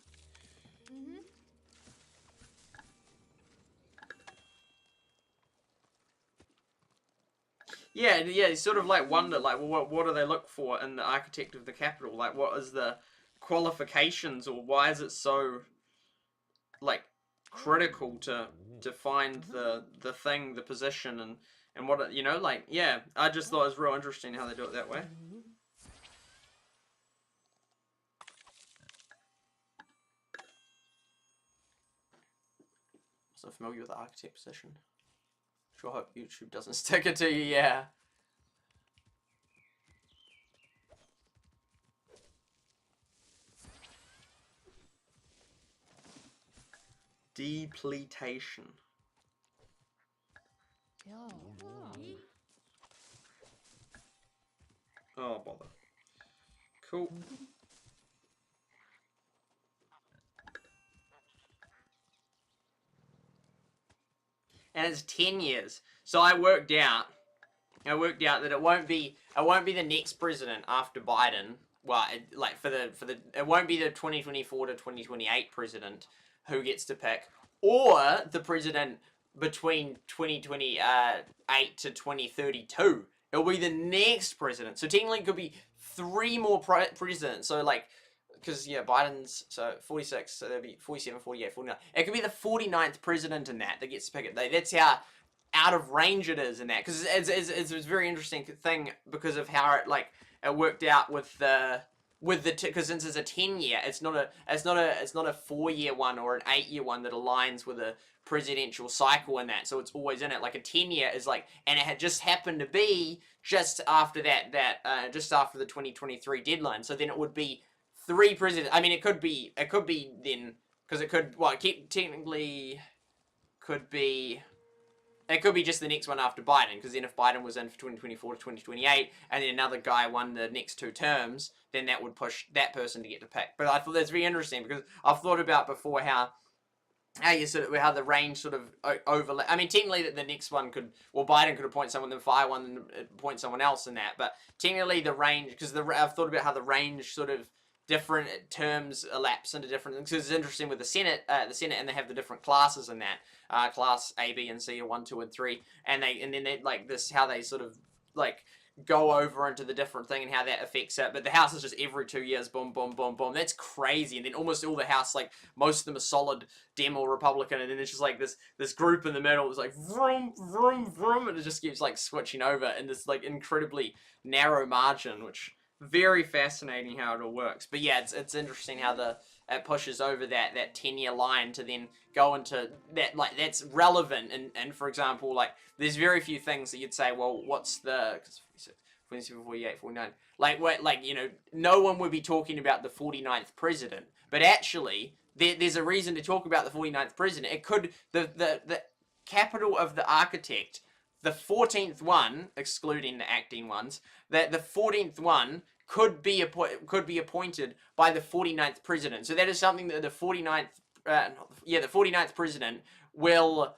Yeah, you sort of like wonder, like, well, what do they look for in the architect of the capital? Like, what is the qualifications, or why is it so like critical to find the thing, the position, and what it, like, yeah, I just thought it was real interesting how they do it that way. So familiar with the architect position. Sure hope YouTube doesn't stick it to you, yeah. Depletation. Oh, bother. Cool. And it's 10 years. So I worked out that it won't be the next president after Biden. Well, it won't be the 2024 to 2028 president who gets to pick, or the president between 2028 to 2032. It'll be the next president. So technically it could be 3 more presidents. So like, because yeah, Biden's 46, so there'll be 47, 48, 49. It could be the 49th president in that gets to pick it. That's how out of range it is in that, because it's a very interesting thing because of how it worked out with the because since it's a 10-year, it's not a 4-year one or an 8-year one that aligns with a presidential cycle in that, so it's always in it. Like a 10-year is like, and it had just happened to be just after just after the 2023 deadline, so then it would be 3 presidents. I mean, it could be then, because it could, well, technically could be, it could be just the next one after Biden, because then if Biden was in for 2024 to 2028, and then another guy won the next 2 terms, then that would push that person to get to pick. But I thought that's very interesting, because I've thought about before how the range sort of overlap. I mean, technically the next one could, well, Biden could appoint someone, then fire one, and appoint someone else in that. But technically the range, because I've thought about how the range sort of different terms elapse into different things. Because it's interesting with the Senate, and they have the different classes in that. Class A, B, and C are 1, 2, and 3, and then they like this, how they sort of like go over into the different thing and how that affects it. But the House is just every 2 years, boom, boom, boom, boom. That's crazy. And then almost all the House, like most of them are solid Dem or Republican, and then it's just like this group in the middle is like vroom, vroom, vroom, and it just keeps like switching over in this like incredibly narrow margin, which very fascinating how it all works. But yeah, it's interesting how it pushes over that 10-year line to then go into that, like, that's relevant. And for example, like, there's very few things that you'd say, well, what's the 47, 48, 49, like, what, like, no one would be talking about the 49th president, but actually there's a reason to talk about the 49th president. It could, the capital of the architect, the 14th one, excluding the acting ones, that the 14th one could be appointed by the 49th president. So that is something that the 49th president will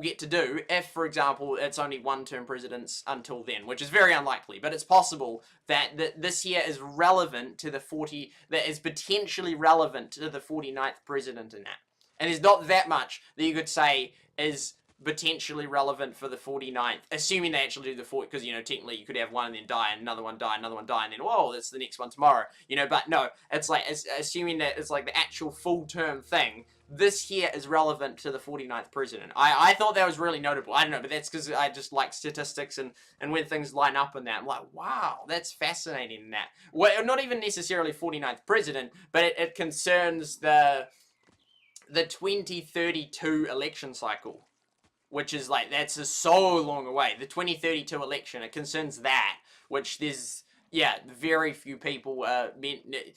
get to do if, for example, it's only 1-term presidents until then, which is very unlikely, but it's possible that this year is relevant to that is potentially relevant to the 49th president in that. And there's not that much that you could say is potentially relevant for the 49th, assuming they actually do the 40, because, you know, technically you could have one and then die, and another one die, another one die, and then, whoa, that's the next one tomorrow, you know, but no, it's like, assuming that it's like the actual full-term thing, this here is relevant to the 49th president. I thought that was really notable. I don't know, but that's because I just like statistics, and when things line up in that, I'm like, wow, that's fascinating in that. Well, not even necessarily 49th president, but it concerns the 2032 election cycle, which is like, that's so long away. The 2032 election, it concerns that, which there's, yeah, very few people,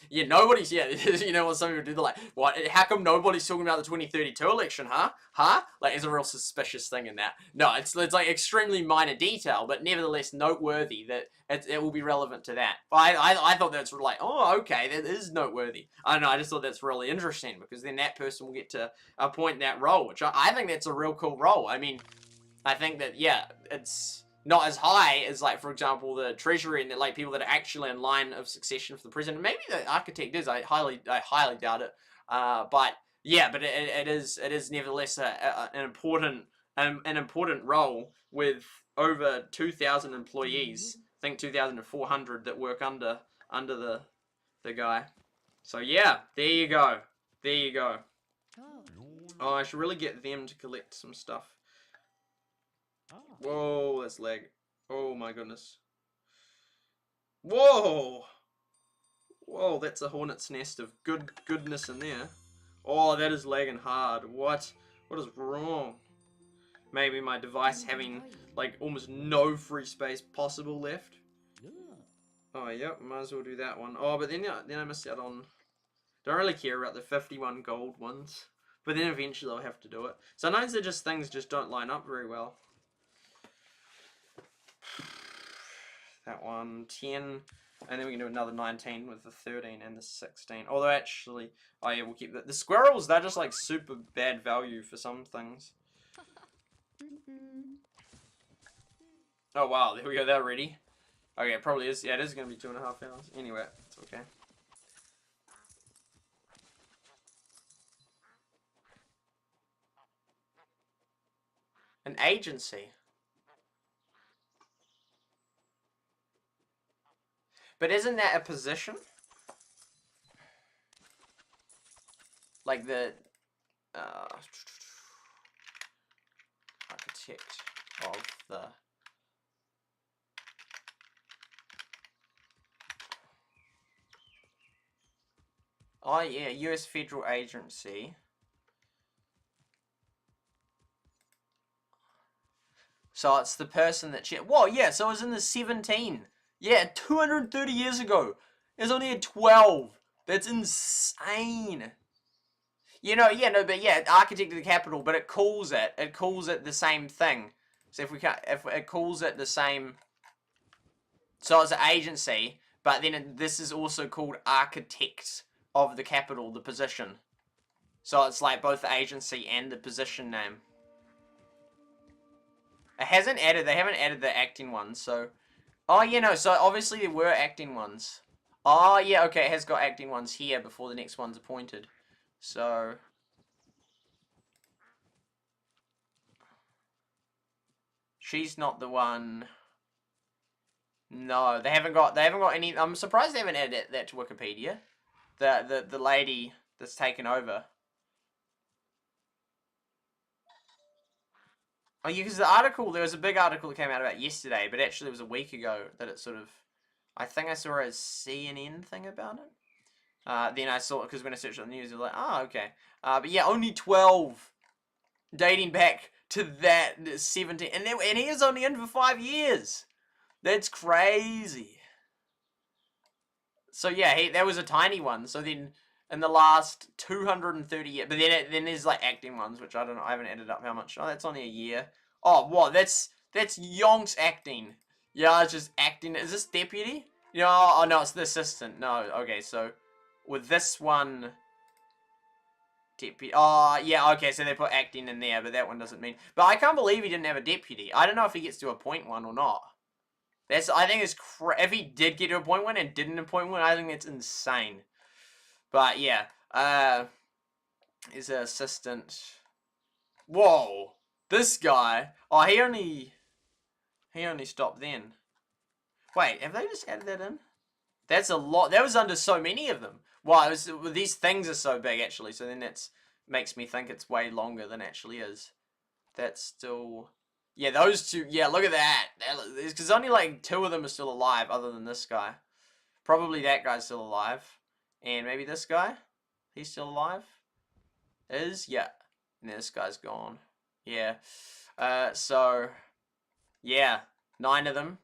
yeah, nobody's, yeah, you know what some people do, they're like, what, how come nobody's talking about the 2032 election, huh? Like, there's a real suspicious thing in that. No, it's like extremely minor detail, but nevertheless noteworthy that it will be relevant to that. I thought that's like, oh, okay, that is noteworthy. I don't know, I just thought that's really interesting, because then that person will get to appoint that role, which I think that's a real cool role. I mean, I think that, yeah, it's not as high as, like, for example, the treasury and the, like, people that are actually in line of succession for the president. Maybe the architect is. I highly doubt it. But yeah, but it is nevertheless an important role with over 2,000 employees. I think 2,400 that work under the guy. So yeah, there you go. There you go. Oh, I should really get them to collect some stuff. Whoa, that's lag. Oh my goodness. Whoa! Whoa, that's a hornet's nest of goodness in there. Oh, that is lagging hard. What? What is wrong? Maybe my device having, like, almost no free space possible left. Oh, yep, might as well do that one. Oh, but then I missed out on... Don't really care about the 51 gold ones. But then eventually I'll have to do it. Sometimes they're just things just don't line up very well. That one, 10, and then we can do another 19 with the 13 and the 16. Although actually, oh yeah, we'll keep the squirrels. They're just like super bad value for some things. Oh wow, there we go. They're ready. Okay, it probably is. Yeah, it is gonna be 2.5 hours. Anyway, it's okay. An agency. But isn't that a position? Like the architect of the... Oh yeah, US federal agency. So it's the person that... Whoa, yeah, so it was in the 17. Yeah, 230 years ago. It was only at 12. That's insane. You know, yeah, no, but yeah, architect of the capital, but it calls it the same thing. So if it calls it the same, so it's an agency, but then this is also called architect of the capital, the position. So it's like both the agency and the position name. They haven't added the acting ones, so... Oh, yeah, no, so obviously there were acting ones. Oh, yeah, okay, it has got acting ones here before the next one's appointed. So... She's not the one... No, they haven't got any... I'm surprised they haven't added that to Wikipedia. The lady that's taken over. Oh, yeah, because the article, there was a big article that came out about yesterday, but actually it was a week ago that it sort of... I think I saw a CNN thing about it. Then I saw it, because when I searched on the news, I was like, oh, okay. But yeah, only 12 dating back to that 17. And he is only in for 5 years. That's crazy. So yeah, that was a tiny one. So then in the last 230 years, but then there's like acting ones, which I don't know, I haven't added up how much. Oh, that's only a year. Oh, what? That's Yonk's acting. Yeah, it's just acting. Is this deputy? No, oh no, it's the assistant. No, okay, so with this one, deputy. Oh, yeah, okay, so they put acting in there, but that one doesn't mean. But I can't believe he didn't have a deputy. I don't know if he gets to appoint one or not. I think it's if he did get to appoint one and didn't appoint one, I think that's insane. But yeah, is an assistant. Whoa, This guy. Oh, he only stopped then. Wait, have they just added that in? That's a lot. That was under so many of them. Wow, these things are so big actually. So then that's makes me think it's way longer than it actually is. That's still. Yeah, those two. Yeah, look at that. Because only like 2 of them are still alive, other than this guy. Probably that guy's still alive, and maybe this guy. He's still alive. Yeah. And this guy's gone. Yeah. So. Yeah, 9 of them.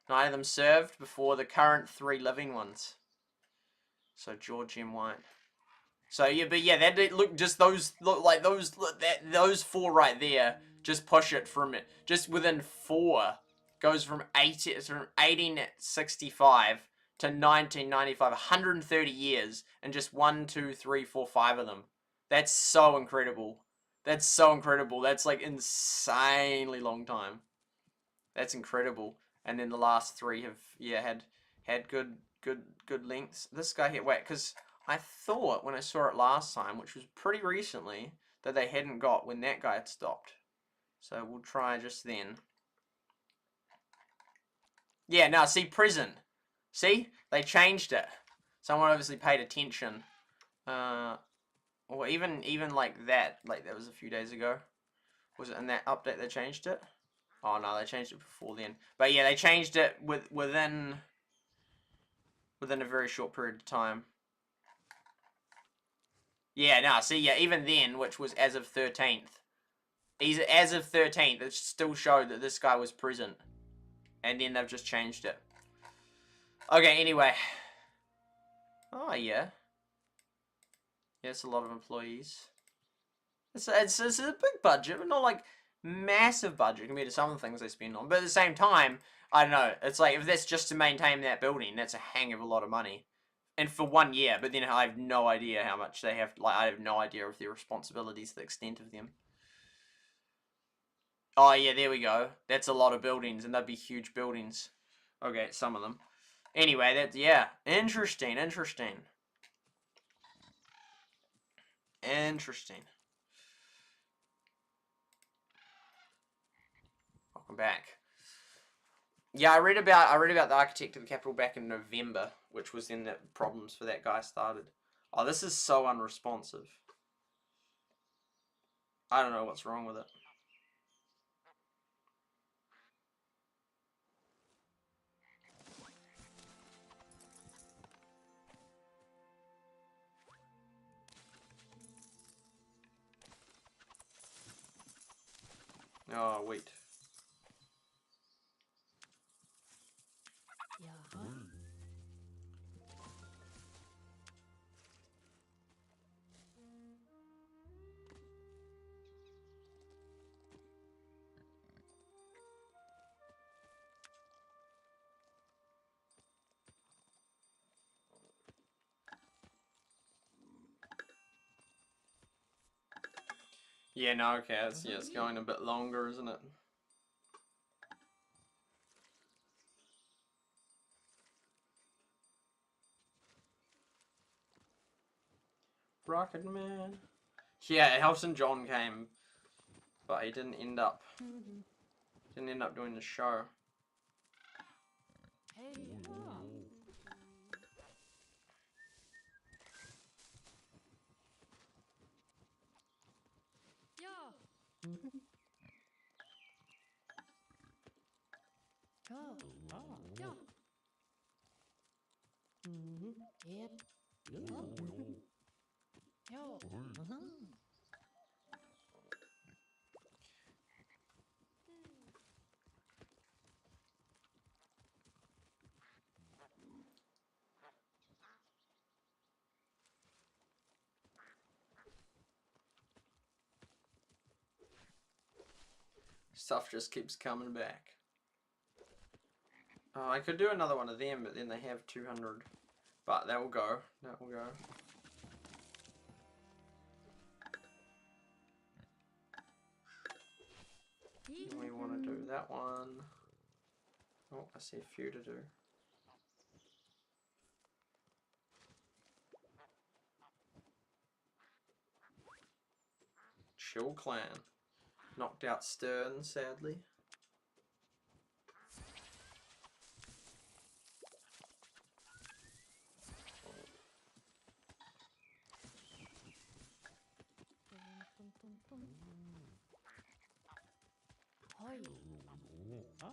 9 of them served before the current 3 living ones. So George M. White. So yeah, but yeah, that look just those look like those 4 right there. Just push it from it. Just within 4 goes from 1865 to 1995, 130 years, and just 1, 2, 3, 4, 5 of them. That's so incredible. That's so incredible. That's like insanely long time. That's incredible. And then the last 3 have had good lengths. This guy here, wait, because I thought when I saw it last time, which was pretty recently, that they hadn't got when that guy had stopped. So we'll try just then. Yeah, now see, prison. See, they changed it. Someone obviously paid attention. Or even like that was a few days ago. Was it in that update they changed it? Oh no, they changed it before then. But yeah, they changed it within a very short period of time. Yeah, no, see, yeah, even then, which was as of 13th. As of 13th, it still showed that this guy was present. And then they've just changed it. Okay, anyway. Oh, yeah. Yeah, it's a lot of employees. It's a big budget, but not like massive budget compared to some of the things they spend on. But at the same time, I don't know. It's like, if that's just to maintain that building, that's a hang of a lot of money. And for 1 year, but then I have no idea how much they have. Like, I have no idea of their responsibilities, the extent of them. Oh, yeah, there we go. That's a lot of buildings, and they'd be huge buildings. Okay, some of them. Anyway, that's, yeah. Interesting. Welcome back. Yeah, I read about the architect of the Capitol back in November, which was then that problems for that guy started. Oh, this is so unresponsive. I don't know what's wrong with it. Oh, wait. Yeah. Yeah, no, okay, it's going a bit longer, isn't it? Rocket Man. Yeah, Elton John came, but he didn't end up doing the show. Hey. Yeah. Oh. Yeah. Yep. Yo. Stuff just keeps coming back. Oh, I could do another one of them, but then they have 200. But that will go. We want to do that one. Oh, I see a few to do. Chill Clan. Knocked out Stern, sadly. Hoi. Ah.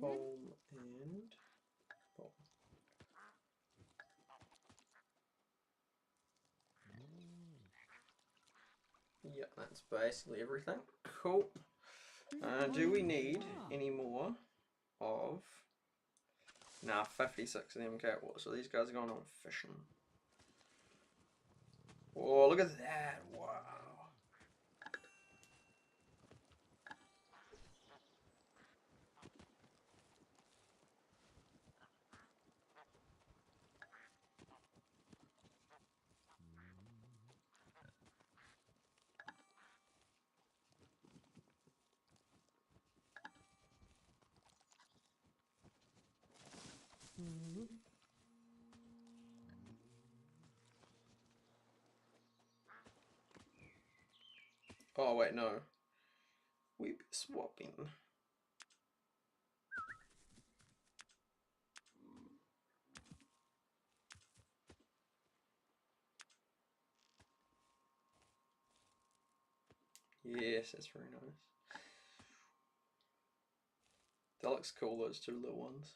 Bowl and bowl. Yeah, that's basically everything. Cool. Do we need any more of... Nah, 56 of them. Okay, well, so these guys are going on fishing. Oh, look at that. Wow. Oh, wait, no. We're swapping. Yes, that's very nice. That looks cool, those two little ones.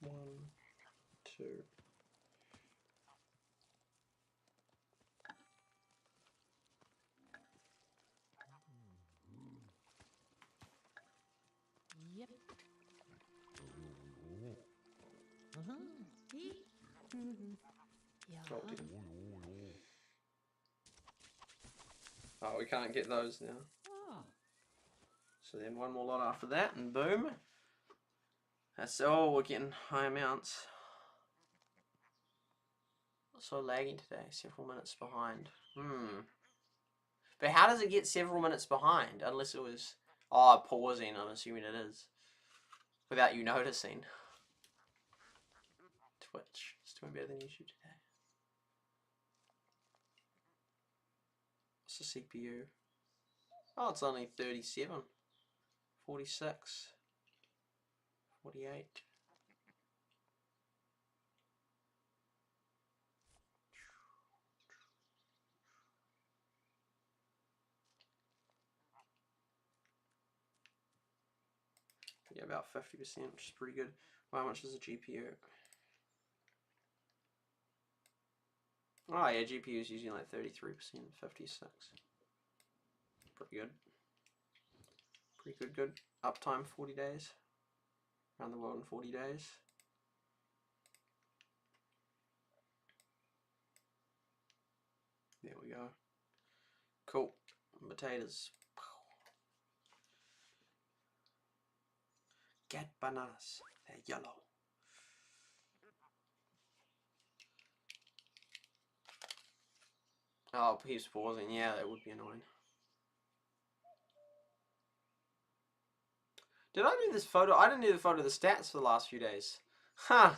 One, two. Yep. Yeah. Oh, dear. Oh, we can't get those now. Ah. So then one more lot after that, and boom. That's all. We're getting high amounts. So lagging today, several minutes behind. But how does it get several minutes behind? Unless it was, pausing, I'm assuming it is. Without you noticing. Twitch. It's doing better than YouTube today. What's the CPU? Oh, it's only 37. 46. 48. Yeah, about 50%, which is pretty good. How much is the GPU? Oh yeah, GPU is using like 33%, 56. Pretty good. Pretty good. Uptime 40 days. Around the world in 40 days. There we go. Cool. Potatoes. Get bananas. They're yellow. Oh, keeps pausing. Yeah, that would be annoying. Did I do this photo? I didn't do the photo of the stats for the last few days. Huh.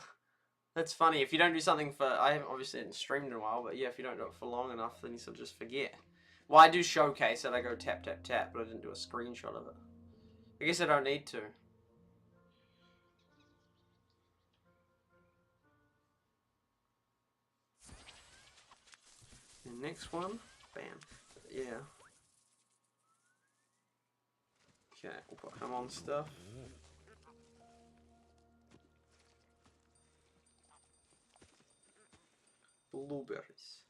That's funny. If you don't do something for... I haven't obviously streamed in a while, but yeah, if you don't do it for long enough, then you sort of just forget. Well, I do showcase it. I go tap, tap, tap, but I didn't do a screenshot of it. I guess I don't need to. The next one. Bam. Yeah. Okay, we'll put him on stuff. Blueberries.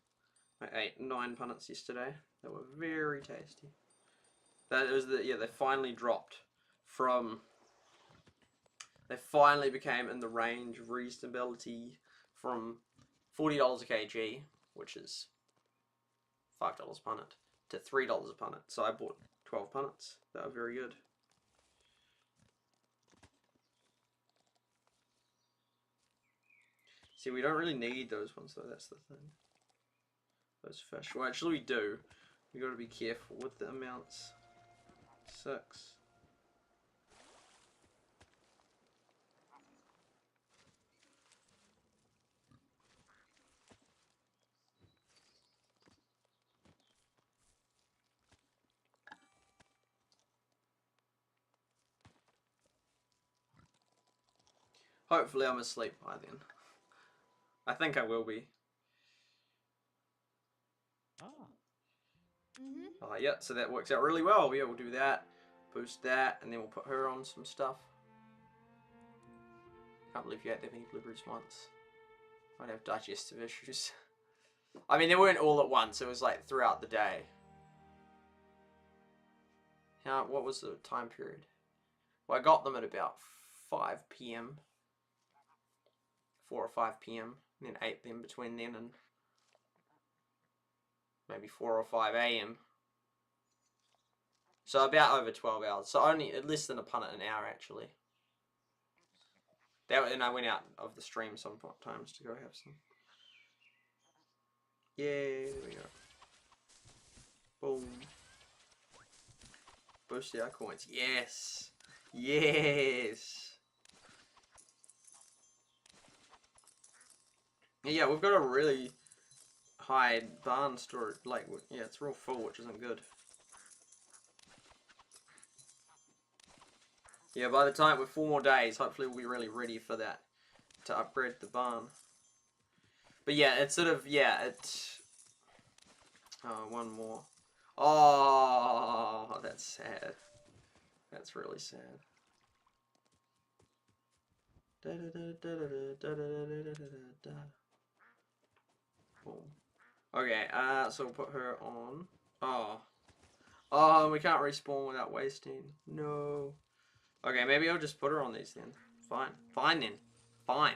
I ate 9 punnets yesterday. They were very tasty. That was they finally dropped from... They finally became in the range of reasonability from $40 a kg, which is $5 a punnet, to $3 a punnet. So I bought 12 punnets. They were very good. See, we don't really need those ones though, that's the thing. those fish. Well, actually we do. We got to be careful with the amounts. 6. Hopefully I'm asleep by then. I think I will be. Yeah, so that works out really well. Yeah, we'll do that, boost that, and then we'll put her on some stuff. Can't believe you had that many blueberries once. Might have digestive issues. I mean, they weren't all at once. It was like throughout the day. What was the time period? Well, I got them at about 5 p.m. 4 or 5 p.m. and then ate them between then and maybe 4 or 5 a.m. So about over 12 hours. So only less than a punnet an hour actually. And I went out of the stream sometimes to go have some. Yay, there we go. Boom. Boost our coins. Yes. Yes. Yeah, we've got a really high barn storage. Like, yeah, it's real full, which isn't good. Yeah, by the time with 4 more days, hopefully we'll be really ready for that to upgrade the barn. But yeah, it's sort of, yeah, it's... Oh, one more. Oh, that's sad. That's really sad. Boom. Okay, so we'll put her on. Oh, we can't respawn without wasting. No. Okay, maybe I'll just put her on these then. Fine. Fine then. Fine.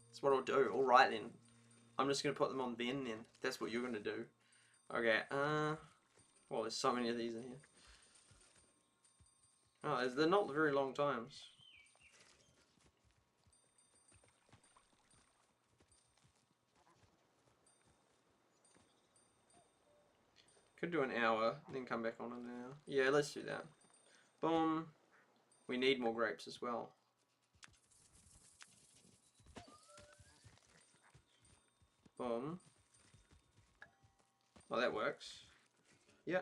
That's what I'll do. Alright then. I'm just going to put them on then. That's what you're going to do. Okay, well, there's so many of these in here. Oh, they're not very long times. Could do an hour, then come back on an hour. Yeah, let's do that. Boom. We need more grapes as well. Boom. Oh, that works. Yeah.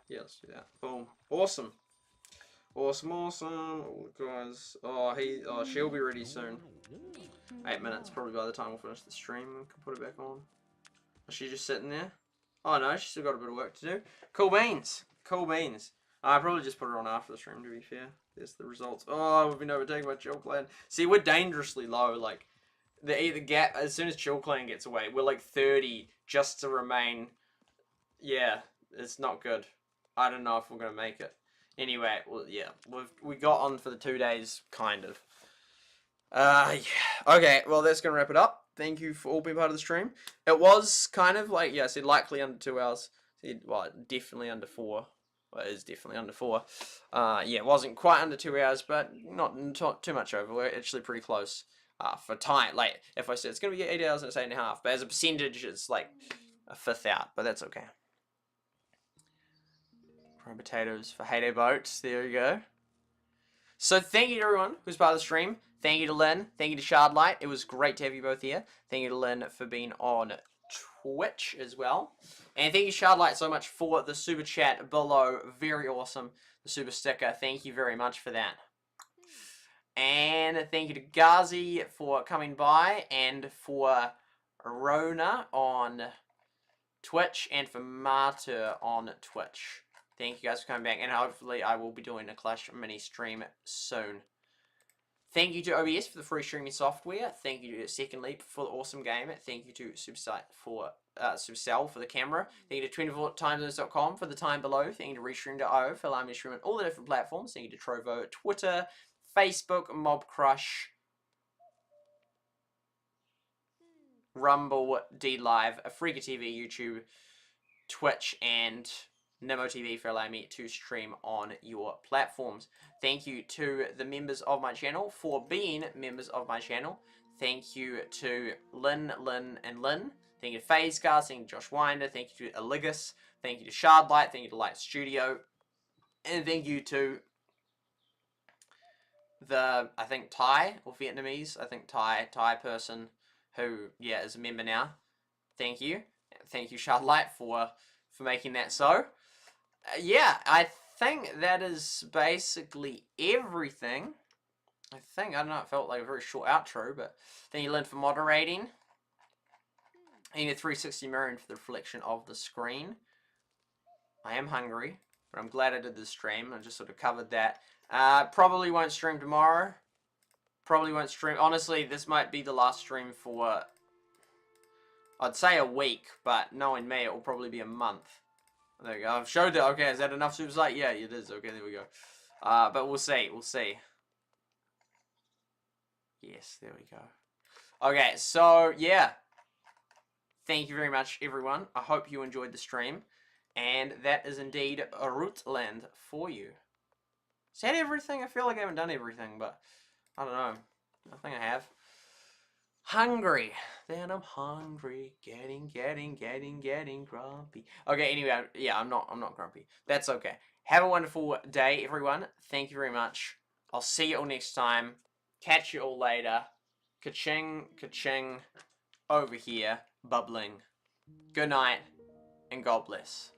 Yeah, let's do that. Boom. Awesome. Awesome, awesome. Oh, guys. Oh, she'll be ready soon. 8 minutes, probably by the time we'll finish the stream. We can put it back on. Is she just sitting there? Oh no, she's still got a bit of work to do. Cool beans. Cool beans. I probably just put her on after the stream, to be fair. There's the results. Oh, we've been overtaken by Chill Clan. See, we're dangerously low. Like, the gap, as soon as Chill Clan gets away, we're like 30 just to remain. Yeah, it's not good. I don't know if we're going to make it. Anyway, well, yeah, we got on for the 2 days, kind of. Yeah. Okay, well, that's going to wrap it up. Thank you for all being part of the stream. It was kind of like, yeah, I said likely under 2 hours. Well, definitely under 4. Well, it is definitely under 4. Yeah, it wasn't quite under 2 hours, but not too much over. We're actually pretty close for time. Like, if I said it's going to be 8 hours and it's 8.5, but as a percentage, it's like a fifth out, but that's okay. Prime potatoes for Heyday Boats. There you go. So thank you to everyone who's part of the stream. Thank you to Lynn. Thank you to ShardLight. It was great to have you both here. Thank you to Lynn for being on Twitch as well. And thank you, ShardLight, so much for the super chat below. Very awesome. The super sticker. Thank you very much for that. And thank you to Ghazi for coming by, and for Rona on Twitch, and for Martyr on Twitch. Thank you guys for coming back, and hopefully I will be doing a Clash mini stream soon. Thank you to OBS for the free streaming software. Thank you to Second Leap for the awesome game. Thank you to SuperSight for Supercell for the camera. Thank you to 24timezone.com for the time below. Thank you to Restream.io for allowing me to stream on all the different platforms. Thank you to Trovo, Twitter, Facebook, Mob Crush, Rumble, DLive, Afrika TV, YouTube, Twitch, and Nemo TV for allowing me to stream on your platforms. Thank you to the members of my channel for being members of my channel. Thank you to Lynn, and Lynn. Thank you to FazeCast, thank you to Josh Winder, thank you to Eligus, thank you to Shardlight, thank you to Light Studio, and thank you to the, I think, Thai, or Vietnamese, I think Thai person who, yeah, is a member now. Thank you. Thank you, Shardlight, for making that so. Yeah, I think that is basically everything. I don't know, it felt like a very short outro, but thank you, Lynn, for moderating. And your 360 mirroring for the reflection of the screen. I am hungry, but I'm glad I did this stream. I just sort of covered that. Probably won't stream tomorrow. Probably won't stream. Honestly, this might be the last stream for, I'd say a week, but knowing me, it will probably be a month. There you go. I've showed it. Okay, is that enough SuperSight? Yeah, it is. Okay, there we go. But we'll see. We'll see. Yes, there we go. Okay, so, yeah. Thank you very much, everyone. I hope you enjoyed the stream. And that is indeed a Rootland for you. Is that everything? I feel like I haven't done everything, but I don't know. I think I have. Hungry. Then I'm hungry. Getting grumpy. Okay, anyway, yeah, I'm not grumpy. That's okay. Have a wonderful day, everyone. Thank you very much. I'll see you all next time. Catch you all later. Ka-ching, ka-ching. Over here, bubbling. Good night, and God bless.